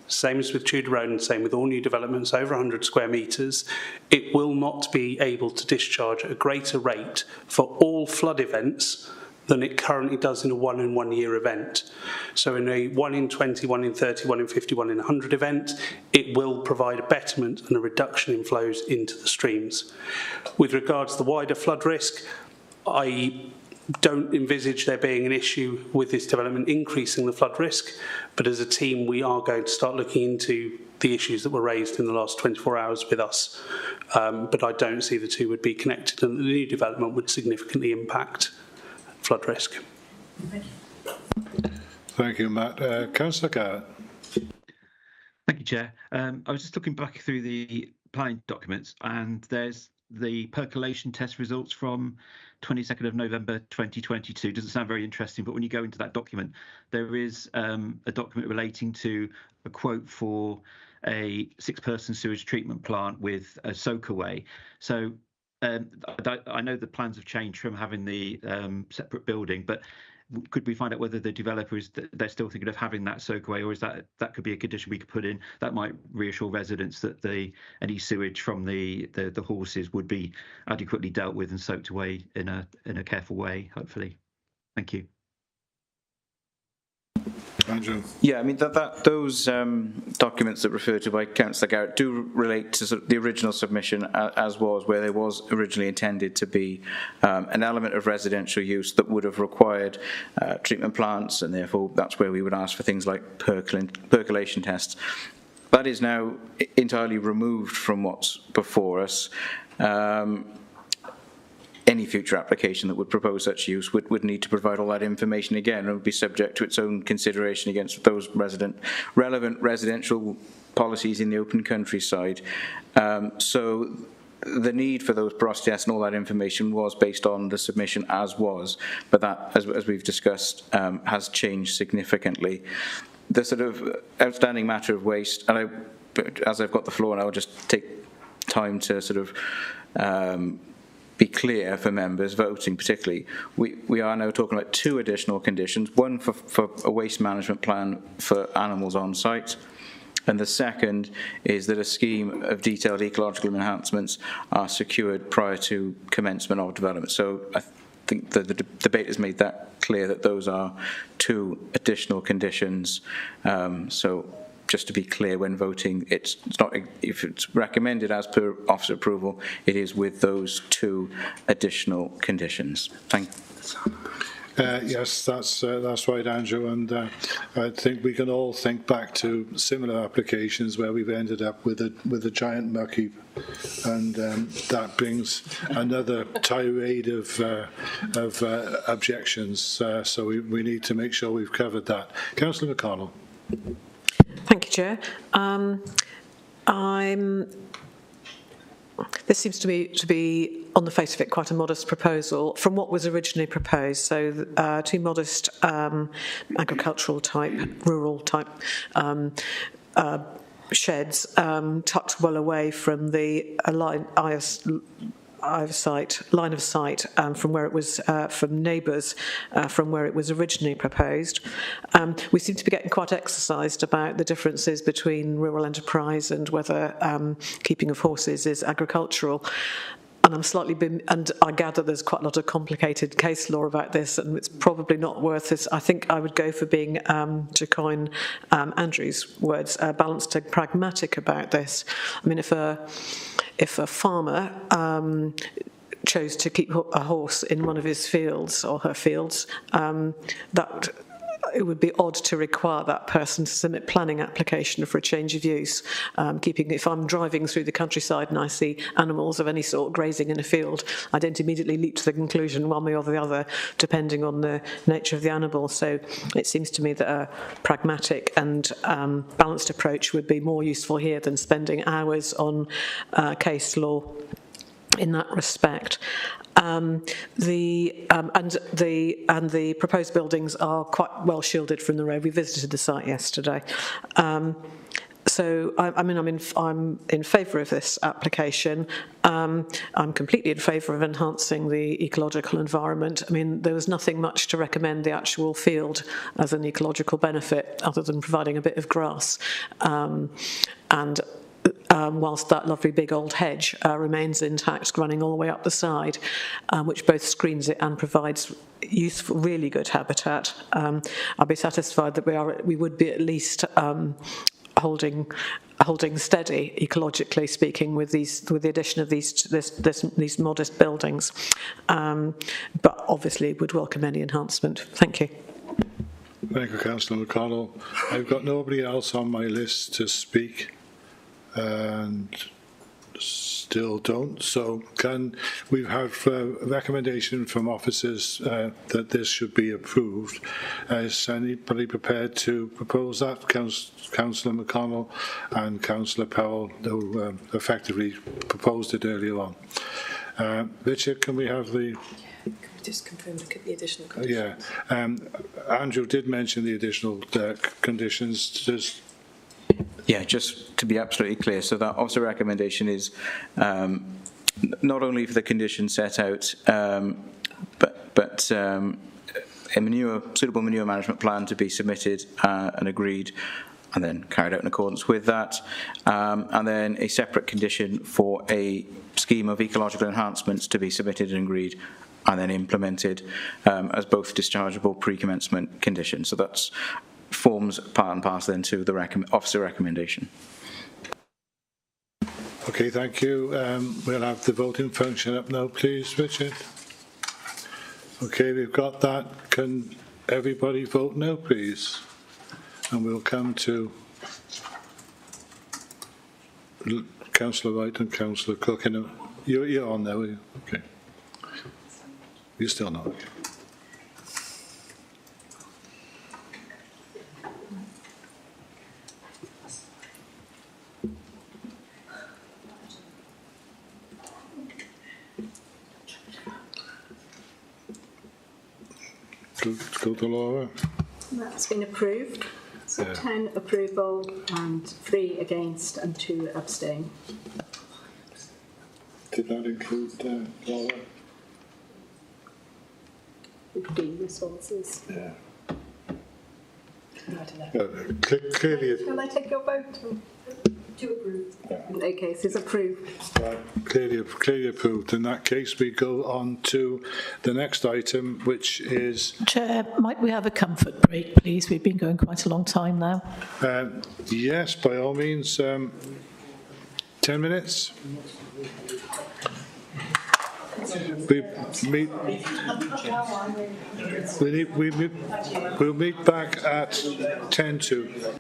same as with Tudor Road and same with all new developments over 100 square metres, it will not be able to discharge at a greater rate for all flood events than it currently does in a 1 in 1 year event. So in a 1 in 20, 1 in 30, 1 in 50, 1 in 100 event, it will provide a betterment and a reduction in flows into the streams. With regards to the wider flood risk, I don't envisage there being an issue with this development increasing the flood risk, but as a team we are going to start looking into the issues that were raised in the last 24 hours with us. But I don't see the two would be connected, and the new development would significantly impact flood risk. Thank you, Matt. Councillor Garrett. Thank you, Chair. I was just looking back through the planning documents, and there's the percolation test results from 22nd of November 2022. Doesn't sound very interesting, but when you go into that document, there is a document relating to a quote for a 6-person sewage treatment plant with a soakaway. So I know the plans have changed from having the separate building, but could we find out whether the developer they're still thinking of having that soakaway, or is that could be a condition we could put in that might reassure residents that any sewage from the horses would be adequately dealt with and soaked away in a careful way, hopefully. Thank you. Andrew. Yeah, I mean those documents that referred to by Councillor Garrett do relate to sort of the original submission as was, where there was originally intended to be an element of residential use that would have required treatment plants, and therefore that's where we would ask for things like percolation tests. That is now entirely removed from what's before us. Any future application that would propose such use would need to provide all that information again, and would be subject to its own consideration against those relevant residential policies in the open countryside. So the need for those porosity tests and all that information was based on the submission as was, but that, as we've discussed, has changed significantly. The sort of outstanding matter of waste, and as I've got the floor, and I'll just take time to sort of be clear for members voting particularly, we are now talking about 2 additional conditions, one for a waste management plan for animals on site, and the second is that a scheme of detailed ecological enhancements are secured prior to commencement of development. So I think the debate has made that clear that those are 2 additional conditions. So just to be clear, when voting, it's not, if it's recommended as per officer approval, it is with those 2 additional conditions. Thank you. Yes, that's right, Andrew, and I think we can all think back to similar applications where we've ended up with a giant muck heap, and that brings another tirade of objections. So we need to make sure we've covered that. Councillor McConnell. Thank you, Chair. This seems to be, on the face of it, quite a modest proposal from what was originally proposed. So 2 modest agricultural type, rural type sheds tucked well away from the line of sight from where it was from neighbours from where it was originally proposed. We seem to be getting quite exercised about the differences between rural enterprise and whether keeping of horses is agricultural. And I'm slightly, and I gather there's quite a lot of complicated case law about this, and it's probably not worth this. I think I would go for being, to coin Andrew's words, balanced and pragmatic about this. I mean, if a farmer chose to keep a horse in one of his fields or her fields, that it would be odd to require that person to submit planning application for a change of use. If I'm driving through the countryside and I see animals of any sort grazing in a field, I don't immediately leap to the conclusion one way or the other, depending on the nature of the animal. So it seems to me that a pragmatic and balanced approach would be more useful here than spending hours on case law in that respect. The proposed buildings are quite well shielded from the road. We visited the site yesterday. So I'm in favour of this application. I'm completely in favour of enhancing the ecological environment. I mean, there was nothing much to recommend the actual field as an ecological benefit other than providing a bit of grass. Whilst that lovely big old hedge remains intact, running all the way up the side, which both screens it and provides useful, really good habitat, I'll be satisfied that we would be at least holding steady, ecologically speaking, with the addition of these modest buildings. But obviously, would welcome any enhancement. Thank you. Thank you, Councillor McConnell. I've got nobody else on my list to speak. And still don't. So we have a recommendation from officers that this should be approved. Is anybody prepared to propose that? Councillor McConnell and Councillor Powell, who effectively proposed it earlier on. Richard, can we have the... Can we just confirm the additional conditions? Yeah. Andrew did mention the additional conditions. Yeah, just to be absolutely clear, so that officer recommendation is not only for the conditions set out, but a suitable manure management plan to be submitted and agreed and then carried out in accordance with that, and then a separate condition for a scheme of ecological enhancements to be submitted and agreed and then implemented as both dischargeable pre-commencement conditions. So that's forms part and parcel then to the officer recommendation. Okay, thank you. We'll have the voting function up now, please, Richard. Okay, we've got that. Can everybody vote now, please? And we'll come to Councillor Wright and Councillor Cook. You're on there, are you? Okay. You're still not. Go to Laura. That's been approved. So Yeah. 10 approval and 3 against and 2 abstain. Did that include Laura? 15 resources. Yeah. I don't know. Clearly, Shall I take your vote? To approve. Okay, so it's approved. Clearly approved. In that case, we go on to the next item, which is... Chair, might we have a comfort break, please? We've been going quite a long time now. Yes, by all means. 10 minutes? We'll meet back at 10 to.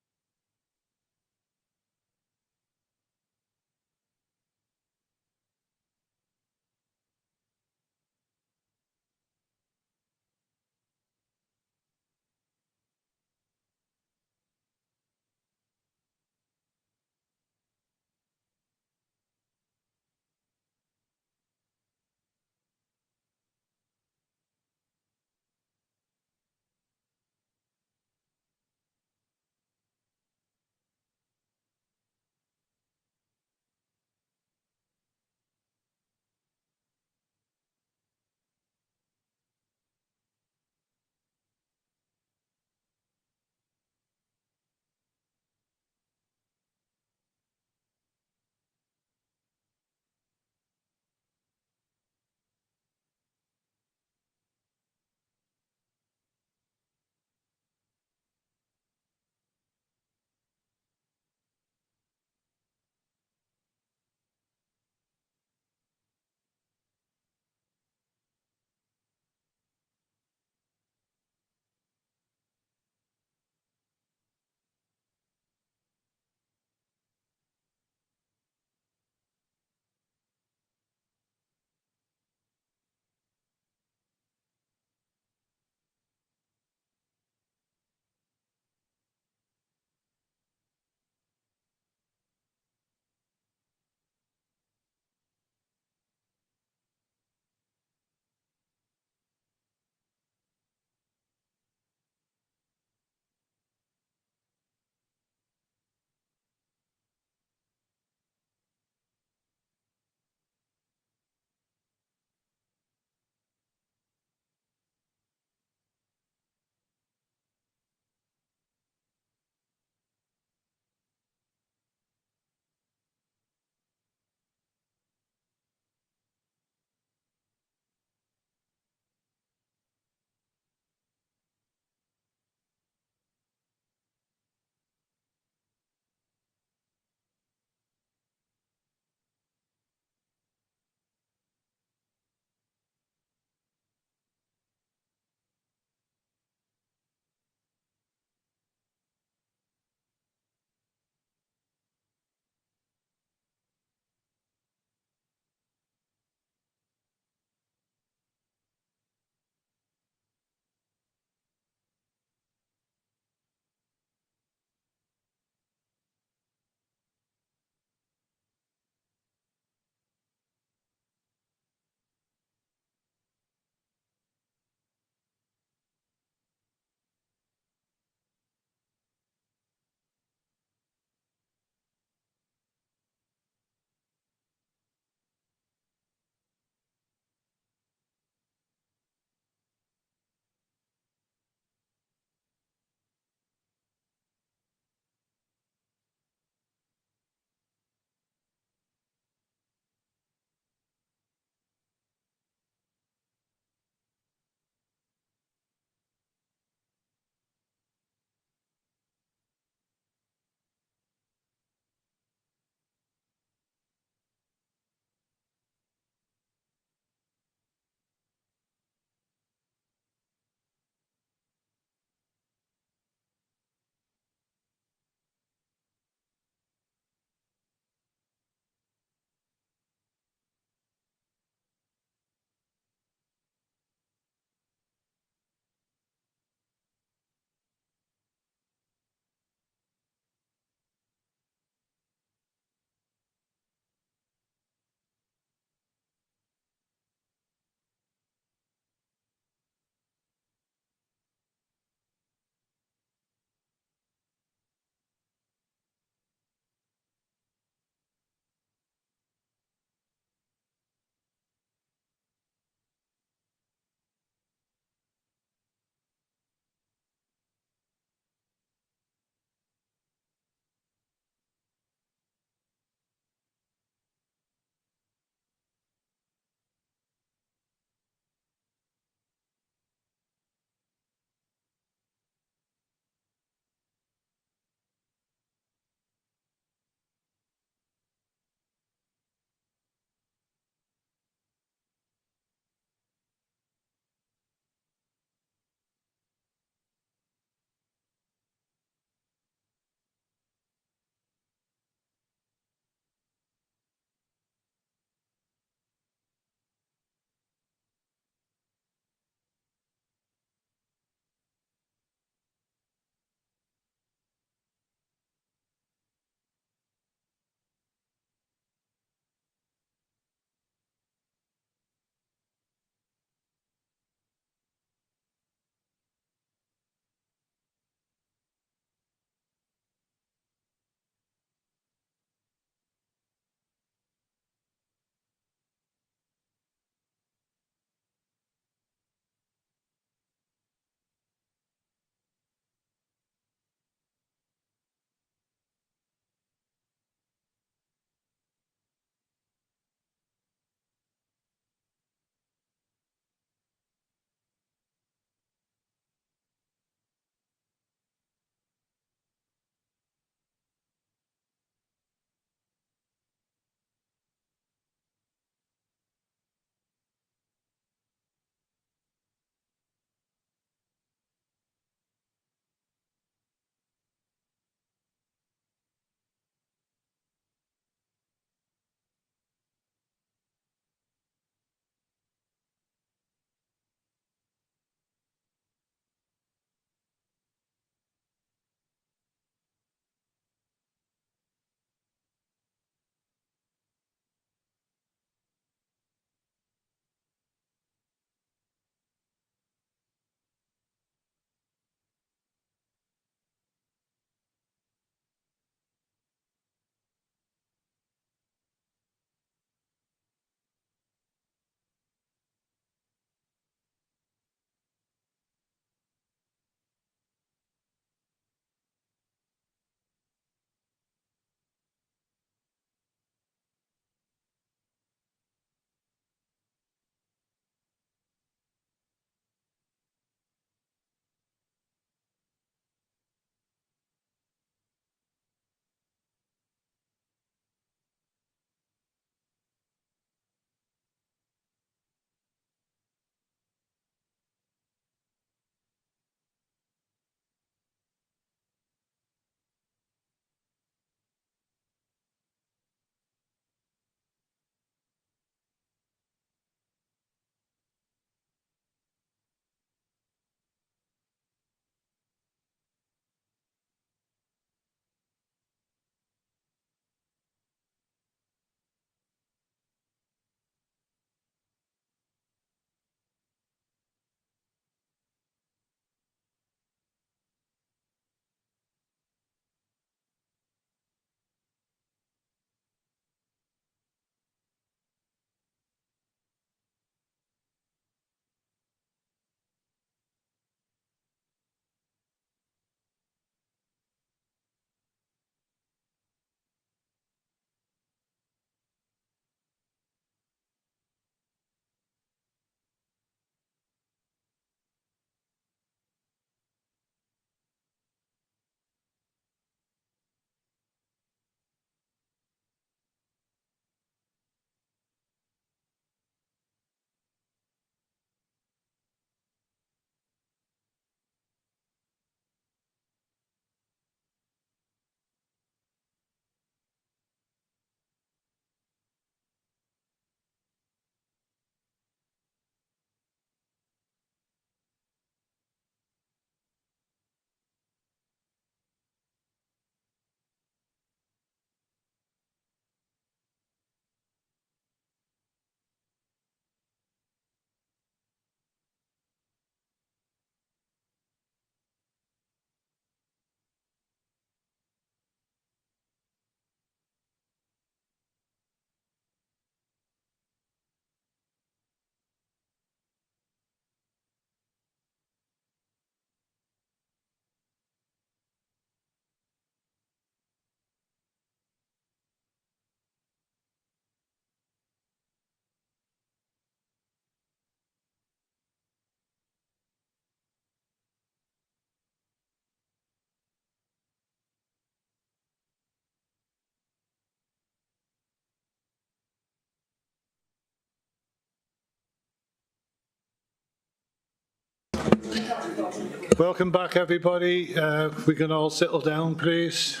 Welcome back, everybody. If we can all settle down, please.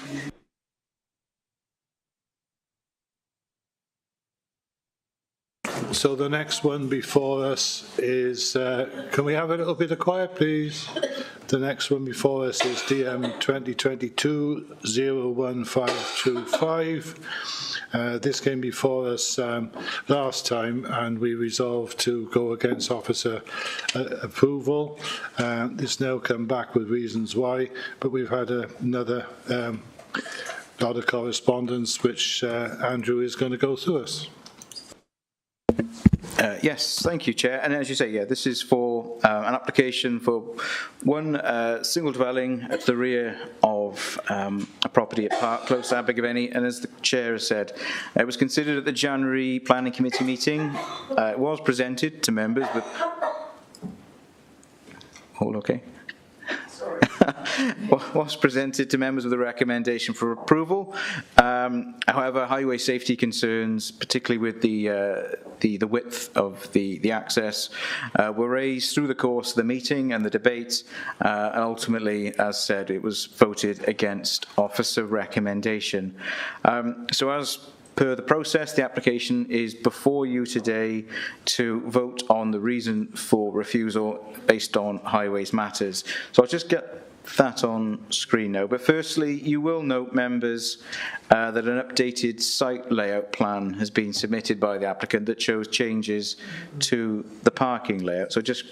So the next one before us is, can we have a little bit of quiet, please? The next one before us is DM 2022-01525. This came before us last time, and we resolved to go against officer approval. It's now come back with reasons why, but we've had another lot of correspondence, which Andrew is going to go through us. Yes, thank you, Chair. And as you say, yeah, this is for an application for one single dwelling at the rear of a property at Park Close, Abergavenny. And as the Chair has said, it was considered at the January Planning Committee meeting. It was presented to members with... All okay? Was presented to members with a recommendation for approval. However, highway safety concerns, particularly with the width of the access, were raised through the course of the meeting and the debate, and ultimately, as said, it was voted against officer recommendation. So as per the process, the application is before you today to vote on the reason for refusal based on highways matters. So I'll just get that on screen now. But firstly, you will note, members, that an updated site layout plan has been submitted by the applicant that shows changes to the parking layout. So just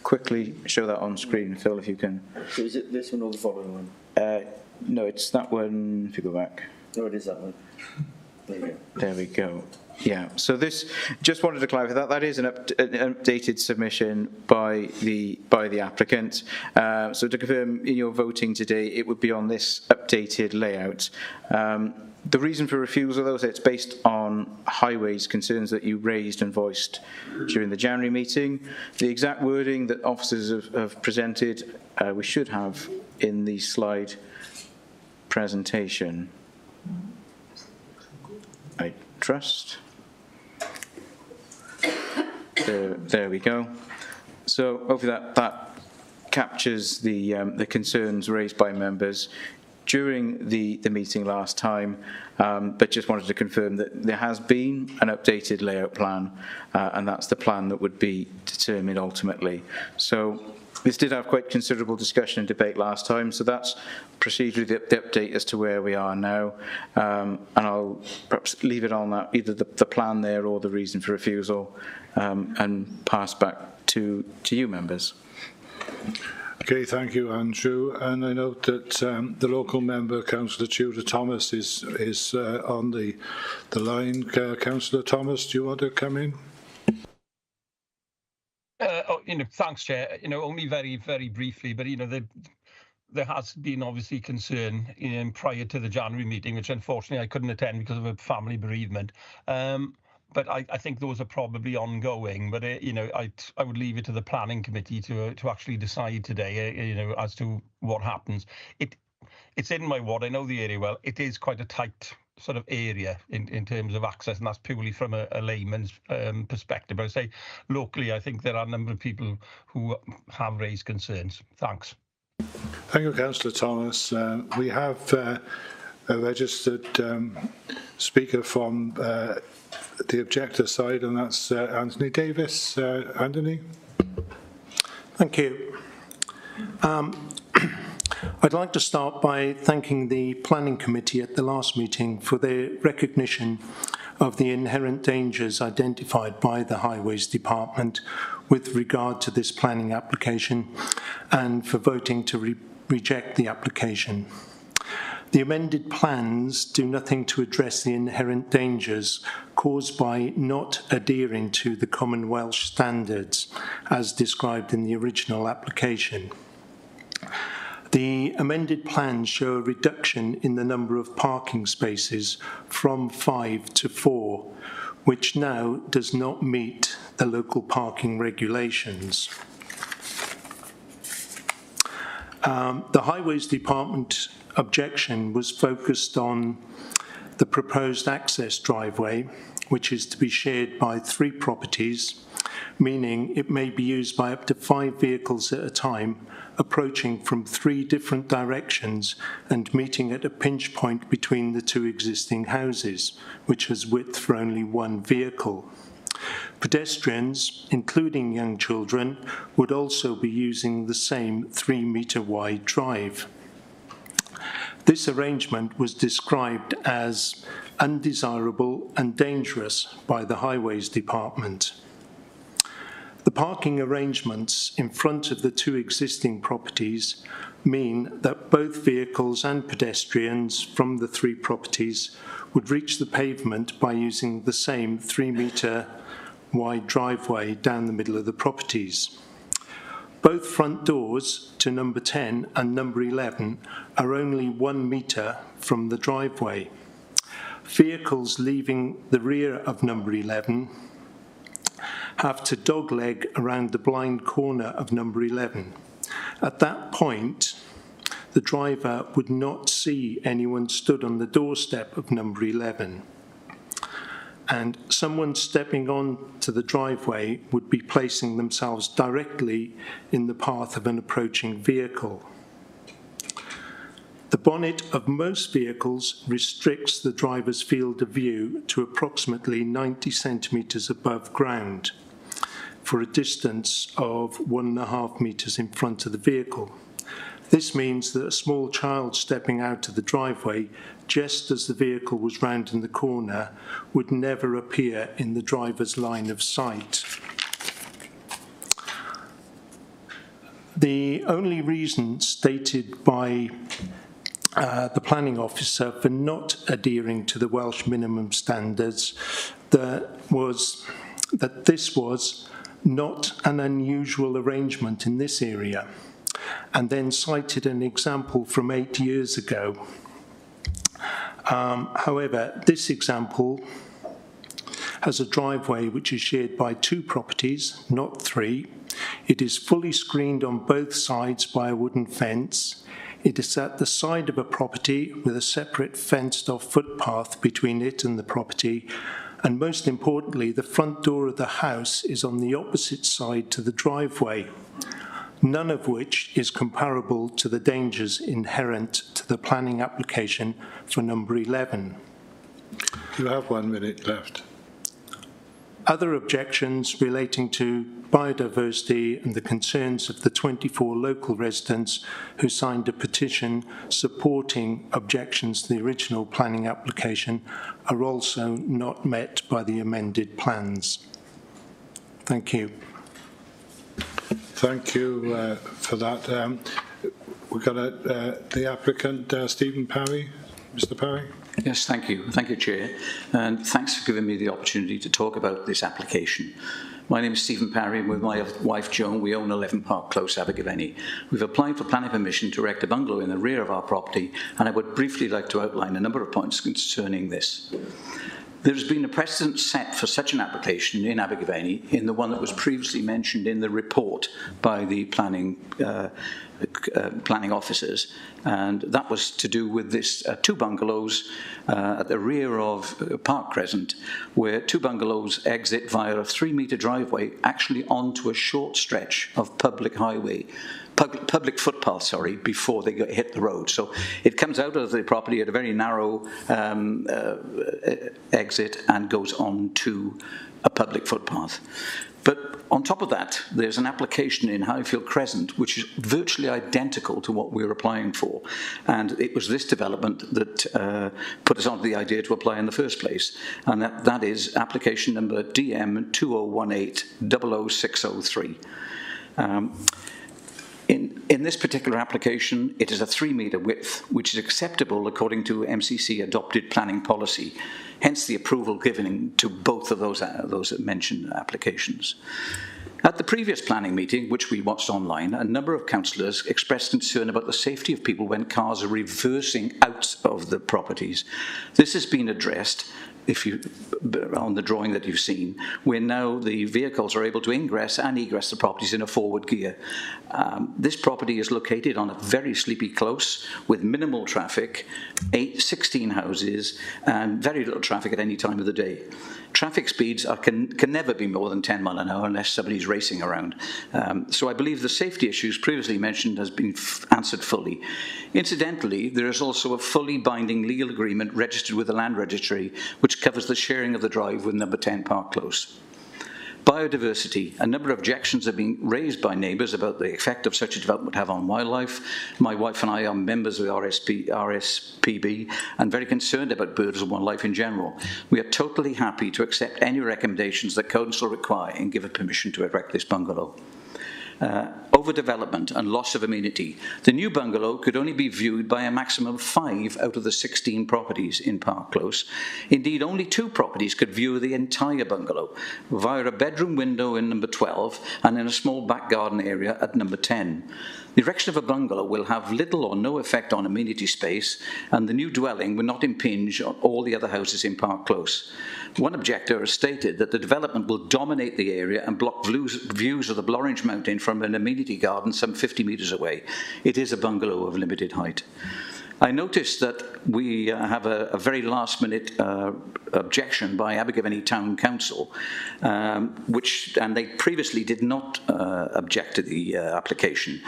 quickly show that on screen, Phil, if you can. So is it this one or the following one? No, it's that one, if you go back. No, it is that one. There we go. Yeah, so this, just wanted to clarify that is an updated submission by the applicant. So to confirm, in your voting today, it would be on this updated layout. The reason for refusal, though, is it's based on highways concerns that you raised and voiced during the January meeting. The exact wording that officers have presented, we should have in the slide presentation, I trust. There we go. So hopefully that captures the concerns raised by members during the meeting last time, but just wanted to confirm that there has been an updated layout plan, and that's the plan that would be determined ultimately. So this did have quite considerable discussion and debate last time, so that's procedurally the update as to where we are now, and I'll perhaps leave it on that, either the plan there or the reason for refusal, and pass back to you, members. Okay, thank you, Andrew. And I note that the local member, Councillor Tudor Thomas, is on the line. Councillor Thomas, do you want to come in? Thanks, Chair. Only very, very briefly, but there has been obviously concern prior to the January meeting, which unfortunately I couldn't attend because of a family bereavement. But I think those are probably ongoing. But I would leave it to the planning committee to actually decide today, as to what happens. It's in my ward. I know the area well. It is quite a tight sort of area in terms of access, and that's purely from a layman's perspective. But I say locally, I think there are a number of people who have raised concerns. Thanks. Thank you, Councillor Thomas. We have a registered speaker from the objector side, and that's Anthony Davis. Anthony? Thank you. I'd like to start by thanking the Planning Committee at the last meeting for their recognition of the inherent dangers identified by the Highways Department with regard to this planning application, and for voting to reject the application. The amended plans do nothing to address the inherent dangers caused by not adhering to the Common Welsh standards as described in the original application. The amended plans show a reduction in the number of parking spaces from 5 to 4, which now does not meet the local parking regulations. The Highways Department objection was focused on the proposed access driveway, which is to be shared by 3 properties, meaning it may be used by up to 5 vehicles at a time, approaching from 3 different directions and meeting at a pinch point between the 2 existing houses, which has width for only 1 vehicle. Pedestrians, including young children, would also be using the same 3-metre wide drive. This arrangement was described as undesirable and dangerous by the Highways Department. The parking arrangements in front of the 2 existing properties mean that both vehicles and pedestrians from the 3 properties would reach the pavement by using the same 3-metre wide driveway down the middle of the properties. Both front doors to number 10 and number 11 are only 1 metre from the driveway. Vehicles leaving the rear of number 11 have to dogleg around the blind corner of number 11. At that point, the driver would not see anyone stood on the doorstep of number 11. And someone stepping onto the driveway would be placing themselves directly in the path of an approaching vehicle. The bonnet of most vehicles restricts the driver's field of view to approximately 90 centimetres above ground, for a distance of 1.5 metres in front of the vehicle. This means that a small child stepping out of the driveway just as the vehicle was rounding the corner would never appear in the driver's line of sight. The only reason stated by the planning officer for not adhering to the Welsh minimum standards was that this was not an unusual arrangement in this area, and then cited an example from 8 years ago. However, this example has a driveway which is shared by 2 properties, not 3. It is fully screened on both sides by a wooden fence. It is at the side of a property with a separate fenced-off footpath between it and the property, and most importantly, the front door of the house is on the opposite side to the driveway, none of which is comparable to the dangers inherent to the planning application for number 11. You have 1 minute left. Other objections relating to biodiversity and the concerns of the 24 local residents who signed a petition supporting objections to the original planning application are also not met by the amended plans. Thank you. Thank you for that. We've got the applicant, Stephen Parry. Mr. Parry. Yes, thank you. Thank you, Chair. And thanks for giving me the opportunity to talk about this application. My name is Stephen Parry, and with my wife Joan, we own 11 Park Close, Abergavenny. We've applied for planning permission to erect a bungalow in the rear of our property, and I would briefly like to outline a number of points concerning this. There has been a precedent set for such an application in Abergavenny in the one that was previously mentioned in the report by the planning officers, and that was to do with this 2 bungalows at the rear of Park Crescent, where 2 bungalows exit via a 3-metre driveway actually onto a short stretch of public footpath, before they hit the road. So it comes out of the property at a very narrow exit and goes on to a public footpath. But on top of that, there's an application in Highfield Crescent which is virtually identical to what we're applying for. And it was this development that put us onto the idea to apply in the first place. And that is application number DM 2018-00603. In this particular application, it is a 3-metre width, which is acceptable according to MCC adopted planning policy, hence the approval given to both of those mentioned applications. At the previous planning meeting, which we watched online, a number of councillors expressed concern about the safety of people when cars are reversing out of the properties. This has been addressed on the drawing that you've seen, where now the vehicles are able to ingress and egress the properties in a forward gear. This property is located on a very sleepy close with minimal traffic, 16 houses, and very little traffic at any time of the day. Traffic speeds can never be more than 10 miles an hour unless somebody's racing around. So I believe the safety issues previously mentioned has been answered fully. Incidentally, there is also a fully binding legal agreement registered with the Land Registry, which covers the sharing of the drive with number 10 Park Close. Biodiversity. A number of objections have been raised by neighbours about the effect of such a development would have on wildlife. My wife and I are members of the RSPB and very concerned about birds and wildlife in general. We are totally happy to accept any recommendations that Council require and give a permission to erect this bungalow. Overdevelopment and loss of amenity. The new bungalow could only be viewed by a maximum of 5 out of the 16 properties in Park Close. Indeed, only 2 properties could view the entire bungalow via a bedroom window in number 12 and in a small back garden area at number 10. The erection of a bungalow will have little or no effect on amenity space, and the new dwelling will not impinge on all the other houses in Park Close. One objector has stated that the development will dominate the area and block views of the Blorenge Mountain from an amenity garden some 50 metres away. It is a bungalow of limited height. I noticed that we have a very last-minute objection by Abergavenny Town Council, and they previously did not object to the application.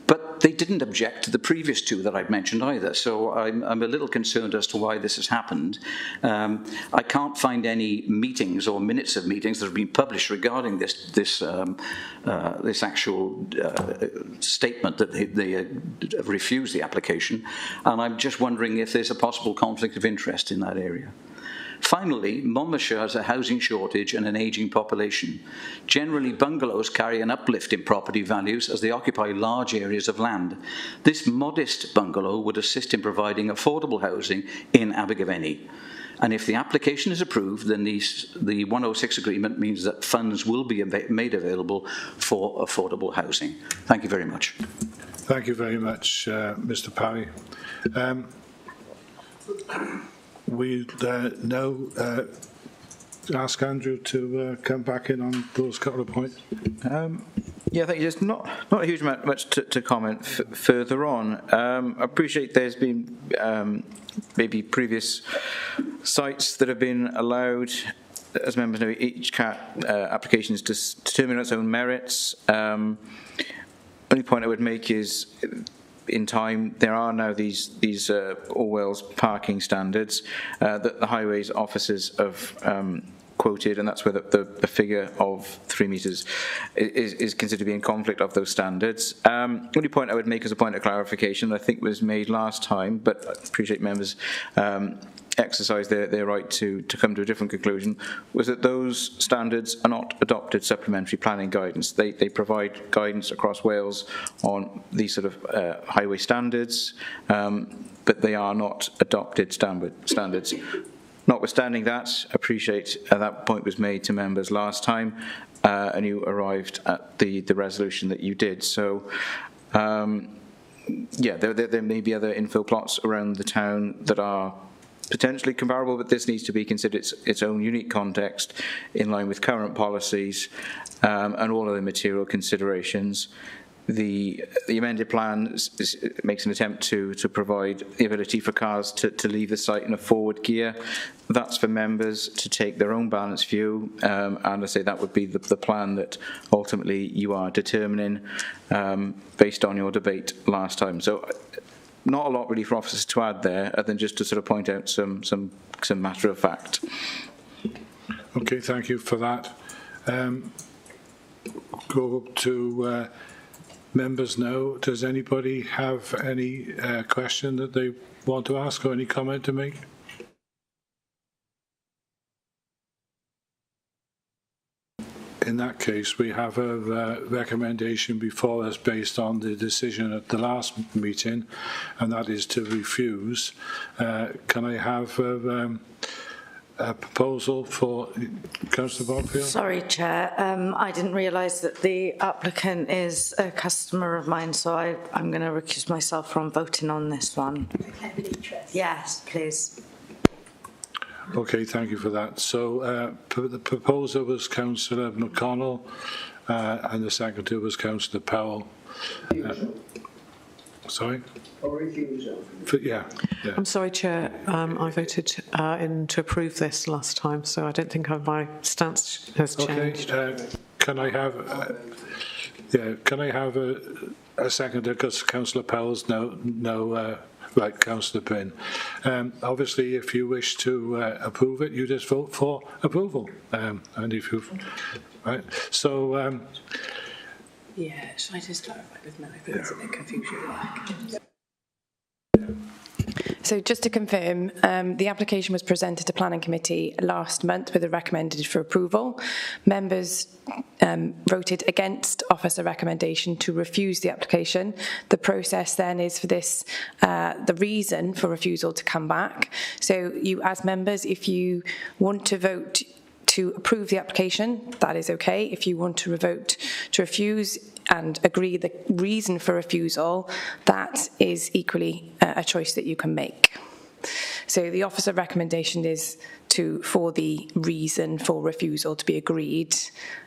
But they didn't object to the previous 2 that I've mentioned either, so I'm a little concerned as to why this has happened. I can't find any meetings or minutes of meetings that have been published regarding this actual statement that they refused the application, and I'm just wondering if there's a possible conflict of interest in that area. Finally, Monmouthshire has a housing shortage and an ageing population. Generally, bungalows carry an uplift in property values as they occupy large areas of land. This modest bungalow would assist in providing affordable housing in Abergavenny. And if the application is approved, then the 106 agreement means that funds will be made available for affordable housing. Thank you very much. Thank you very much, Mr. Parry. We'll now ask Andrew to come back in on those couple of points. Yeah, thank you. There's not a huge amount much to comment further on. I appreciate there's been maybe previous sites that have been allowed. As members know, each application is determined on its own merits. Only point I would make is, in time, there are now these Orwell's parking standards that the highways officers have quoted, and that's where the figure of 3 metres is considered to be in conflict of those standards. Only point I would make as a point of clarification that I think was made last time, but I appreciate members exercise their right to come to a different conclusion, was that those standards are not adopted supplementary planning guidance. They provide guidance across Wales on these sort of highway standards, but they are not adopted standards. Notwithstanding that, I appreciate that point was made to members last time, and you arrived at the resolution that you did. So, yeah, there may be other infill plots around the town that are potentially comparable, but this needs to be considered its own unique context in line with current policies and all other material considerations. The amended plan makes an attempt to provide the ability for cars to leave the site in a forward gear. That's for members to take their own balanced view, and I say that would be the plan that ultimately you are determining based on your debate last time. So not a lot really for officers to add there, other than just to sort of point out some matter of fact. Okay, thank you for that. Go to members now. Does anybody have any question that they want to ask or any comment to make? In that case, we have a recommendation before us based on the decision at the last meeting, and that is to refuse. Can I have a proposal for Councillor Bogfield? Sorry, Chair. I didn't realise that the applicant is a customer of mine, so I'm going to recuse myself from voting on this one. Interest. Yes, please. Okay, thank you for that. So the proposer was Councillor McConnell and the secretary was Councillor Powell. Sorry? Or refusal. Yeah. I'm sorry, Chair. I voted to approve this last time, so I don't think my stance has changed. Okay. Can I have? Can I have a seconder? Because Councillor Powell's no. Right, Councillor Prin. Obviously, if you wish to approve it, you just vote for approval. And if you, right, so. Yeah, should I just clarify with Mel if there's a bit of confusion? So just to confirm, the application was presented to Planning Committee last month with a recommended for approval. Members voted against officer recommendation to refuse the application. The process then is for this, the reason for refusal to come back. So you as members, if you want to vote to approve the application, that is okay. If you want to vote to refuse and agree the reason for refusal, that is equally a choice that you can make. So the officer recommendation is for the reason for refusal to be agreed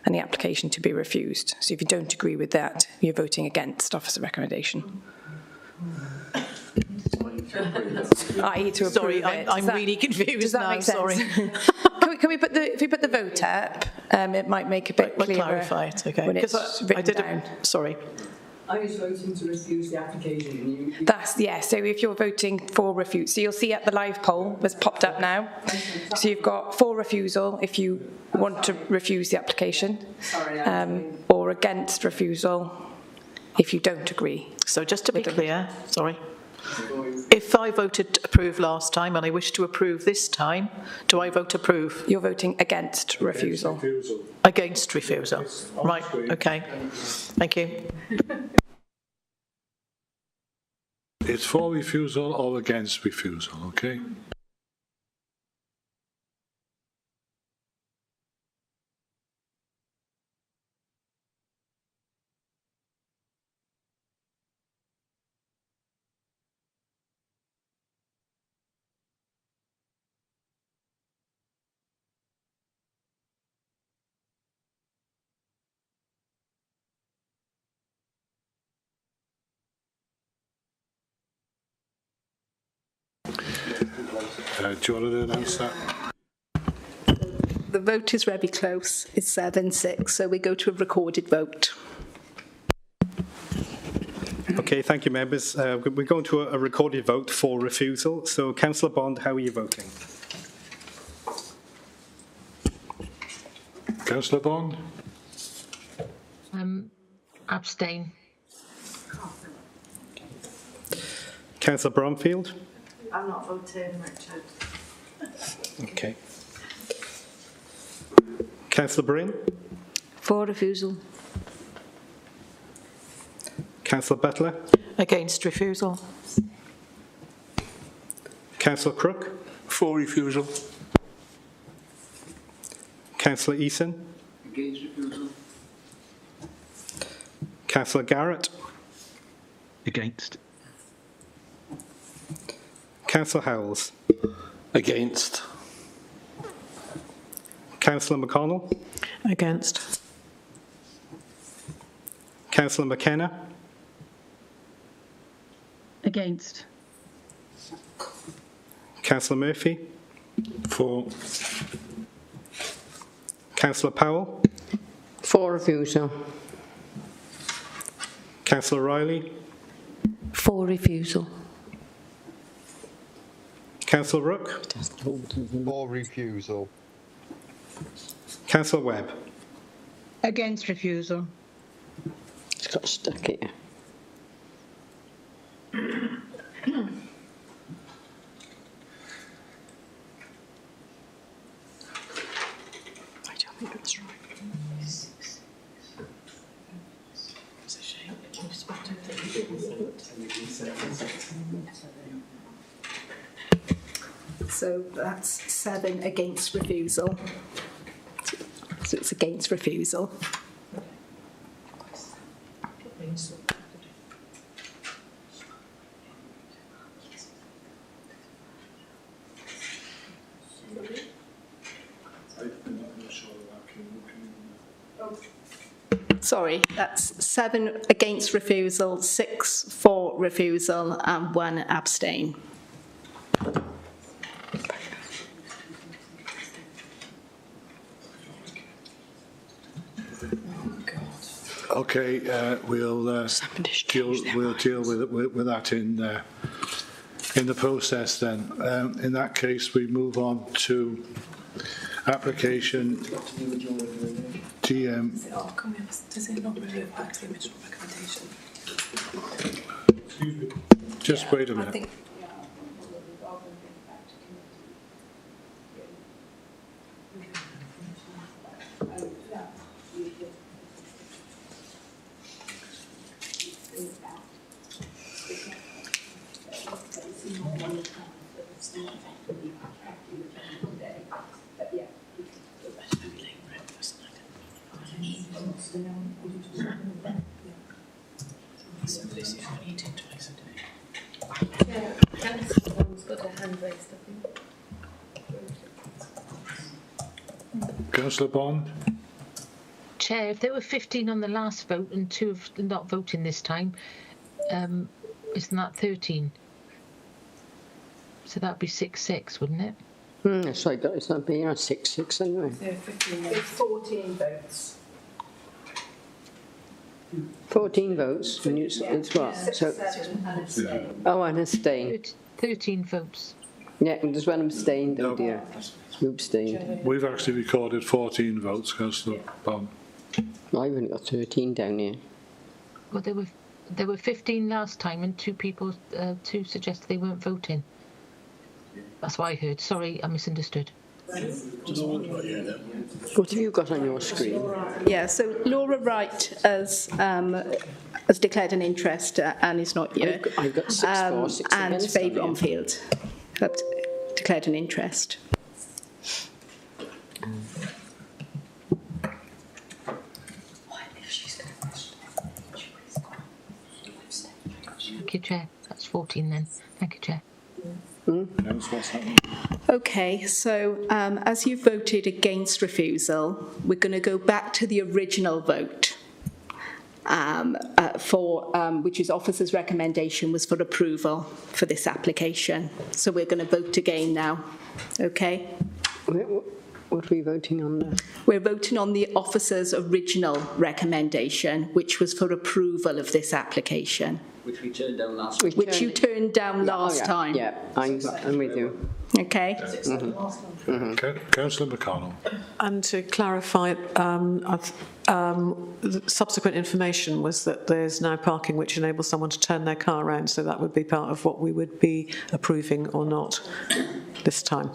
and the application to be refused. So if you don't agree with that, you're voting against officer recommendation. I.e. to approve sorry, it. I'm really confused does that now, make sense? sorry. Can we put if we put the vote up, it might make a bit clearer. Clarify it, okay. When it's written down. Sorry. I was voting to refuse the application. That's, yeah, so if you're voting for refusal, so you'll see at the live poll was popped up now. So you've got for refusal if you want to refuse the application, or against refusal if you don't agree. So just to be clear, sorry. If I voted approve last time and I wish to approve this time, do I vote approve? You're voting against refusal. Against refusal. Right, okay. Thank you. It's for refusal or against refusal, okay? Do you want to announce that? The vote is very close. It's 7-6, so we go to a recorded vote. Okay, thank you, members. We're going to a recorded vote for refusal. So, Councillor Bond, how are you voting? Councillor Bond? Abstain. Councillor Bromfield? I'm not voting, Richard. Okay. Councillor Bryn? For refusal. Councillor Butler? Against refusal. Councillor Crook? For refusal. Councillor Eason? Against refusal. Councillor Garrett? Against. Councillor Howells? Against. Councillor McConnell? Against. Councillor McKenna? Against. Councillor Murphy? For. Councillor Powell? For refusal. Councillor Riley? For refusal. Councillor Rook? For refusal. Councillor Webb? Against refusal. It's got stuck here. I don't think that's right. It's a shame. So that's 7 against refusal. So it's against refusal. Sorry, that's 7 against refusal, 6 for refusal, and 1 abstain. Okay, we'll deal with that in the process then. In that case, we move on to application DM. Does it not revert back to the original recommendation? Just wait a minute. Councillor Bond? Chair, if there were 15 on the last vote and 2 have not voting this time, isn't that 13? So that'd be 6-6, wouldn't it? So it's not being 6-6 anyway. It's 14 votes. 14 votes, and it's what? 6, So, 7 and abstain. oh, and abstain. 13 votes. Yeah, there's one abstained, oh dear. You abstained. We've actually recorded 14 votes, Councillor Bond. I've only got 13 down here. Well, there were 15 last time, and 2 people 2 suggested they weren't voting. That's what I heard. Sorry, I misunderstood. What have you got on your screen? Yeah, so Laura Wright has declared an interest and is not here. I've got 6 for, 6 and against. Faye Bromfield have declared an interest. Thank you, Chair. That's 14 then. Thank you, Chair. Okay, so as you voted against refusal, we're going to go back to the original vote which is officer's recommendation was for approval for this application. So we're going to vote again now. Okay? What are we voting on now? We're voting on the officer's original recommendation, which was for approval of this application. Which we turned down last week. Which you turned down last time. Yeah, I'm with you. Okay. Councillor McConnell. And to clarify, the subsequent information was that there's now parking which enables someone to turn their car around, so that would be part of what we would be approving or not this time.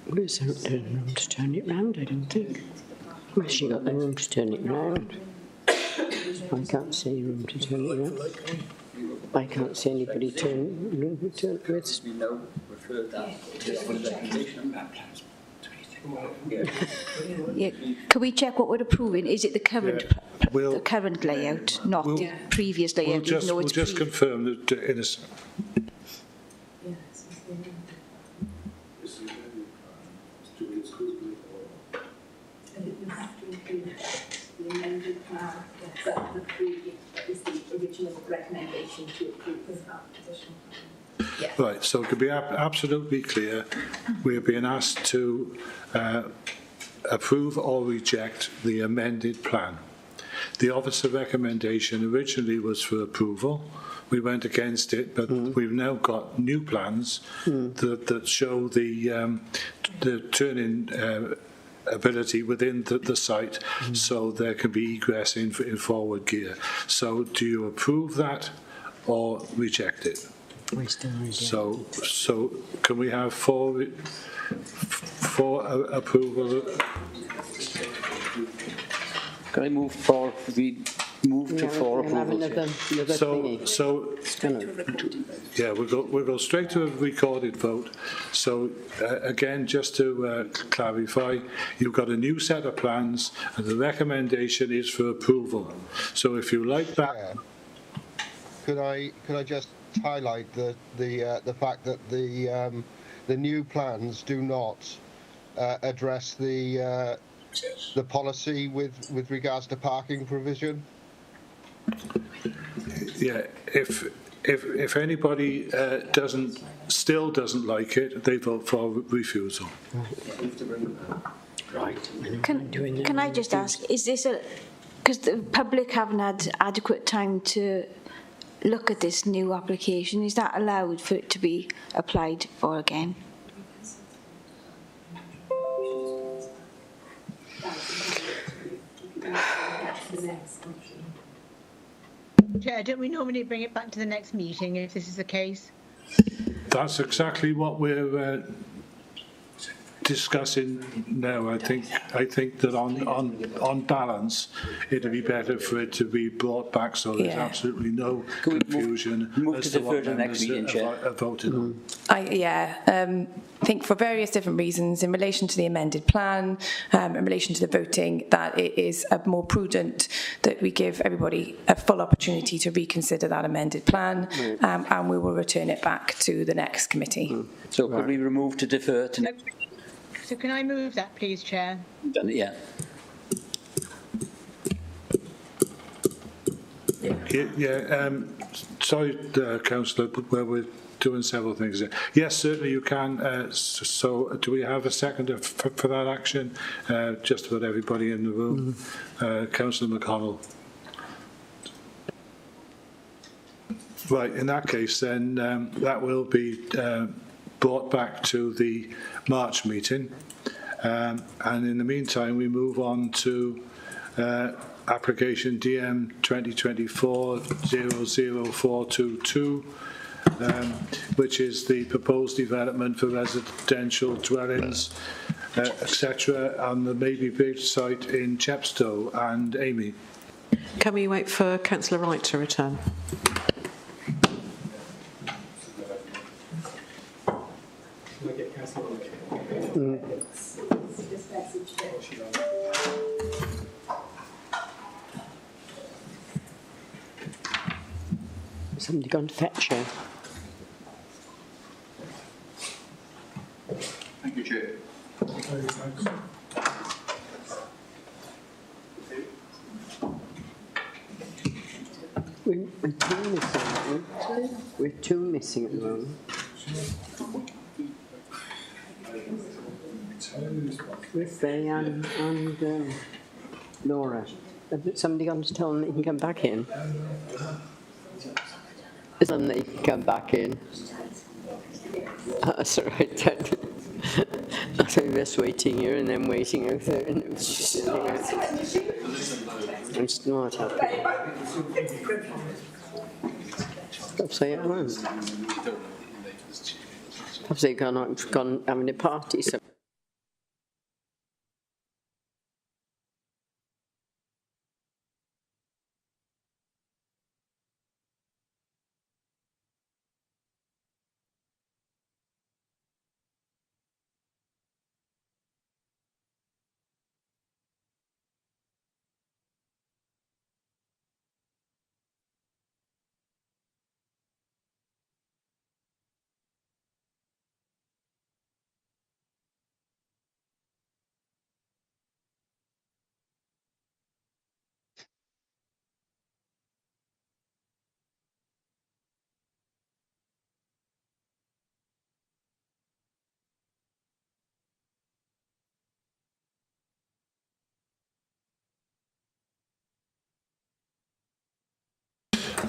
Where's the room to turn it round, I don't think. Where's she got the room to turn it round? I can't see any room to turn it around. I can't see anybody turn it with. Yeah. Can we check what we're approving? Is it the current the current layout, not the previous layout? We'll just confirm that in a. Right, so to be absolutely clear, we're being asked to approve or reject the amended plan. The officer recommendation originally was for approval. We went against it, but we've now got new plans that show the turning ability within the site, so there can be egress in forward gear. So do you approve that or reject it? So can we have for approval? Can I move for approval? Yeah, we'll go straight to a recorded vote. So again, just to clarify, you've got a new set of plans, and the recommendation is for approval. So if you like that, could I just highlight the fact that the new plans do not address the the policy with regards to parking provision? Yeah, if anybody still doesn't like it, they vote for refusal. Right. Can I just ask, is this because the public haven't had adequate time to look at this new application, is that allowed for it to be applied for again? Chair, don't we normally bring it back to the next meeting if this is the case? That's exactly what we're discussing now. I think that on balance, it'd be better for it to be brought back so there's absolutely no confusion as to what members have voted on. I think for various different reasons, in relation to the amended plan, in relation to the voting, that it is more prudent that we give everybody a full opportunity to reconsider that amended plan, and we will return it back to the next committee. So could we remove to defer to next? So can I move that, please, Chair? Done it, yeah. Sorry, Councillor, but we're doing several things here. Yes, certainly you can. So do we have a seconder for that action? Just about everybody in the room. Councillor McConnell. Right, in that case, then that will be brought back to the March meeting. And in the meantime, we move on to application DM 2024-00422, which is the proposed development for residential dwellings, etc., on the Maybe Bridge site in Chepstow. And Amy. Can we wait for Councillor Wright to return? Somebody gone to fetch her? Thank you, Chair. We're two missing at the moment. With Faye and Laura. Has somebody gone to tell them they can come back in? Tell them they can come back in. That's all right then. I'm just waiting here and then waiting out there. And I'm still not happy. Perhaps they are. Perhaps they've gone having a party. So.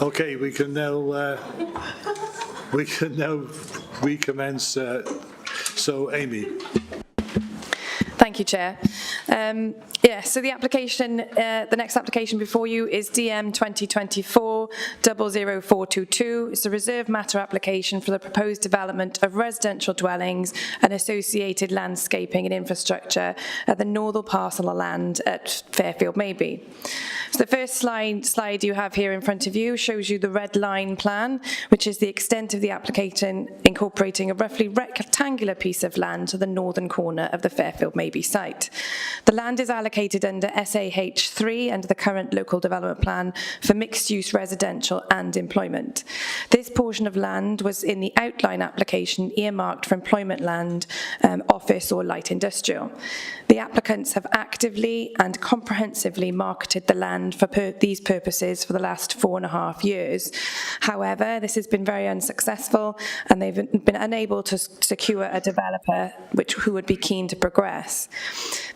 Okay, we can now recommence. So, Amy. Thank you, Chair. So the application, the next application before you is DM 2024-00422. It's a reserved matter application for the proposed development of residential dwellings and associated landscaping and infrastructure at the northern parcel of land at Fairfield Maybe. So the first slide you have here in front of you shows you the red line plan, which is the extent of the application incorporating a roughly rectangular piece of land to the northern corner of the Fairfield Maybe site. The land is allocated under SAH3 under the current local development plan for mixed-use residential and employment. This portion of land was in the outline application earmarked for employment land, office or light industrial. The applicants have actively and comprehensively marketed the land for these purposes for the last 4.5 years. However, this has been very unsuccessful and they've been unable to secure a developer who would be keen to progress.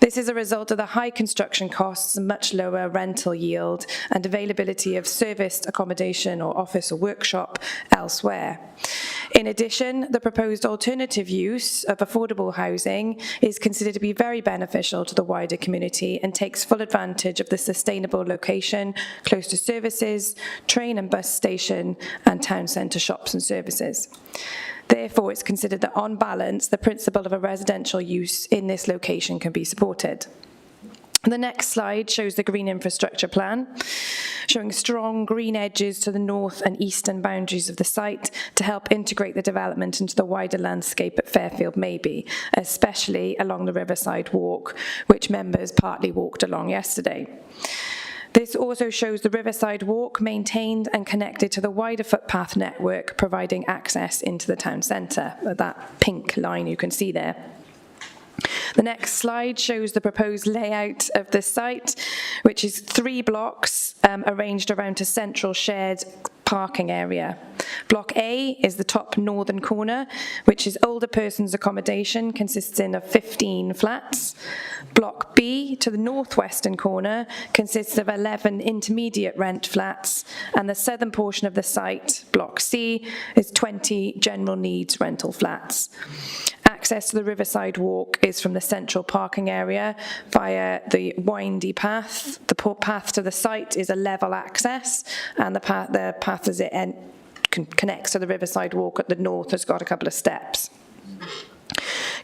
This is a result of the high construction costs, much lower rental yield and availability of serviced accommodation or office or workshop elsewhere. In addition, the proposed alternative use of affordable housing is considered to be very beneficial to the wider community and takes full advantage of the sustainable location close to services, train and bus station and town centre shops and services. Therefore, it's considered that on balance, the principle of a residential use in this location can be supported. The next slide shows the green infrastructure plan, showing strong green edges to the north and eastern boundaries of the site to help integrate the development into the wider landscape at Fairfield Maybe, especially along the Riverside Walk, which members partly walked along yesterday. This also shows the Riverside Walk maintained and connected to the wider footpath network, providing access into the town centre, that pink line you can see there. The next slide shows the proposed layout of the site, which is 3 blocks arranged around a central shared parking area. Block A is the top northern corner, which is older persons accommodation, consisting of 15 flats. Block B, to the northwestern corner, consists of 11 intermediate rent flats, and the southern portion of the site, Block C, is 20 general needs rental flats. Access to the Riverside Walk is from the central parking area via the windy path. The path to the site is a level access, and the path as it connects to the Riverside Walk at the north has got a couple of steps.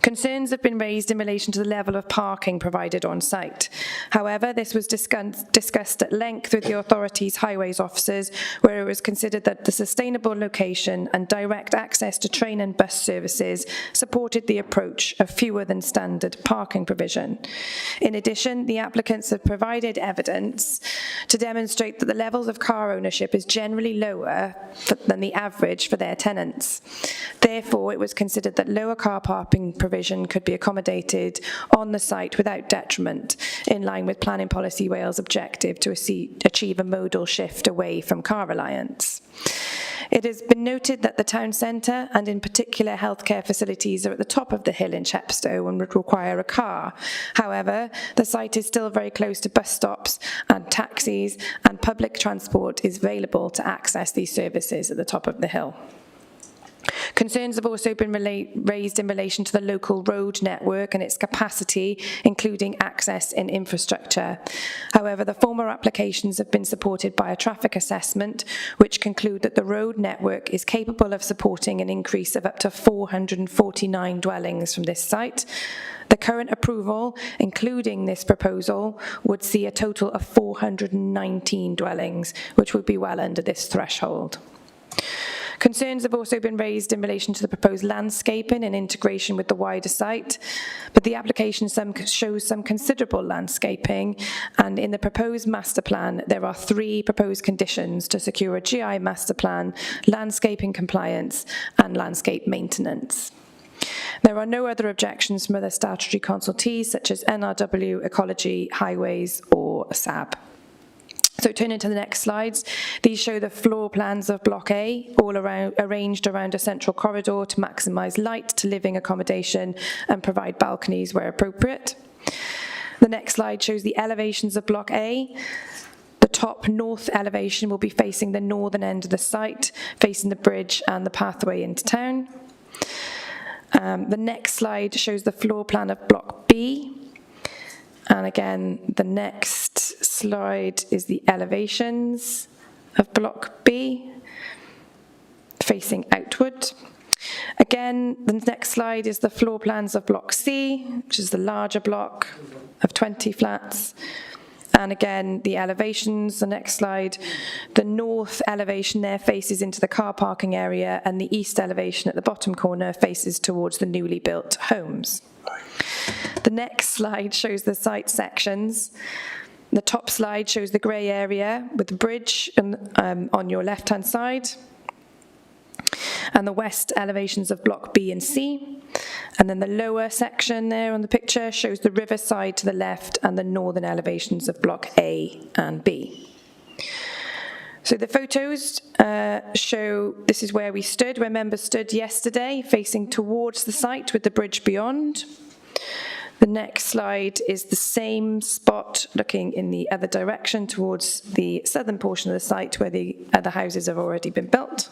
Concerns have been raised in relation to the level of parking provided on site. However, this was discussed at length with the authority's highways officers, where it was considered that the sustainable location and direct access to train and bus services supported the approach of fewer than standard parking provision. In addition, the applicants have provided evidence to demonstrate that the levels of car ownership is generally lower than the average for their tenants. Therefore, it was considered that lower car parking provision could be accommodated on the site without detriment, in line with Planning Policy Wales' objective to achieve a modal shift away from car reliance. It has been noted that the town centre, and in particular healthcare facilities, are at the top of the hill in Chepstow and would require a car. However, the site is still very close to bus stops and taxis, and public transport is available to access these services at the top of the hill. Concerns have also been raised in relation to the local road network and its capacity, including access and infrastructure. However, the former applications have been supported by a traffic assessment, which conclude that the road network is capable of supporting an increase of up to 449 dwellings from this site. The current approval, including this proposal, would see a total of 419 dwellings, which would be well under this threshold. Concerns have also been raised in relation to the proposed landscaping and integration with the wider site, but the application shows some considerable landscaping, and in the proposed master plan there are 3 proposed conditions to secure a GI master plan, landscaping compliance and landscape maintenance. There are no other objections from other statutory consultees such as NRW, Ecology, Highways or SAB. So turning to the next slides, these show the floor plans of Block A, all arranged around a central corridor to maximise light to living accommodation and provide balconies where appropriate. The next slide shows the elevations of Block A. The top north elevation will be facing the northern end of the site, facing the bridge and the pathway into town. The next slide shows the floor plan of Block B. And again, the next slide is the elevations of Block B, facing outward. Again, the next slide is the floor plans of Block C, which is the larger block of 20 flats. And again, the elevations, the next slide, the north elevation there faces into the car parking area, and the east elevation at the bottom corner faces towards the newly built homes. The next slide shows the site sections. The top slide shows the grey area with the bridge on your left-hand side, and the west elevations of Block B and C. And then the lower section there on the picture shows the riverside to the left and the northern elevations of Block A and B. So the photos show this is where we stood, where members stood yesterday, facing towards the site with the bridge beyond. The next slide is the same spot looking in the other direction towards the southern portion of the site where the other houses have already been built.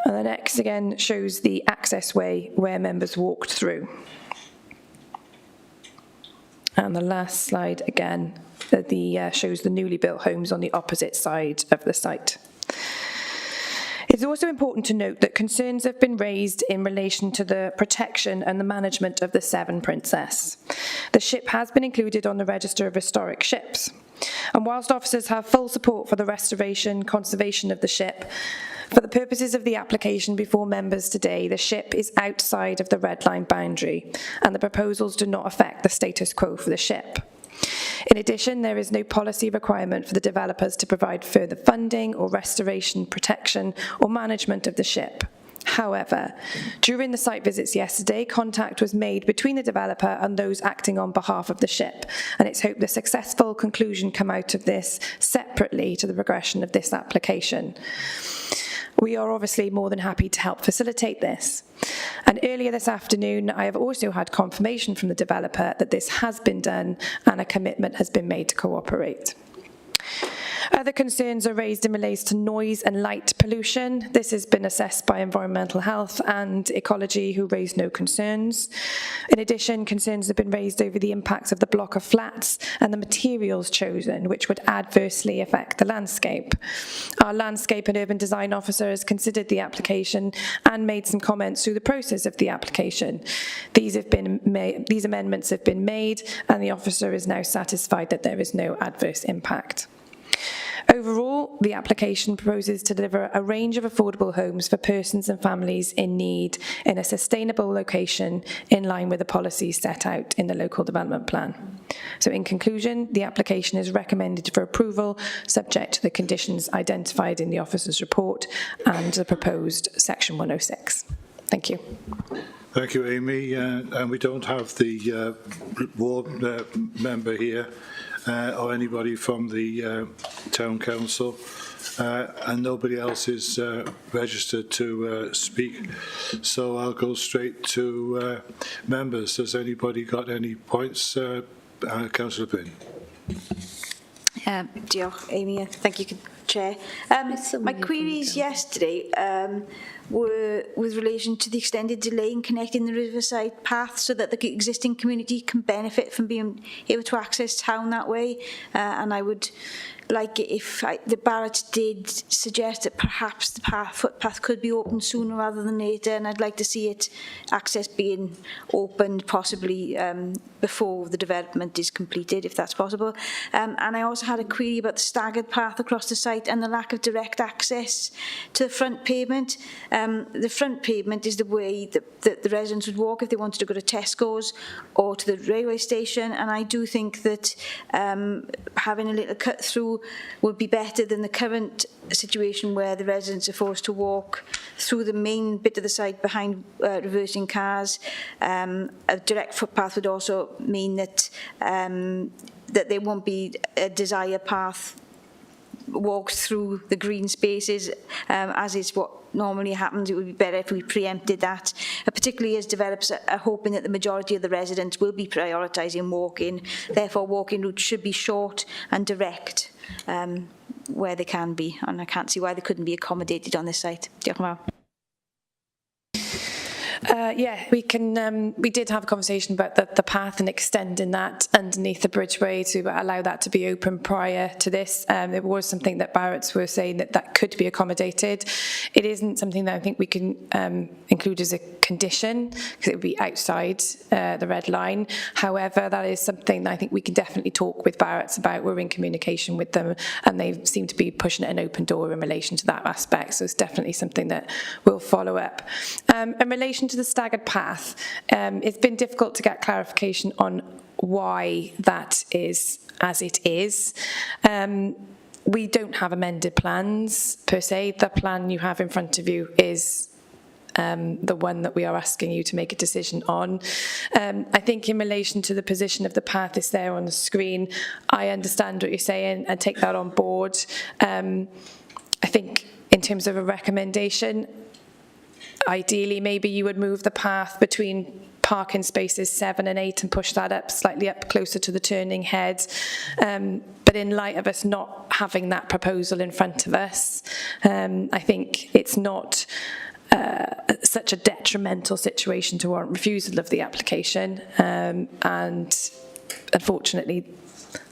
And the next again shows the access way where members walked through. And the last slide again shows the newly built homes on the opposite side of the site. It's also important to note that concerns have been raised in relation to the protection and the management of the Severn Princess. The ship has been included on the Register of Historic Ships. And whilst officers have full support for the restoration, conservation of the ship, for the purposes of the application before members today, the ship is outside of the red line boundary, and the proposals do not affect the status quo for the ship. In addition, there is no policy requirement for the developers to provide further funding or restoration, protection or management of the ship. However, during the site visits yesterday, contact was made between the developer and those acting on behalf of the ship, and it's hoped a successful conclusion come out of this separately to the progression of this application. We are obviously more than happy to help facilitate this. And earlier this afternoon, I have also had confirmation from the developer that this has been done and a commitment has been made to cooperate. Other concerns are raised in relation to noise and light pollution. This has been assessed by Environmental Health and Ecology, who raised no concerns. In addition, concerns have been raised over the impacts of the block of flats and the materials chosen, which would adversely affect the landscape. Our landscape and urban design officer has considered the application and made some comments through the process of the application. These amendments have been made, and the officer is now satisfied that there is no adverse impact. Overall, the application proposes to deliver a range of affordable homes for persons and families in need in a sustainable location in line with the policies set out in the local development plan. So in conclusion, the application is recommended for approval subject to the conditions identified in the officer's report and the proposed section 106. Thank you. Thank you, Amy. And we don't have the ward member here. Or anybody from the Town Council, and nobody else is registered to speak. So I'll go straight to members. Has anybody got any points? Councillor Payne. Diolch, Amy. Thank you, Chair. My queries yesterday were with relation to the extended delay in connecting the Riverside path so that the existing community can benefit from being able to access town that way. And I would like it if the Barrett did suggest that perhaps the footpath could be opened sooner rather than later, and I'd like to see it access being opened possibly before the development is completed, if that's possible. And I also had a query about the staggered path across the site and the lack of direct access to the front pavement. The front pavement is the way that the residents would walk if they wanted to go to Tesco's or to the railway station, and I do think that having a little cut through would be better than the current situation where the residents are forced to walk through the main bit of the site behind reversing cars. A direct footpath would also mean that that there won't be a desired path walked through the green spaces, as is what normally happens. It would be better if we preempted that, particularly as developers are hoping that the majority of the residents will be prioritising walking. Therefore, walking routes should be short and direct where they can be, and I can't see why they couldn't be accommodated on this site. Diolch yn fawr. Yeah, we did have a conversation about the path and extending that underneath the bridgeway to allow that to be open prior to this. There was something that Barrett's were saying that could be accommodated. It isn't something that I think we can include as a condition because it would be outside the red line. However, that is something that I think we can definitely talk with Barrett's about. We're in communication with them and they seem to be pushing an open door in relation to that aspect. So it's definitely something that we'll follow up. In relation to to the staggered path, it's been difficult to get clarification on why that is as it is. We don't have amended plans per se. The plan you have in front of you is the one that we are asking you to make a decision on. I think in relation to the position of the path is there on the screen. I understand what you're saying and take that on board. I think in terms of a recommendation, ideally maybe you would move the path between parking spaces 7 and 8 and push that up slightly up closer to the turning head. But in light of us not having that proposal in front of us, I think it's not such a detrimental situation to warrant refusal of the application. And unfortunately,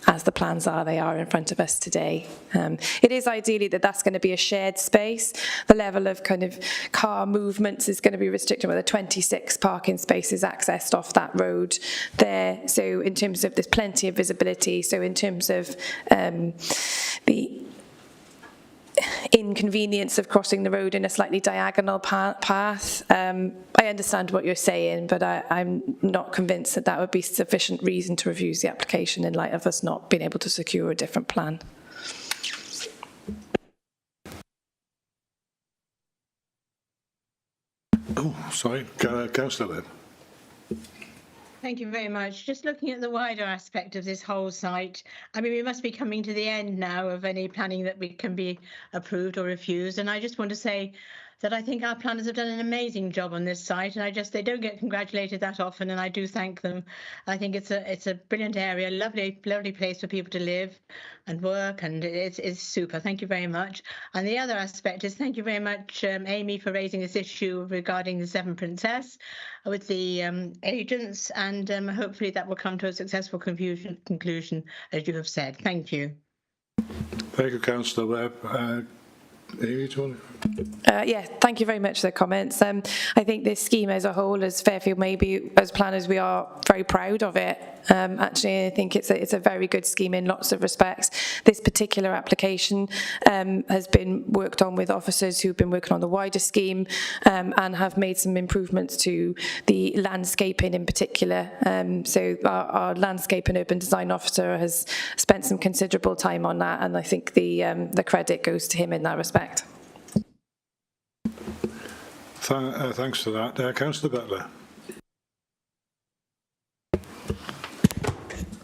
as the plans are, they are in front of us today. It is ideally that that's going to be a shared space. The level of kind of car movements is going to be restricted with 26 parking spaces accessed off that road there. So in terms of, there's plenty of visibility. So in terms of the inconvenience of crossing the road in a slightly diagonal path. I understand what you're saying, but I'm not convinced that that would be sufficient reason to refuse the application in light of us not being able to secure a different plan. Oh, sorry, Councillor Webb. Thank you very much. Just looking at the wider aspect of this whole site, I mean, we must be coming to the end now of any planning that we can be approved or refused. And I just want to say that I think our planners have done an amazing job on this site, and they don't get congratulated that often, and I do thank them. I think it's a brilliant area, lovely place for people to live and work, and it's super. Thank you very much. And the other aspect is thank you very much, Amy, for raising this issue regarding the Severn Princess with the agents, and hopefully that will come to a successful conclusion, as you have said. Thank you. Thank you, Councillor Webb. Amy, do you want yeah, thank you very much for the comments. I think this scheme as a whole, as Fairfield maybe, as planners, we are very proud of it. Actually, I think it's a very good scheme in lots of respects. This particular application has been worked on with officers who've been working on the wider scheme and have made some improvements to the landscaping in particular. So our landscape and urban design officer has spent some considerable time on that, and I think the credit goes to him in that respect. Thanks for that. Councillor Butler.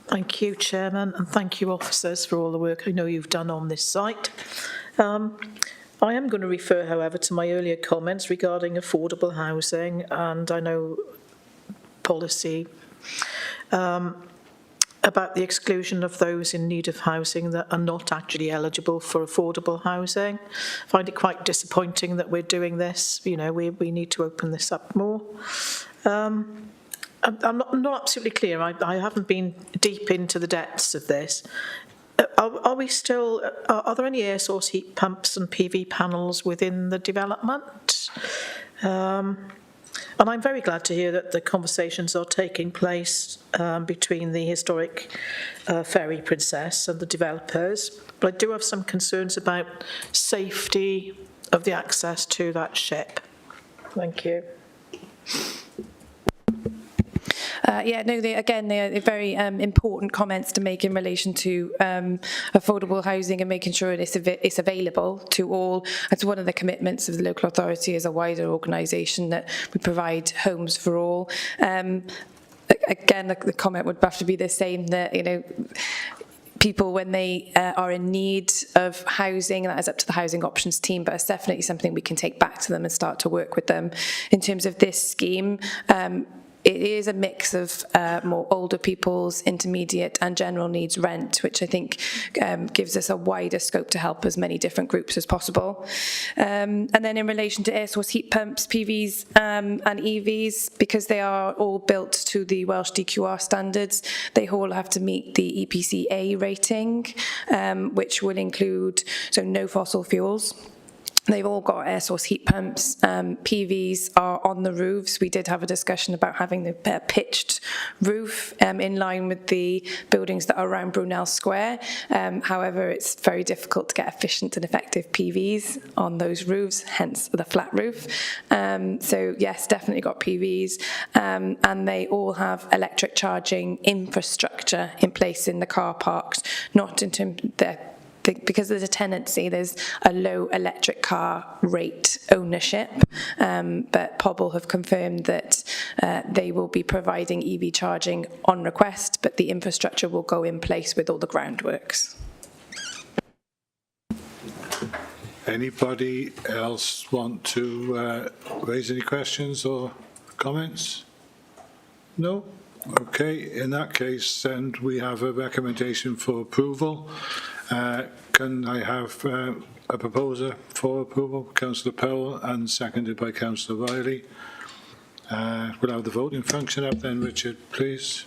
Thank you, Chairman, and thank you, officers, for all the work I know you've done on this site. I am going to refer, however, to my earlier comments regarding affordable housing, and I know policy about the exclusion of those in need of housing that are not actually eligible for affordable housing. I find it quite disappointing that we're doing this. You know, we need to open this up more. I'm not absolutely clear. I haven't been deep into the depths of this. Are we still? Are there any air source heat pumps and PV panels within the development? And I'm very glad to hear that the conversations are taking place between the historic Ferry Princess and the developers. But I do have some concerns about safety of the access to that ship. Thank you. Yeah, no, again, they are very important comments to make in relation to affordable housing and making sure it's available to all. It's one of the commitments of the local authority as a wider organisation that we provide homes for all. Again, the comment would have to be the same, that, you know, people, when they are in need of housing, that is up to the housing options team, but it's definitely something we can take back to them and start to work with them. In terms of this scheme, it is a mix of more older people's, intermediate and general needs rent, which I think gives us a wider scope to help as many different groups as possible. And then in relation to air source heat pumps, PVs and EVs, because they are all built to the Welsh DQR standards, they all have to meet the EPC A rating, which will include, so no fossil fuels. They've all got air source heat pumps. PVs are on the roofs. We did have a discussion about having the pitched roof in line with the buildings that are around Brunel Square. However, it's very difficult to get efficient and effective PVs on those roofs, hence the flat roof. So yes, definitely got PVs. And they all have electric charging infrastructure in place in the car parks, not in terms of because there's a tendency, there's a low electric car rate ownership, but Pobble have confirmed that they will be providing EV charging on request, but the infrastructure will go in place with all the groundworks. Anybody else want to raise any questions or comments? No? Okay, in that case, then we have a recommendation for approval. Can I have a proposer for approval? Councillor Powell, and seconded by Councillor Riley. We'll have the voting function up then, Richard, please.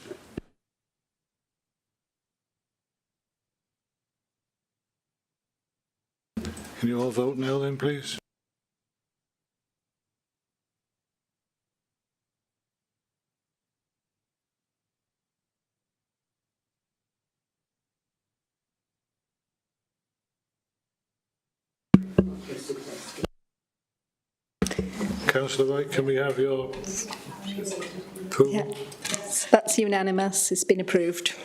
Can you all vote now then, please? Councillor Wright, can we have your approval? Yeah. That's unanimous. It's been approved.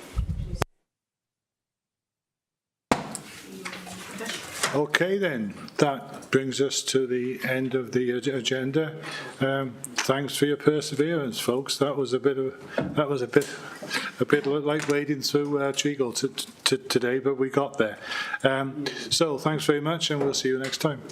Okay then, that brings us to the end of the agenda. Thanks for your perseverance, folks. That was a bit like wading through treacle today, but we got there. So thanks very much, and we'll see you next time.